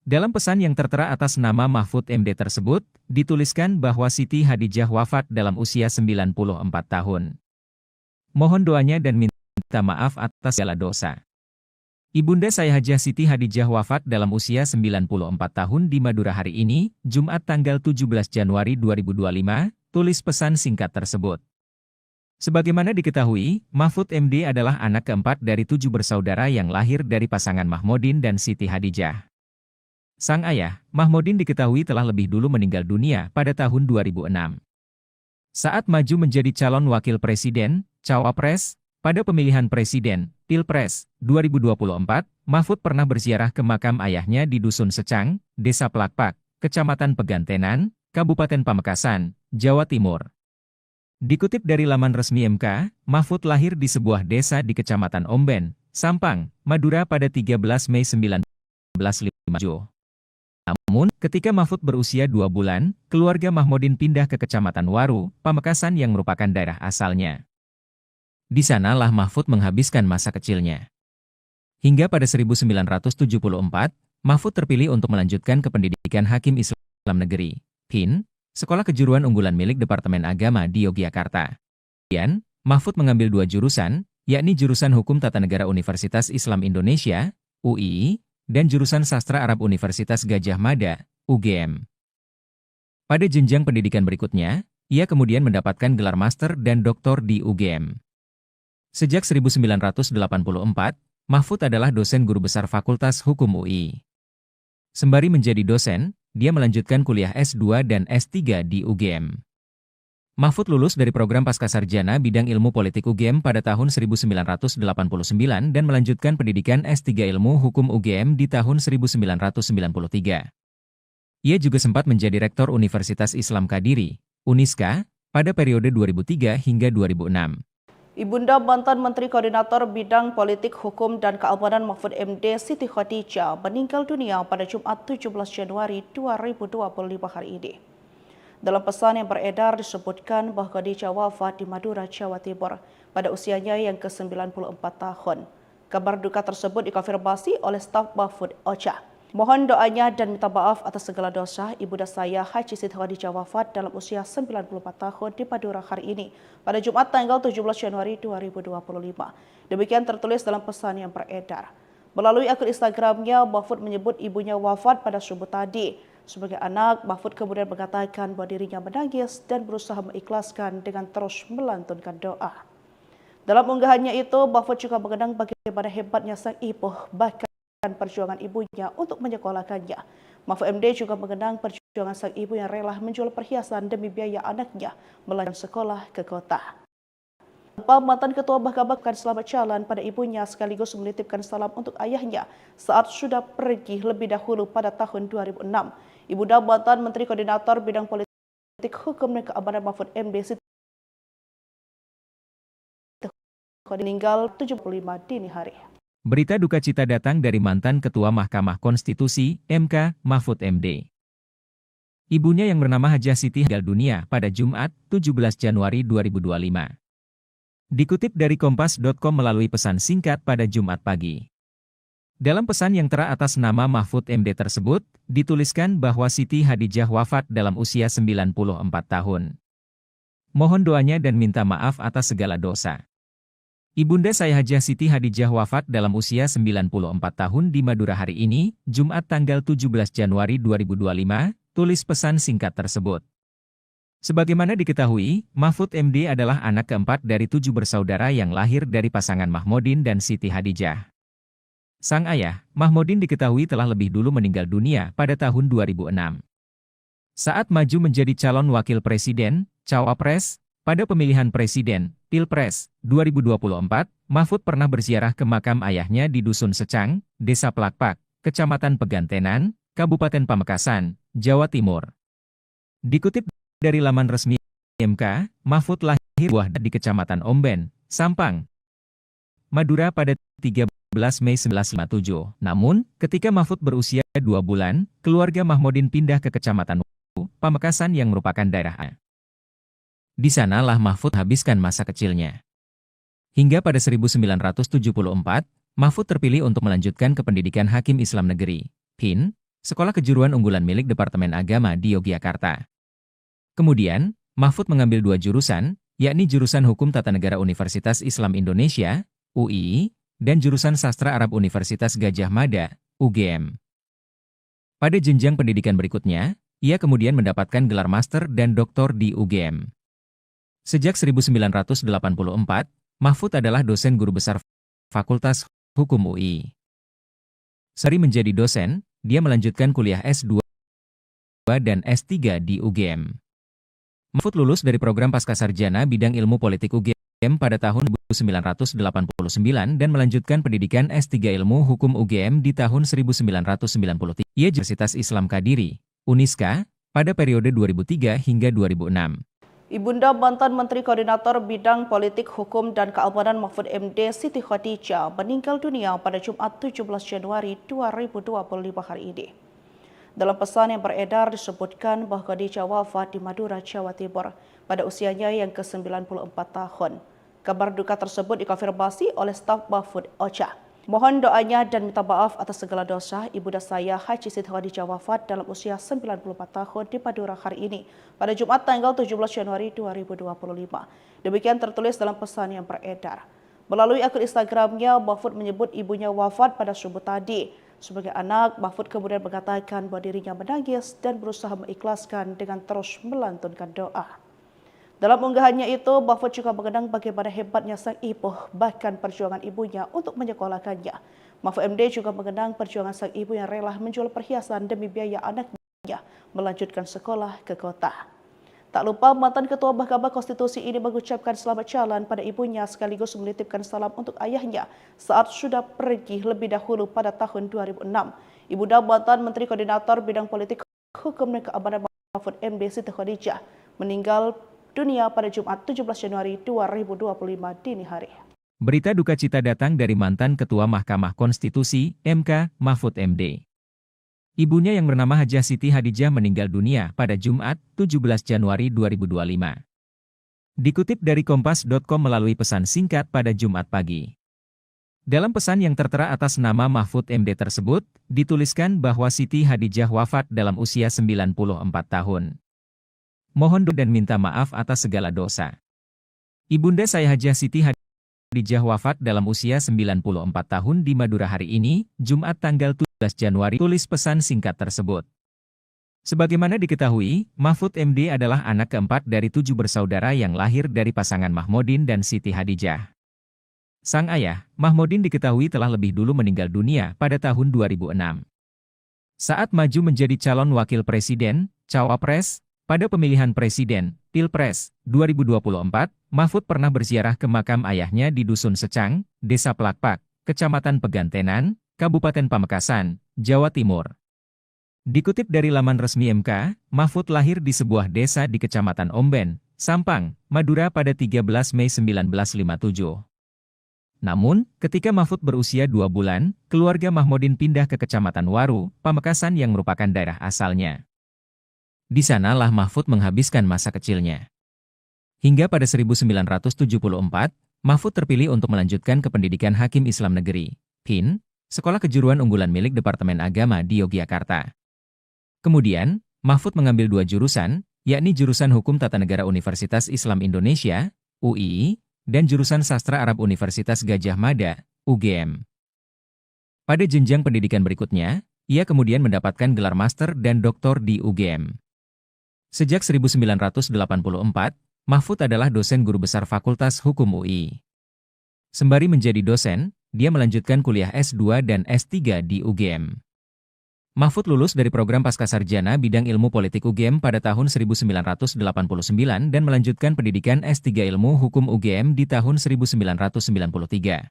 Dalam pesan yang tertera atas nama Mahfud MD tersebut, dituliskan bahwa Siti Hadijah wafat dalam usia 94 tahun. Mohon doanya dan minta maaf atas segala dosa. Ibunda saya Hajah Siti Hadijah wafat dalam usia 94 tahun di Madura hari ini, Jumat tanggal 17 Januari 2025, tulis pesan singkat tersebut. Sebagaimana diketahui, Mahfud MD adalah anak keempat dari 7 bersaudara yang lahir dari pasangan Mahmudin dan Siti Hadijah. Sang ayah, Mahmudin diketahui telah lebih dulu meninggal dunia pada tahun 2006. Saat maju menjadi calon wakil presiden, cawapres, pada pemilihan presiden, Pilpres, 2024, Mahfud pernah berziarah ke makam ayahnya di Dusun Secang, Desa Plakpak, Kecamatan Pegantenan, Kabupaten Pamekasan, Jawa Timur. Dikutip dari laman resmi MK, Mahfud lahir di sebuah desa di Kecamatan Omben, Sampang, Madura pada 13 Mei 1957. Namun, ketika Mahfud berusia 2 bulan, keluarga Mahmudin pindah ke Kecamatan Waru, Pamekasan yang merupakan daerah asalnya. Di sanalah Mahfud menghabiskan masa kecilnya. Hingga pada 1974, Mahfud terpilih untuk melanjutkan ke pendidikan Hakim Islam Negeri, HIN, sekolah kejuruan unggulan milik Departemen Agama di Yogyakarta. Kemudian, Mahfud mengambil 2 jurusan, yakni jurusan Hukum Tata Negara Universitas Islam Indonesia, UII, dan jurusan Sastra Arab Universitas Gadjah Mada, UGM. Pada jenjang pendidikan berikutnya, ia kemudian mendapatkan gelar master dan doktor di UGM. Sejak 1984, Mahfud adalah dosen guru besar Fakultas Hukum UI. Sembari menjadi dosen, dia melanjutkan kuliah S2 dan S3 di UGM. Mahfud lulus dari program Pascasarjana bidang ilmu politik UGM pada tahun 1989 dan melanjutkan pendidikan S3 ilmu hukum UGM di tahun 1993. Ia juga sempat menjadi rektor Universitas Islam Kadiri, Uniska, pada periode 2003 hingga 2006. Ibunda mantan Menteri Koordinator Bidang Politik, Hukum dan Keamanan Mahfud MD Siti Khadijah meninggal dunia pada Jumat 17 Januari 2025 hari ini. Dalam pesan yang beredar disebutkan bahwa Khadijah wafat di Madura, Jawa Timur pada usianya yang ke-94 tahun. Kabar duka tersebut dikonfirmasi oleh staf Mahfud Ocha. Mohon doanya dan minta maaf atas segala dosa ibunda saya Haji Siti Khadijah wafat dalam usia 94 tahun di Madura hari ini pada Jumat tanggal 17 Januari 2025. Demikian tertulis dalam pesan yang beredar. Melalui akun Instagramnya, Mahfud menyebut ibunya wafat pada subuh tadi. Sebagai anak, Mahfud kemudian mengatakan bahwa dirinya menangis dan berusaha mengikhlaskan dengan terus melantunkan doa. Dalam unggahannya itu, Mahfud juga mengenang bagaimana hebatnya sang ibu, bahkan perjuangan ibunya untuk menyekolahkannya. Mahfud MD juga mengenang perjuangan sang ibu yang rela menjual perhiasan demi biaya anaknya melanjutkan sekolah ke kota. Mantan Ketua Mahkamah akan selamat jalan pada ibunya sekaligus menitipkan salam untuk ayahnya saat sudah pergi lebih dahulu pada tahun 2006. Ibunda mantan Menteri Koordinator Bidang Politik, Hukum dan Keamanan Mahfud MD Siti meninggal 75 dini hari. Berita duka cita datang dari mantan Ketua Mahkamah Konstitusi, MK, Mahfud MD. Ibunya yang bernama Hajah Siti meninggal dunia pada Jumat, 17 Januari 2025. Dikutip dari Kompas.com melalui pesan singkat pada Jumat pagi. Dalam pesan yang tera atas nama Mahfud MD tersebut, dituliskan bahwa Siti Hadijah wafat dalam usia 94 tahun. Mohon doanya dan minta maaf atas segala dosa. Ibunda saya Hajah Siti Hadijah wafat dalam usia 94 tahun di Madura hari ini, Jumat tanggal 17 Januari 2025, tulis pesan singkat tersebut. Sebagaimana diketahui, Mahfud MD adalah anak keempat dari 7 bersaudara yang lahir dari pasangan Mahmudin dan Siti Hadijah. Sang ayah, Mahmudin diketahui telah lebih dulu meninggal dunia pada tahun 2006. Saat maju menjadi calon wakil presiden, cawapres, pada pemilihan presiden, Pilpres, 2024, Mahfud pernah berziarah ke makam ayahnya di Dusun Secang, Desa Plakpak, Kecamatan Pegantenan, Kabupaten Pamekasan, Jawa Timur. Dikutip dari laman resmi MK, Mahfud lahir di Kecamatan Omben, Sampang, Madura pada 13 Mei 1957. Namun, ketika Mahfud berusia 2 bulan, keluarga Mahmudin pindah ke Kecamatan Pamekasan yang merupakan daerah A. Di sanalah Mahfud habiskan masa kecilnya. Hingga pada 1974, Mahfud terpilih untuk melanjutkan ke pendidikan Hakim Islam Negeri, HIN, sekolah kejuruan unggulan milik Departemen Agama di Yogyakarta. Kemudian, Mahfud mengambil 2 jurusan, yakni jurusan Hukum Tata Negara Universitas Islam Indonesia, UII, dan jurusan Sastra Arab Universitas Gadjah Mada, UGM. Pada jenjang pendidikan berikutnya, ia kemudian mendapatkan gelar master dan doktor di UGM. Sejak 1984, Mahfud adalah dosen guru besar Fakultas Hukum UI. Seri menjadi dosen, dia melanjutkan kuliah S2 dan S3 di UGM. Mahfud lulus dari program Pascasarjana bidang ilmu politik UGM pada tahun 1989 dan melanjutkan pendidikan S3 ilmu hukum UGM di tahun 1993. Ia Universitas Islam Kadiri, Uniska, pada periode 2003 hingga 2006. Ibunda mantan Menteri Koordinator Bidang Politik, Hukum, dan Keamanan Mahfud MD Siti Hadijah meninggal dunia pada Jumat 17 Januari 2025 hari ini. Dalam pesan yang beredar disebutkan bahwa Khadijah wafat di Madura, Jawa Timur pada usianya yang ke-94 tahun. Kabar duka tersebut dikonfirmasi oleh staf Mahfud Ocha. Mohon doanya dan minta maaf atas segala dosa. Ibunda saya Haji Siti Hadijah wafat dalam usia 94 tahun di Madura hari ini pada Jumat tanggal 17 Januari 2025. Demikian tertulis dalam pesan yang beredar. Melalui akun Instagramnya, Mahfud menyebut ibunya wafat pada subuh tadi. Sebagai anak, Mahfud kemudian mengatakan bahwa dirinya menangis dan berusaha mengikhlaskan dengan terus melantunkan doa. Dalam unggahannya itu, Mahfud juga mengenang bagaimana hebatnya sang ibu, bahkan perjuangan ibunya untuk menyekolahkannya. Mahfud MD juga mengenang perjuangan sang ibu yang rela menjual perhiasan demi biaya anaknya melanjutkan sekolah ke kota. Tak lupa, mantan Ketua Mahkamah Konstitusi ini mengucapkan selamat jalan pada ibunya sekaligus menitipkan salam untuk ayahnya saat sudah pergi lebih dahulu pada tahun 2006. Ibunda mantan Menteri Koordinator Bidang Politik, Hukum, dan Keamanan Mahfud MD Siti Hadijah meninggal dunia pada Jumat 17 Januari 2025 dini hari. Berita duka cita datang dari mantan Ketua Mahkamah Konstitusi, MK, Mahfud MD. Ibunya yang bernama Hajah Siti Hadijah meninggal dunia pada Jumat 17 Januari 2025. Dikutip dari Kompas.com melalui pesan singkat pada Jumat pagi. Dalam pesan yang tertera atas nama Mahfud MD tersebut, dituliskan bahwa Siti Hadijah wafat dalam usia 94 tahun. Mohon doa dan minta maaf atas segala dosa. Ibunda saya Hajah Siti Hadijah wafat dalam usia 94 tahun di Madura hari ini, Jumat tanggal 17 Januari, tulis pesan singkat tersebut. Sebagaimana diketahui, Mahfud MD adalah anak keempat dari 7 bersaudara yang lahir dari pasangan Mahmudin dan Siti Hadijah. Sang ayah, Mahmudin diketahui telah lebih dulu meninggal dunia pada tahun 2006. Saat maju menjadi calon wakil presiden, cawapres, pada pemilihan presiden, Pilpres, 2024, Mahfud pernah berziarah ke makam ayahnya di Dusun Secang, Desa Plakpak, Kecamatan Pegantenan, Kabupaten Pamekasan, Jawa Timur. Dikutip dari laman resmi MK, Mahfud lahir di sebuah desa di Kecamatan Omben, Sampang, Madura pada 13 Mei 1957. Namun, ketika Mahfud berusia 2 bulan, keluarga Mahmudin pindah ke Kecamatan Waru, Pamekasan yang merupakan daerah asalnya. Di sanalah Mahfud menghabiskan masa kecilnya. Hingga pada 1974, Mahfud terpilih untuk melanjutkan ke pendidikan Hakim Islam Negeri, HIN, sekolah kejuruan unggulan milik Departemen Agama di Yogyakarta. Kemudian, Mahfud mengambil 2 jurusan, yakni jurusan Hukum Tata Negara Universitas Islam Indonesia, UII, dan jurusan Sastra Arab Universitas Gadjah Mada, UGM. Pada jenjang pendidikan berikutnya, ia kemudian mendapatkan gelar master dan doktor di UGM. Sejak 1984, Mahfud adalah dosen guru besar Fakultas Hukum UI. Sembari menjadi dosen, dia melanjutkan kuliah S2 dan S3 di UGM. Mahfud lulus dari program Pascasarjana bidang ilmu politik UGM pada tahun 1989 dan melanjutkan pendidikan S3 ilmu hukum UGM di tahun 1993.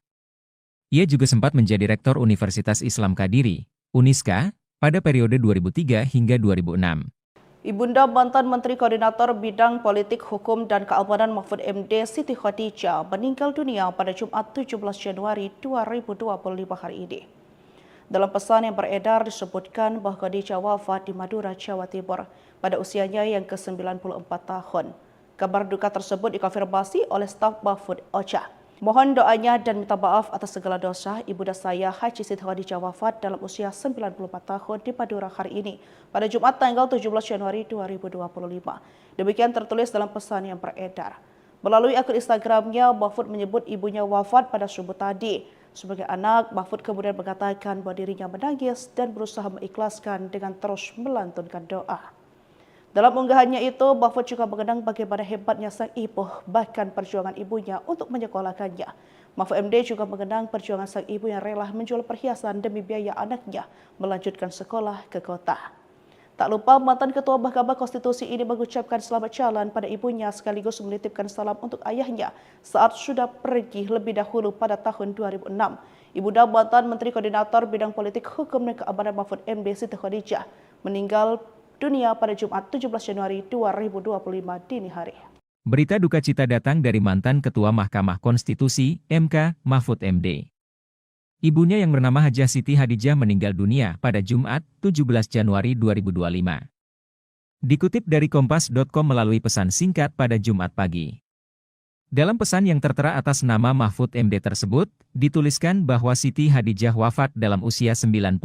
Ia juga sempat menjadi rektor Universitas Islam Kadiri, Uniska, pada periode 2003 hingga 2006. Ibunda mantan Menteri Koordinator Bidang Politik Hukum dan Keamanan Mahfud MD Siti Khadijah meninggal dunia pada Jumat 17 Januari 2025 hari ini. Dalam pesan yang beredar disebutkan bahwa Khadijah wafat di Madura, Jawa Timur pada usianya yang ke-94 tahun. Kabar duka tersebut dikonfirmasi oleh staf Mahfud Ocha. Mohon doanya dan minta maaf atas segala dosa. Ibunda saya Haji Siti Khadijah wafat dalam usia 94 tahun di Madura hari ini pada Jumat tanggal 17 Januari 2025. Demikian tertulis dalam pesan yang beredar. Melalui akun Instagramnya, Mahfud menyebut ibunya wafat pada subuh tadi. Sebagai anak, Mahfud kemudian mengatakan bahwa dirinya menangis dan berusaha mengikhlaskan dengan terus melantunkan doa. Dalam unggahannya itu, Mahfud juga mengenang bagaimana hebatnya sang ibu, bahkan perjuangan ibunya untuk menyekolahkannya. Mahfud MD juga mengenang perjuangan sang ibu yang rela menjual perhiasan demi biaya anaknya melanjutkan sekolah ke kota. Tak lupa mantan Ketua Mahkamah Konstitusi ini mengucapkan selamat jalan pada ibunya sekaligus menitipkan salam untuk ayahnya saat sudah pergi lebih dahulu pada tahun 2006. Ibunda mantan Menteri Koordinator Bidang Politik Hukum dan Keamanan Mahfud MD Siti Khadijah meninggal dunia pada Jumat 17 Januari 2025 dini hari. Berita duka cita datang dari mantan Ketua Mahkamah Konstitusi, MK, Mahfud MD. Ibunya yang bernama Hajah Siti Khadijah meninggal dunia pada Jumat 17 Januari 2025. Dikutip dari Kompas.com melalui pesan singkat pada Jumat pagi. Dalam pesan yang tertera atas nama Mahfud MD tersebut, dituliskan bahwa Siti Khadijah wafat dalam usia 94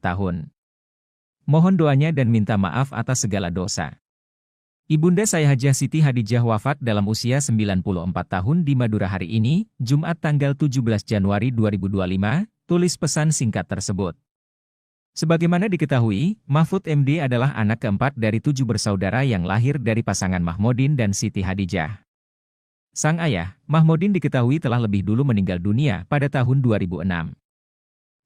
tahun. Mohon doanya dan minta maaf atas segala dosa. Ibunda saya Hajah Siti Khadijah wafat dalam usia 94 tahun di Madura hari ini, Jumat tanggal 17 Januari 2025, tulis pesan singkat tersebut. Sebagaimana diketahui, Mahfud MD adalah anak keempat dari 7 bersaudara yang lahir dari pasangan Mahmudin dan Siti Khadijah. Sang ayah, Mahmudin diketahui telah lebih dulu meninggal dunia pada tahun 2006.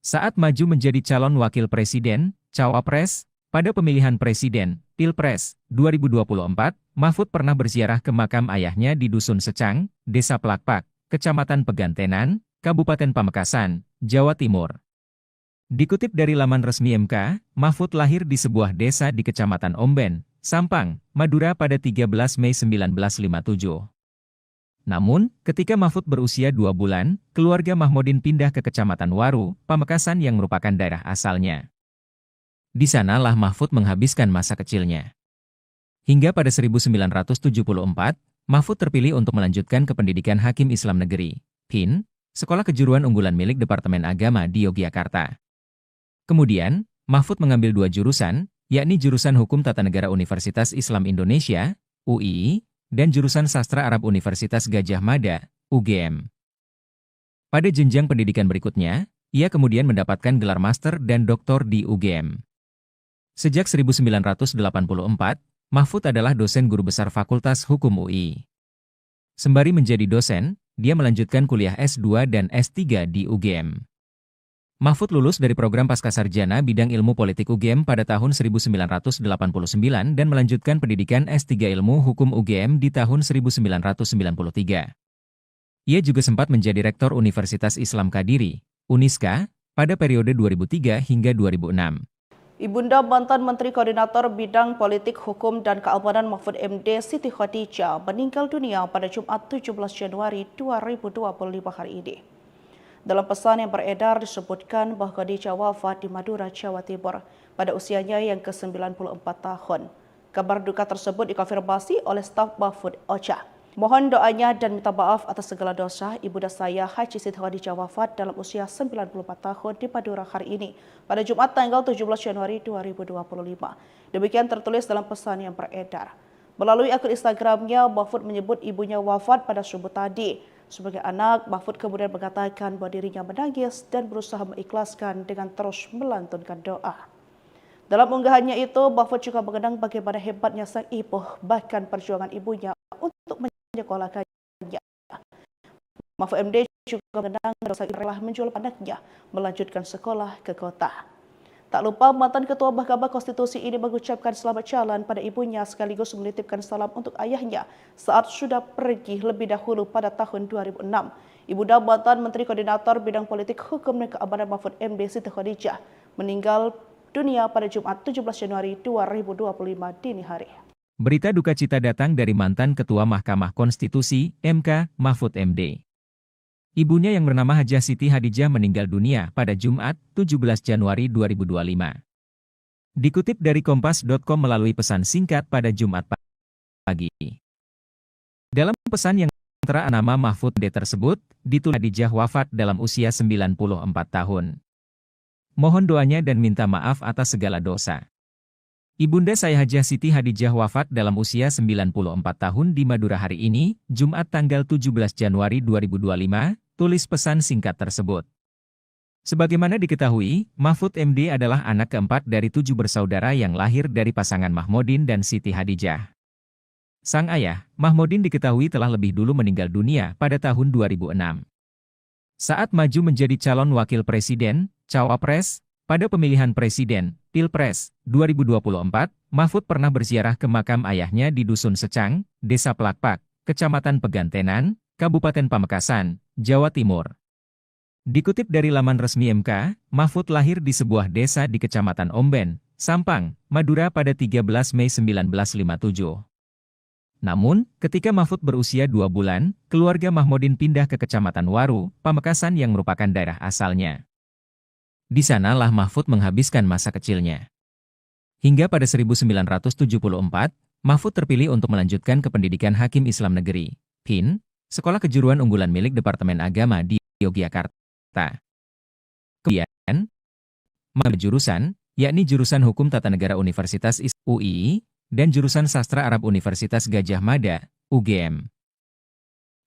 Saat maju menjadi calon wakil presiden, Cawapres, pada pemilihan presiden, Pilpres, 2024, Mahfud pernah berziarah ke makam ayahnya di Dusun Secang, Desa Plakpak, Kecamatan Pegantenan, Kabupaten Pamekasan, Jawa Timur. Dikutip dari laman resmi MK, Mahfud lahir di sebuah desa di Kecamatan Omben, Sampang, Madura pada 13 Mei 1957. Namun, ketika Mahfud berusia 2 bulan, keluarga Mahmudin pindah ke Kecamatan Waru, Pamekasan yang merupakan daerah asalnya. Di sanalah Mahfud menghabiskan masa kecilnya. Hingga pada 1974, Mahfud terpilih untuk melanjutkan ke pendidikan Hakim Islam Negeri, HIN, sekolah kejuruan unggulan milik Departemen Agama di Yogyakarta. Kemudian, Mahfud mengambil 2 jurusan, yakni jurusan Hukum Tata Negara Universitas Islam Indonesia, UII, dan jurusan Sastra Arab Universitas Gadjah Mada, UGM. Pada jenjang pendidikan berikutnya, ia kemudian mendapatkan gelar master dan doktor di UGM. Sejak 1984, Mahfud adalah dosen guru besar Fakultas Hukum UI. Sembari menjadi dosen, dia melanjutkan kuliah S2 dan S3 di UGM. Mahfud lulus dari program Pascasarjana bidang ilmu politik UGM pada tahun 1989 dan melanjutkan pendidikan S3 ilmu hukum UGM di tahun 1993. Ia juga sempat menjadi rektor Universitas Islam Kadiri, Uniska, pada periode 2003 hingga 2006. Ibunda mantan Menteri Koordinator Bidang Politik Hukum dan Keamanan Mahfud MD Siti Khadijah meninggal dunia pada Jumat 17 Januari 2025 hari ini. Dalam pesan yang beredar disebutkan bahwa Khadijah wafat di Madura, Jawa Timur pada usianya yang ke-94 tahun. Kabar duka tersebut dikonfirmasi oleh staf Mahfud Ocha. Mohon doanya dan minta maaf atas segala dosa Ibunda saya Haji Siti Khadijah wafat dalam usia 94 tahun di Madura hari ini pada Jumat tanggal 17 Januari 2025. Demikian tertulis dalam pesan yang beredar. Melalui akun Instagramnya, Mahfud menyebut ibunya wafat pada subuh tadi. Sebagai anak, Mahfud kemudian mengatakan bahwa dirinya menangis dan berusaha mengikhlaskan dengan terus melantunkan doa. Dalam unggahannya itu, Mahfud juga mengenang bagaimana hebatnya sang ibu, bahkan perjuangan ibunya untuk menyekolahkannya. Mahfud MD juga mengenang dosa rela menjual anaknya melanjutkan sekolah ke kota. Tak lupa mantan Ketua Mahkamah Konstitusi ini mengucapkan selamat jalan pada ibunya sekaligus menitipkan salam untuk ayahnya saat sudah pergi lebih dahulu pada tahun 2006. Ibunda mantan Menteri Koordinator Bidang Politik Hukum dan Keamanan Mahfud MD Siti Khadijah meninggal dunia pada Jumat 17 Januari 2025 dini hari. Berita duka cita datang dari mantan Ketua Mahkamah Konstitusi, MK, Mahfud MD. Ibunya yang bernama Hajah Siti Hadijah meninggal dunia pada Jumat, 17 Januari 2025. Dikutip dari Kompas.com melalui pesan singkat pada Jumat pagi. Dalam pesan yang tertera nama Mahfud MD tersebut, ditulis Hadijah wafat dalam usia 94 tahun. Mohon doanya dan minta maaf atas segala dosa. Ibunda saya Hajah Siti Hadijah wafat dalam usia 94 tahun di Madura hari ini, Jumat tanggal 17 Januari 2025, tulis pesan singkat tersebut. Sebagaimana diketahui, Mahfud MD adalah anak keempat dari 7 bersaudara yang lahir dari pasangan Mahmudin dan Siti Hadijah. Sang ayah, Mahmudin diketahui telah lebih dulu meninggal dunia pada tahun 2006. Saat maju menjadi calon wakil presiden, cawapres, pada pemilihan presiden, Pilpres, 2024, Mahfud pernah berziarah ke makam ayahnya di Dusun Secang, Desa Plakpak, Kecamatan Pegantenan, Kabupaten Pamekasan, Jawa Timur. Dikutip dari laman resmi MK, Mahfud lahir di sebuah desa di Kecamatan Omben, Sampang, Madura pada 13 Mei 1957. Namun, ketika Mahfud berusia 2 bulan, keluarga Mahmudin pindah ke Kecamatan Waru, Pamekasan yang merupakan daerah asalnya. Di sanalah Mahfud menghabiskan masa kecilnya. Hingga pada 1974, Mahfud terpilih untuk melanjutkan ke pendidikan Hakim Islam Negeri, HIN, sekolah kejuruan unggulan milik Departemen Agama di Yogyakarta. Kemudian, mengambil jurusan, yakni jurusan Hukum Tata Negara Universitas UI, dan jurusan Sastra Arab Universitas Gadjah Mada, UGM.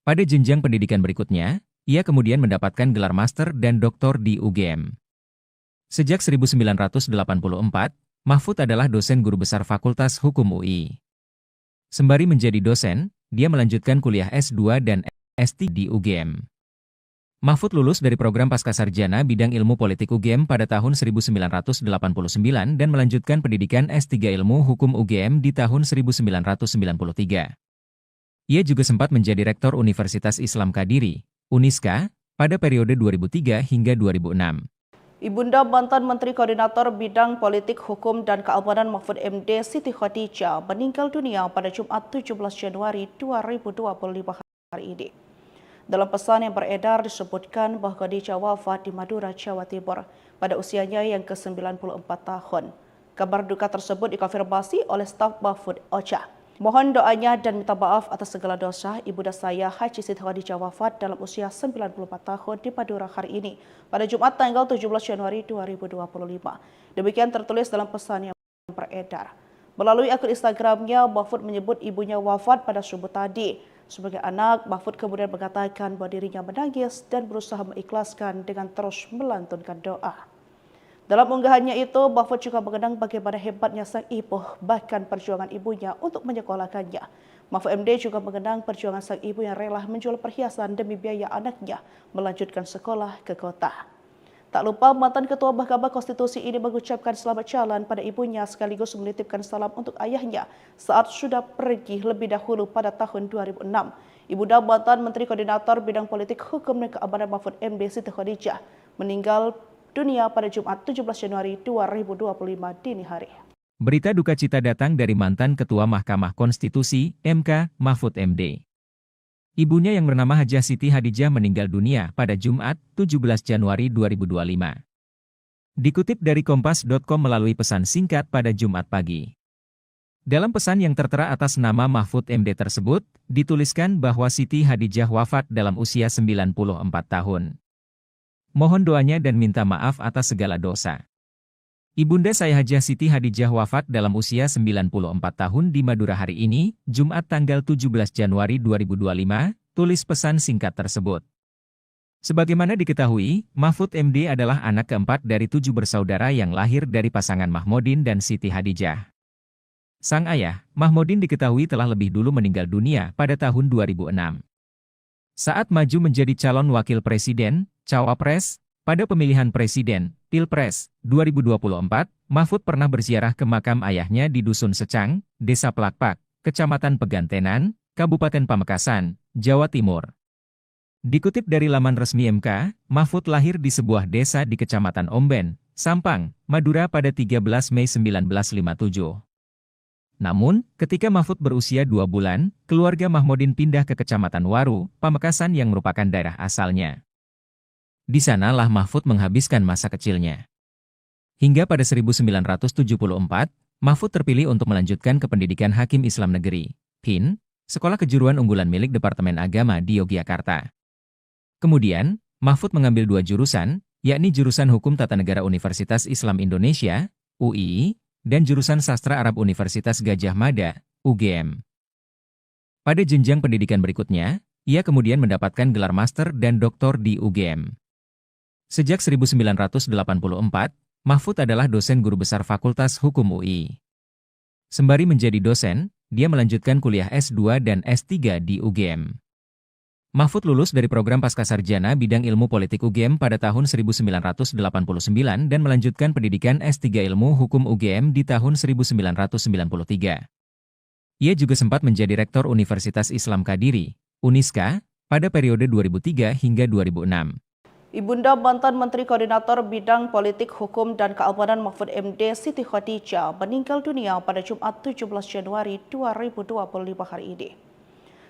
Pada jenjang pendidikan berikutnya, ia kemudian mendapatkan gelar master dan doktor di UGM. Sejak 1984, Mahfud adalah dosen guru besar Fakultas Hukum UI. Sembari menjadi dosen, dia melanjutkan kuliah S2 dan S3 di UGM. Mahfud lulus dari program Pascasarjana bidang ilmu politik UGM pada tahun 1989 dan melanjutkan pendidikan S3 ilmu hukum UGM di tahun 1993. Ia juga sempat menjadi rektor Universitas Islam Kadiri, Uniska, pada periode 2003 hingga 2006. Ibunda mantan Menteri Koordinator Bidang Politik Hukum dan Keamanan Mahfud MD Siti Khadijah meninggal dunia pada Jumat 17 Januari 2025 hari ini. Dalam pesan yang beredar disebutkan bahwa Khadijah wafat di Madura, Jawa Timur pada usianya yang ke-94 tahun. Kabar duka tersebut dikonfirmasi oleh staf Mahfud Ocha. Mohon doanya dan minta maaf atas segala dosa ibunda saya Haji Siti Khadijah wafat dalam usia 94 tahun di Madura hari ini pada Jumat tanggal 17 Januari 2025. Demikian tertulis dalam pesan yang beredar. Melalui akun Instagramnya, Mahfud menyebut ibunya wafat pada subuh tadi. Sebagai anak, Mahfud kemudian mengatakan bahwa dirinya menangis dan berusaha mengikhlaskan dengan terus melantunkan doa. Dalam unggahannya itu, Mahfud juga mengenang bagaimana hebatnya sang ibu, bahkan perjuangan ibunya untuk menyekolahkannya. Mahfud MD juga mengenang perjuangan sang ibu yang rela menjual perhiasan demi biaya anaknya melanjutkan sekolah ke kota. Tak lupa mantan Ketua Mahkamah Konstitusi ini mengucapkan selamat jalan pada ibunya sekaligus menitipkan salam untuk ayahnya saat sudah pergi lebih dahulu pada tahun 2006. Ibunda mantan Menteri Koordinator Bidang Politik Hukum dan Keamanan Mahfud MD Siti Khadijah meninggal dunia pada Jumat 17 Januari 2025 dini hari. Berita duka cita datang dari mantan Ketua Mahkamah Konstitusi, MK, Mahfud MD. Ibunya yang bernama Hajah Siti Hadijah meninggal dunia pada Jumat, 17 Januari 2025. Dikutip dari Kompas.com melalui pesan singkat pada Jumat pagi. Dalam pesan yang tertera atas nama Mahfud MD tersebut, dituliskan bahwa Siti Hadijah wafat dalam usia 94 tahun. Mohon doanya dan minta maaf atas segala dosa. Ibunda saya Hajah Siti Hadijah wafat dalam usia 94 tahun di Madura hari ini, Jumat tanggal 17 Januari 2025, tulis pesan singkat tersebut. Sebagaimana diketahui, Mahfud MD adalah anak keempat dari 7 bersaudara yang lahir dari pasangan Mahmudin dan Siti Hadijah. Sang ayah, Mahmudin diketahui telah lebih dulu meninggal dunia pada tahun 2006. Saat maju menjadi calon wakil presiden, cawapres, pada pemilihan presiden, Pilpres, 2024, Mahfud pernah berziarah ke makam ayahnya di Dusun Secang, Desa Plakpak, Kecamatan Pegantenan, Kabupaten Pamekasan, Jawa Timur. Dikutip dari laman resmi MK, Mahfud lahir di sebuah desa di Kecamatan Omben, Sampang, Madura pada 13 Mei 1957. Namun, ketika Mahfud berusia 2 bulan, keluarga Mahmudin pindah ke Kecamatan Waru, Pamekasan yang merupakan daerah asalnya. Di sanalah Mahfud menghabiskan masa kecilnya. Hingga pada 1974, Mahfud terpilih untuk melanjutkan ke pendidikan Hakim Islam Negeri, HIN, sekolah kejuruan unggulan milik Departemen Agama di Yogyakarta. Kemudian, Mahfud mengambil 2 jurusan, yakni jurusan Hukum Tata Negara Universitas Islam Indonesia, UII, dan jurusan Sastra Arab Universitas Gadjah Mada, UGM. Pada jenjang pendidikan berikutnya, ia kemudian mendapatkan gelar master dan doktor di UGM. Sejak 1984, Mahfud adalah dosen guru besar Fakultas Hukum UI. Sembari menjadi dosen, dia melanjutkan kuliah S2 dan S3 di UGM. Mahfud lulus dari program Pascasarjana bidang ilmu politik UGM pada tahun 1989 dan melanjutkan pendidikan S3 ilmu hukum UGM di tahun 1993. Ia juga sempat menjadi rektor Universitas Islam Kadiri, Uniska, pada periode 2003 hingga 2006. Ibunda mantan Menteri Koordinator Bidang Politik, Hukum, dan Keamanan Mahfud MD Siti Hadijah meninggal dunia pada Jumat 17 Januari 2025 hari ini.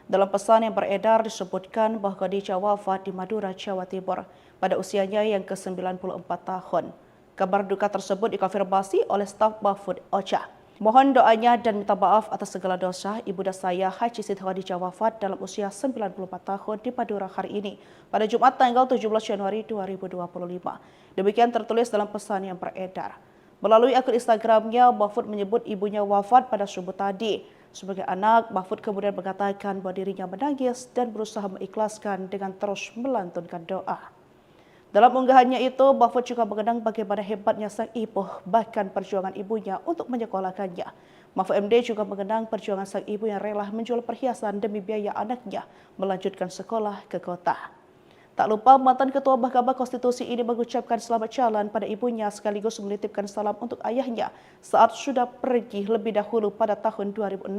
Dalam pesan yang beredar disebutkan bahwa Khadijah wafat di Madura, Jawa Timur pada usianya yang ke-94 tahun. Kabar duka tersebut dikonfirmasi oleh staf Mahfud Ocha. Mohon doanya dan minta maaf atas segala dosa. Ibunda saya Haji Siti Hadijah wafat dalam usia 94 tahun di Madura hari ini pada Jumat tanggal 17 Januari 2025. Demikian tertulis dalam pesan yang beredar. Melalui akun Instagramnya, Mahfud menyebut ibunya wafat pada subuh tadi. Sebagai anak, Mahfud kemudian mengatakan bahwa dirinya menangis dan berusaha mengikhlaskan dengan terus melantunkan doa. Dalam unggahannya itu, Mahfud juga mengenang bagaimana hebatnya sang ibu, bahkan perjuangan ibunya untuk menyekolahkannya. Mahfud MD juga mengenang perjuangan sang ibu yang rela menjual perhiasan demi biaya anaknya melanjutkan sekolah ke kota. Tak lupa, mantan Ketua Mahkamah Konstitusi ini mengucapkan selamat jalan pada ibunya sekaligus menitipkan salam untuk ayahnya saat sudah pergi lebih dahulu pada tahun 2006.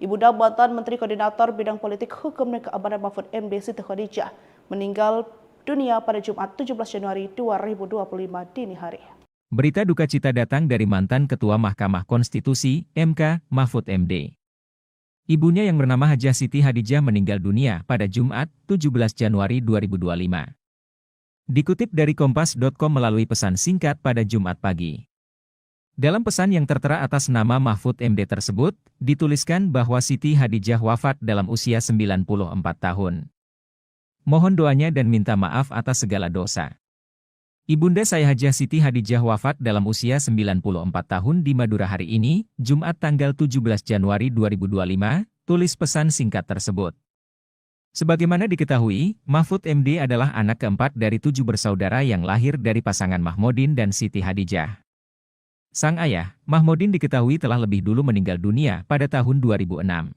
Ibunda mantan Menteri Koordinator Bidang Politik, Hukum, dan Keamanan Mahfud MD Siti Hadijah meninggal dunia pada Jumat 17 Januari 2025 dini hari. Berita duka cita datang dari mantan Ketua Mahkamah Konstitusi, MK, Mahfud MD. Ibunya yang bernama Hajah Siti Hadijah meninggal dunia pada Jumat, 17 Januari 2025. Dikutip dari Kompas.com melalui pesan singkat pada Jumat pagi. Dalam pesan yang tertera atas nama Mahfud MD tersebut, dituliskan bahwa Siti Hadijah wafat dalam usia 94 tahun. Mohon doanya dan minta maaf atas segala dosa. Ibunda saya Hajah Siti Hadijah wafat dalam usia 94 tahun di Madura hari ini, Jumat tanggal 17 Januari 2025, tulis pesan singkat tersebut. Sebagaimana diketahui, Mahfud MD adalah anak keempat dari 7 bersaudara yang lahir dari pasangan Mahmudin dan Siti Hadijah. Sang ayah, Mahmudin diketahui telah lebih dulu meninggal dunia pada tahun 2006.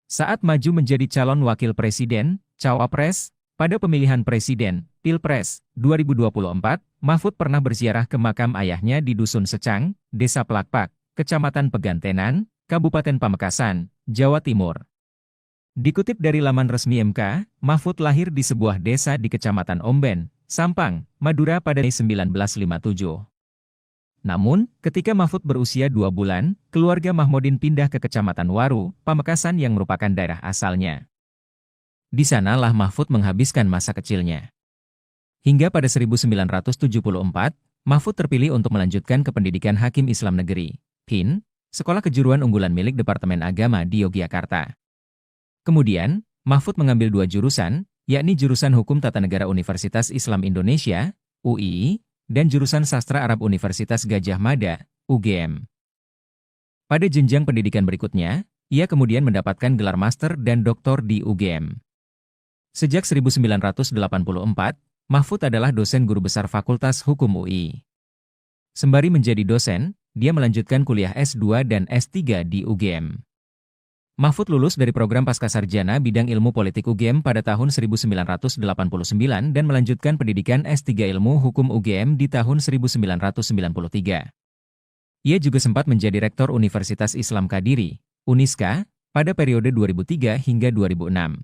Saat maju menjadi calon wakil presiden, cawapres, pada pemilihan presiden, Pilpres, 2024, Mahfud pernah berziarah ke makam ayahnya di Dusun Secang, Desa Plakpak, Kecamatan Pegantenan, Kabupaten Pamekasan, Jawa Timur. Dikutip dari laman resmi MK, Mahfud lahir di sebuah desa di Kecamatan Omben, Sampang, Madura pada 1957. Namun, ketika Mahfud berusia 2 bulan, keluarga Mahmudin pindah ke Kecamatan Waru, Pamekasan yang merupakan daerah asalnya. Di sanalah Mahfud menghabiskan masa kecilnya. Hingga pada 1974, Mahfud terpilih untuk melanjutkan ke pendidikan Hakim Islam Negeri, HIN, sekolah kejuruan unggulan milik Departemen Agama di Yogyakarta. Kemudian, Mahfud mengambil 2 jurusan, yakni jurusan Hukum Tata Negara Universitas Islam Indonesia, UII, dan jurusan Sastra Arab Universitas Gadjah Mada, UGM. Pada jenjang pendidikan berikutnya, ia kemudian mendapatkan gelar master dan doktor di UGM. Sejak 1984, Mahfud adalah dosen guru besar Fakultas Hukum UI. Sembari menjadi dosen, dia melanjutkan kuliah S2 dan S3 di UGM. Mahfud lulus dari program Pascasarjana bidang ilmu politik UGM pada tahun 1989 dan melanjutkan pendidikan S3 ilmu hukum UGM di tahun 1993. Ia juga sempat menjadi rektor Universitas Islam Kadiri, Uniska, pada periode 2003 hingga 2006.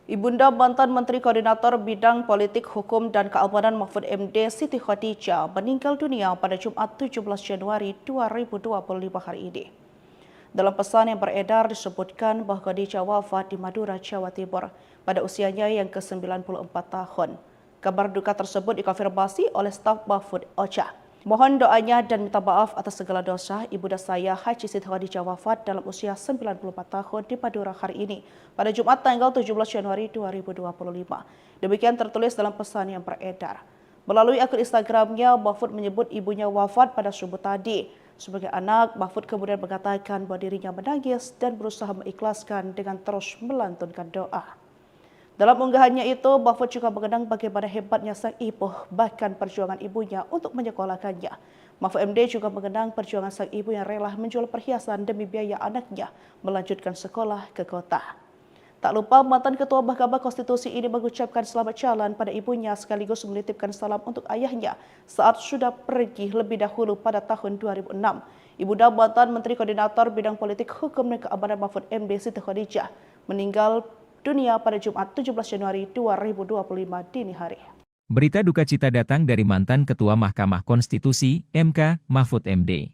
Ibunda mantan Menteri Koordinator Bidang Politik Hukum dan Keamanan Mahfud MD Siti Khadijah meninggal dunia pada Jumat 17 Januari 2025 hari ini. Dalam pesan yang beredar disebutkan bahwa Khadijah wafat di Madura, Jawa Timur pada usianya yang ke-94 tahun. Kabar duka tersebut dikonfirmasi oleh staf Mahfud Ocha. Mohon doanya dan minta maaf atas segala dosa. Ibunda saya Haji Siti Khadijah wafat dalam usia 94 tahun di Madura hari ini pada Jumat tanggal 17 Januari 2025. Demikian tertulis dalam pesan yang beredar. Melalui akun Instagramnya, Mahfud menyebut ibunya wafat pada subuh tadi. Sebagai anak, Mahfud kemudian mengatakan bahwa dirinya menangis dan berusaha mengikhlaskan dengan terus melantunkan doa. Dalam unggahannya itu, Mahfud juga mengenang bagaimana hebatnya sang ibu, bahkan perjuangan ibunya untuk menyekolahkannya. Mahfud MD juga mengenang perjuangan sang ibu yang rela menjual perhiasan demi biaya anaknya melanjutkan sekolah ke kota. Tak lupa mantan Ketua Mahkamah Konstitusi ini mengucapkan selamat jalan pada ibunya sekaligus menitipkan salam untuk ayahnya saat sudah pergi lebih dahulu pada tahun 2006. Ibunda mantan Menteri Koordinator Bidang Politik Hukum dan Keamanan Mahfud MD Siti Khadijah meninggal dunia pada Jumat 17 Januari 2025 dini hari. Berita duka cita datang dari mantan Ketua Mahkamah Konstitusi, MK, Mahfud MD.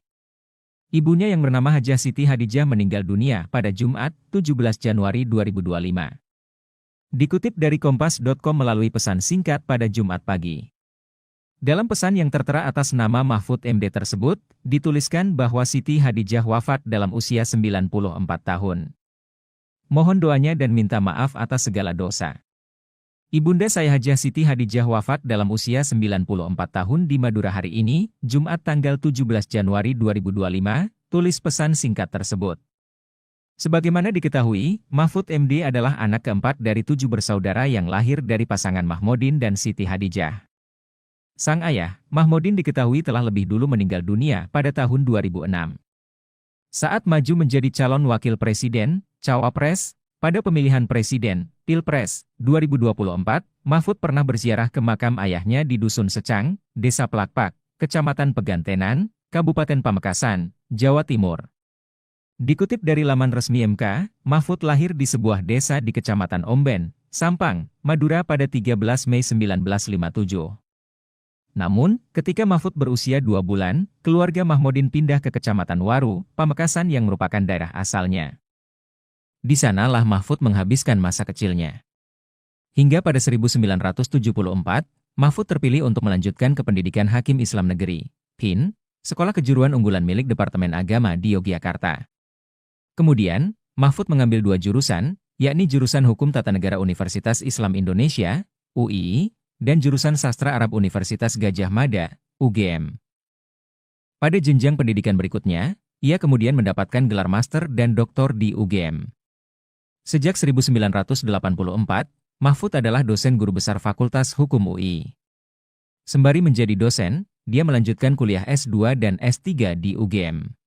Ibunya yang bernama Hajah Siti Khadijah meninggal dunia pada Jumat 17 Januari 2025. Dikutip dari Kompas.com melalui pesan singkat pada Jumat pagi. Dalam pesan yang tertera atas nama Mahfud MD tersebut, dituliskan bahwa Siti Khadijah wafat dalam usia 94 tahun. Mohon doanya dan minta maaf atas segala dosa. Ibunda saya Hajah Siti Khadijah wafat dalam usia 94 tahun di Madura hari ini, Jumat tanggal 17 Januari 2025, tulis pesan singkat tersebut. Sebagaimana diketahui, Mahfud MD adalah anak keempat dari 7 bersaudara yang lahir dari pasangan Mahmudin dan Siti Khadijah. Sang ayah, Mahmudin diketahui telah lebih dulu meninggal dunia pada tahun 2006. Saat maju menjadi calon wakil presiden, Cawapres, pada pemilihan presiden, Pilpres, 2024, Mahfud pernah berziarah ke makam ayahnya di Dusun Secang, Desa Plakpak, Kecamatan Pegantenan, Kabupaten Pamekasan, Jawa Timur. Dikutip dari laman resmi MK, Mahfud lahir di sebuah desa di Kecamatan Omben, Sampang, Madura pada 13 Mei 1957. Namun, ketika Mahfud berusia 2 bulan, keluarga Mahmudin pindah ke Kecamatan Waru, Pamekasan yang merupakan daerah asalnya. Di sanalah Mahfud menghabiskan masa kecilnya. Hingga pada 1974, Mahfud terpilih untuk melanjutkan ke pendidikan Hakim Islam Negeri, HIN, sekolah kejuruan unggulan milik Departemen Agama di Yogyakarta. Kemudian, Mahfud mengambil 2 jurusan, yakni jurusan Hukum Tata Negara Universitas Islam Indonesia, UII, dan jurusan Sastra Arab Universitas Gadjah Mada, UGM. Pada jenjang pendidikan berikutnya, ia kemudian mendapatkan gelar master dan doktor di UGM. Sejak 1984, Mahfud adalah dosen guru besar Fakultas Hukum UI. Sembari menjadi dosen, dia melanjutkan kuliah S2 dan S3 di UGM.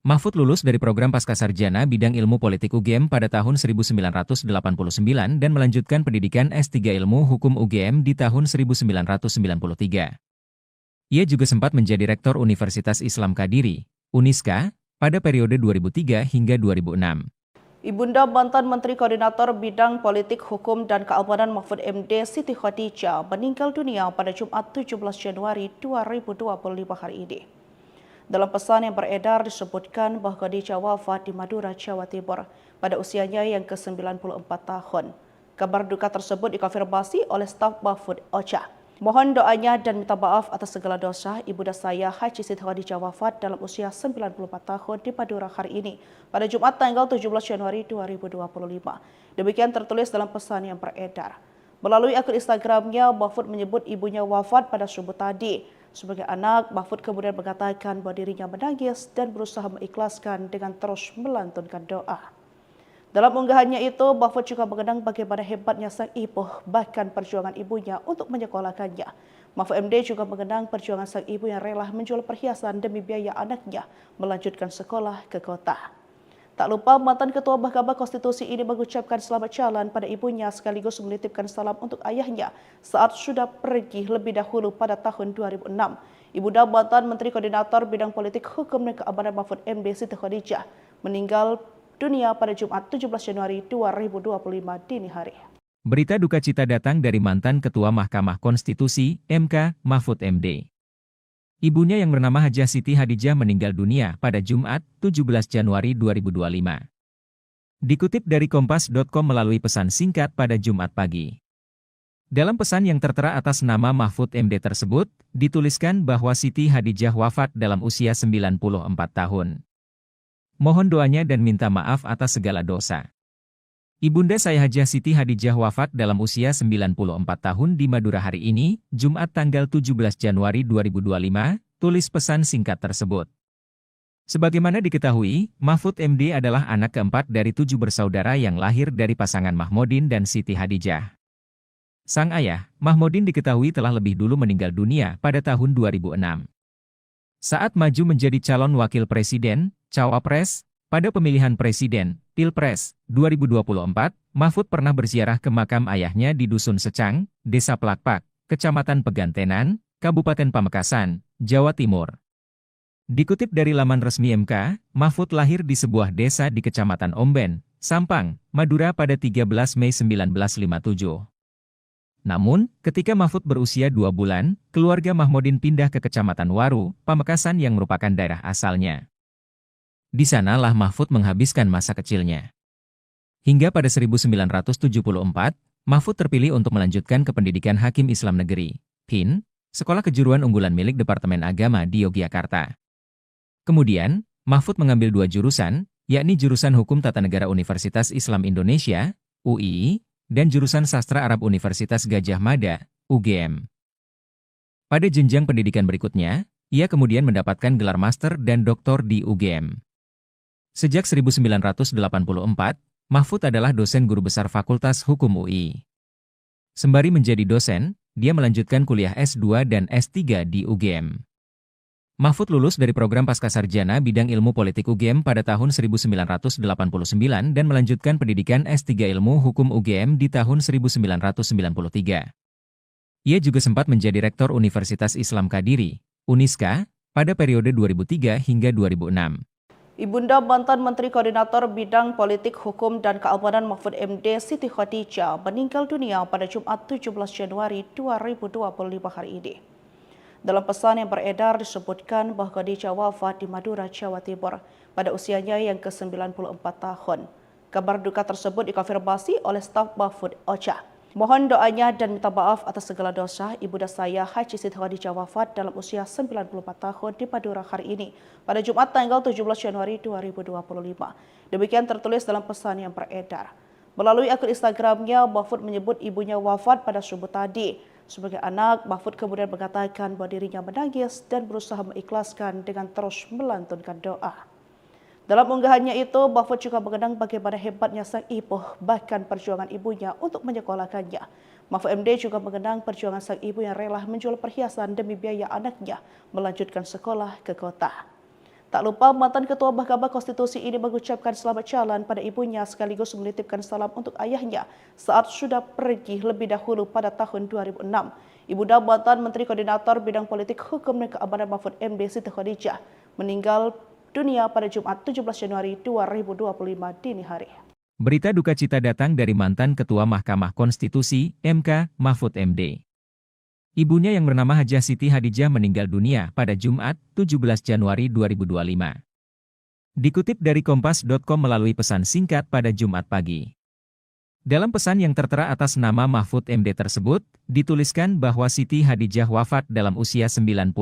Mahfud lulus dari program Pascasarjana bidang ilmu politik UGM pada tahun 1989 dan melanjutkan pendidikan S3 ilmu hukum UGM di tahun 1993. Ia juga sempat menjadi rektor Universitas Islam Kadiri, Uniska, pada periode 2003 hingga 2006. Ibunda mantan Menteri Koordinator Bidang Politik Hukum dan Keamanan Mahfud MD Siti Khadijah meninggal dunia pada Jumat 17 Januari 2025 hari ini. Dalam pesan yang beredar disebutkan bahwa Khadijah wafat di Madura, Jawa Timur pada usianya yang ke-94 tahun. Kabar duka tersebut dikonfirmasi oleh staf Mahfud Ocha. Mohon doanya dan minta maaf atas segala dosa Ibunda saya Haji Siti Khadijah wafat dalam usia 94 tahun di Madura hari ini pada Jumat tanggal 17 Januari 2025. Demikian tertulis dalam pesan yang beredar. Melalui akun Instagramnya, Mahfud menyebut ibunya wafat pada subuh tadi. Sebagai anak, Mahfud kemudian mengatakan bahwa dirinya menangis dan berusaha mengikhlaskan dengan terus melantunkan doa. Dalam unggahannya itu, Mahfud juga mengenang bagaimana hebatnya sang ibu, bahkan perjuangan ibunya untuk menyekolahkannya. Mahfud MD juga mengenang perjuangan sang ibu yang rela menjual perhiasan demi biaya anaknya melanjutkan sekolah ke kota. Tak lupa mantan Ketua Mahkamah Konstitusi ini mengucapkan selamat jalan pada ibunya sekaligus menitipkan salam untuk ayahnya saat sudah pergi lebih dahulu pada tahun 2006. Ibunda mantan Menteri Koordinator Bidang Politik Hukum dan Keamanan Mahfud MD Siti Khadijah meninggal dunia pada Jumat 17 Januari 2025 dini hari. Berita duka cita datang dari mantan Ketua Mahkamah Konstitusi, MK, Mahfud MD. Ibunya yang bernama Hajah Siti Hadijah meninggal dunia pada Jumat, 17 Januari 2025. Dikutip dari Kompas.com melalui pesan singkat pada Jumat pagi. Dalam pesan yang tertera atas nama Mahfud MD tersebut, dituliskan bahwa Siti Hadijah wafat dalam usia 94 tahun. Mohon doanya dan minta maaf atas segala dosa. Ibunda saya Hajah Siti Hadijah wafat dalam usia 94 tahun di Madura hari ini, Jumat tanggal 17 Januari 2025, tulis pesan singkat tersebut. Sebagaimana diketahui, Mahfud MD adalah anak keempat dari 7 bersaudara yang lahir dari pasangan Mahmudin dan Siti Hadijah. Sang ayah, Mahmudin diketahui telah lebih dulu meninggal dunia pada tahun 2006. Saat maju menjadi calon wakil presiden, Cawapres, pada pemilihan presiden, Pilpres, 2024, Mahfud pernah berziarah ke makam ayahnya di Dusun Secang, Desa Plakpak, Kecamatan Pegantenan, Kabupaten Pamekasan, Jawa Timur. Dikutip dari laman resmi MK, Mahfud lahir di sebuah desa di Kecamatan Omben, Sampang, Madura pada 13 Mei 1957. Namun, ketika Mahfud berusia 2 bulan, keluarga Mahmudin pindah ke Kecamatan Waru, Pamekasan yang merupakan daerah asalnya. Di sanalah Mahfud menghabiskan masa kecilnya. Hingga pada 1974, Mahfud terpilih untuk melanjutkan ke pendidikan Hakim Islam Negeri, PIN, Sekolah Kejuruan Unggulan milik Departemen Agama di Yogyakarta. Kemudian, Mahfud mengambil 2 jurusan, yakni jurusan Hukum Tata Negara Universitas Islam Indonesia, UII, dan jurusan Sastra Arab Universitas Gadjah Mada, UGM. Pada jenjang pendidikan berikutnya, ia kemudian mendapatkan gelar master dan doktor di UGM. Sejak 1984, Mahfud adalah dosen guru besar Fakultas Hukum UI. Sembari menjadi dosen, dia melanjutkan kuliah S2 dan S3 di UGM. Mahfud lulus dari program Pascasarjana bidang ilmu politik UGM pada tahun 1989 dan melanjutkan pendidikan S3 ilmu hukum UGM di tahun 1993. Ia juga sempat menjadi rektor Universitas Islam Kadiri, Uniska, pada periode 2003 hingga 2006. Ibunda mantan Menteri Koordinator Bidang Politik Hukum dan Keamanan Mahfud MD Siti Khadijah meninggal dunia pada Jumat 17 Januari 2025 hari ini. Dalam pesan yang beredar disebutkan bahwa Khadijah wafat di Madura, Jawa Timur pada usianya yang ke-94 tahun. Kabar duka tersebut dikonfirmasi oleh staf Mahfud Ocha. Mohon doanya dan minta maaf atas segala dosa ibunda saya Haji Siti Khadijah wafat dalam usia 94 tahun di Madura hari ini pada Jumat tanggal 17 Januari 2025. Demikian tertulis dalam pesan yang beredar. Melalui akun Instagramnya, Mahfud menyebut ibunya wafat pada subuh tadi. Sebagai anak, Mahfud kemudian mengatakan bahwa dirinya menangis dan berusaha mengikhlaskan dengan terus melantunkan doa. Dalam unggahannya itu, Mahfud juga mengenang bagaimana hebatnya sang ibu, bahkan perjuangan ibunya untuk menyekolahkannya. Mahfud MD juga mengenang perjuangan sang ibu yang rela menjual perhiasan demi biaya anaknya melanjutkan sekolah ke kota. Tak lupa mantan Ketua Mahkamah Konstitusi ini mengucapkan selamat jalan pada ibunya sekaligus menitipkan salam untuk ayahnya saat sudah pergi lebih dahulu pada tahun 2006. Ibunda mantan Menteri Koordinator Bidang Politik Hukum dan Keamanan Mahfud MD Siti Khadijah meninggal dunia pada Jumat 17 Januari 2025 dini hari. Berita duka cita datang dari mantan Ketua Mahkamah Konstitusi, MK, Mahfud MD. Ibunya yang bernama Hajah Siti Hadijah meninggal dunia pada Jumat, 17 Januari 2025. Dikutip dari Kompas.com melalui pesan singkat pada Jumat pagi. Dalam pesan yang tertera atas nama Mahfud MD tersebut, dituliskan bahwa Siti Hadijah wafat dalam usia 94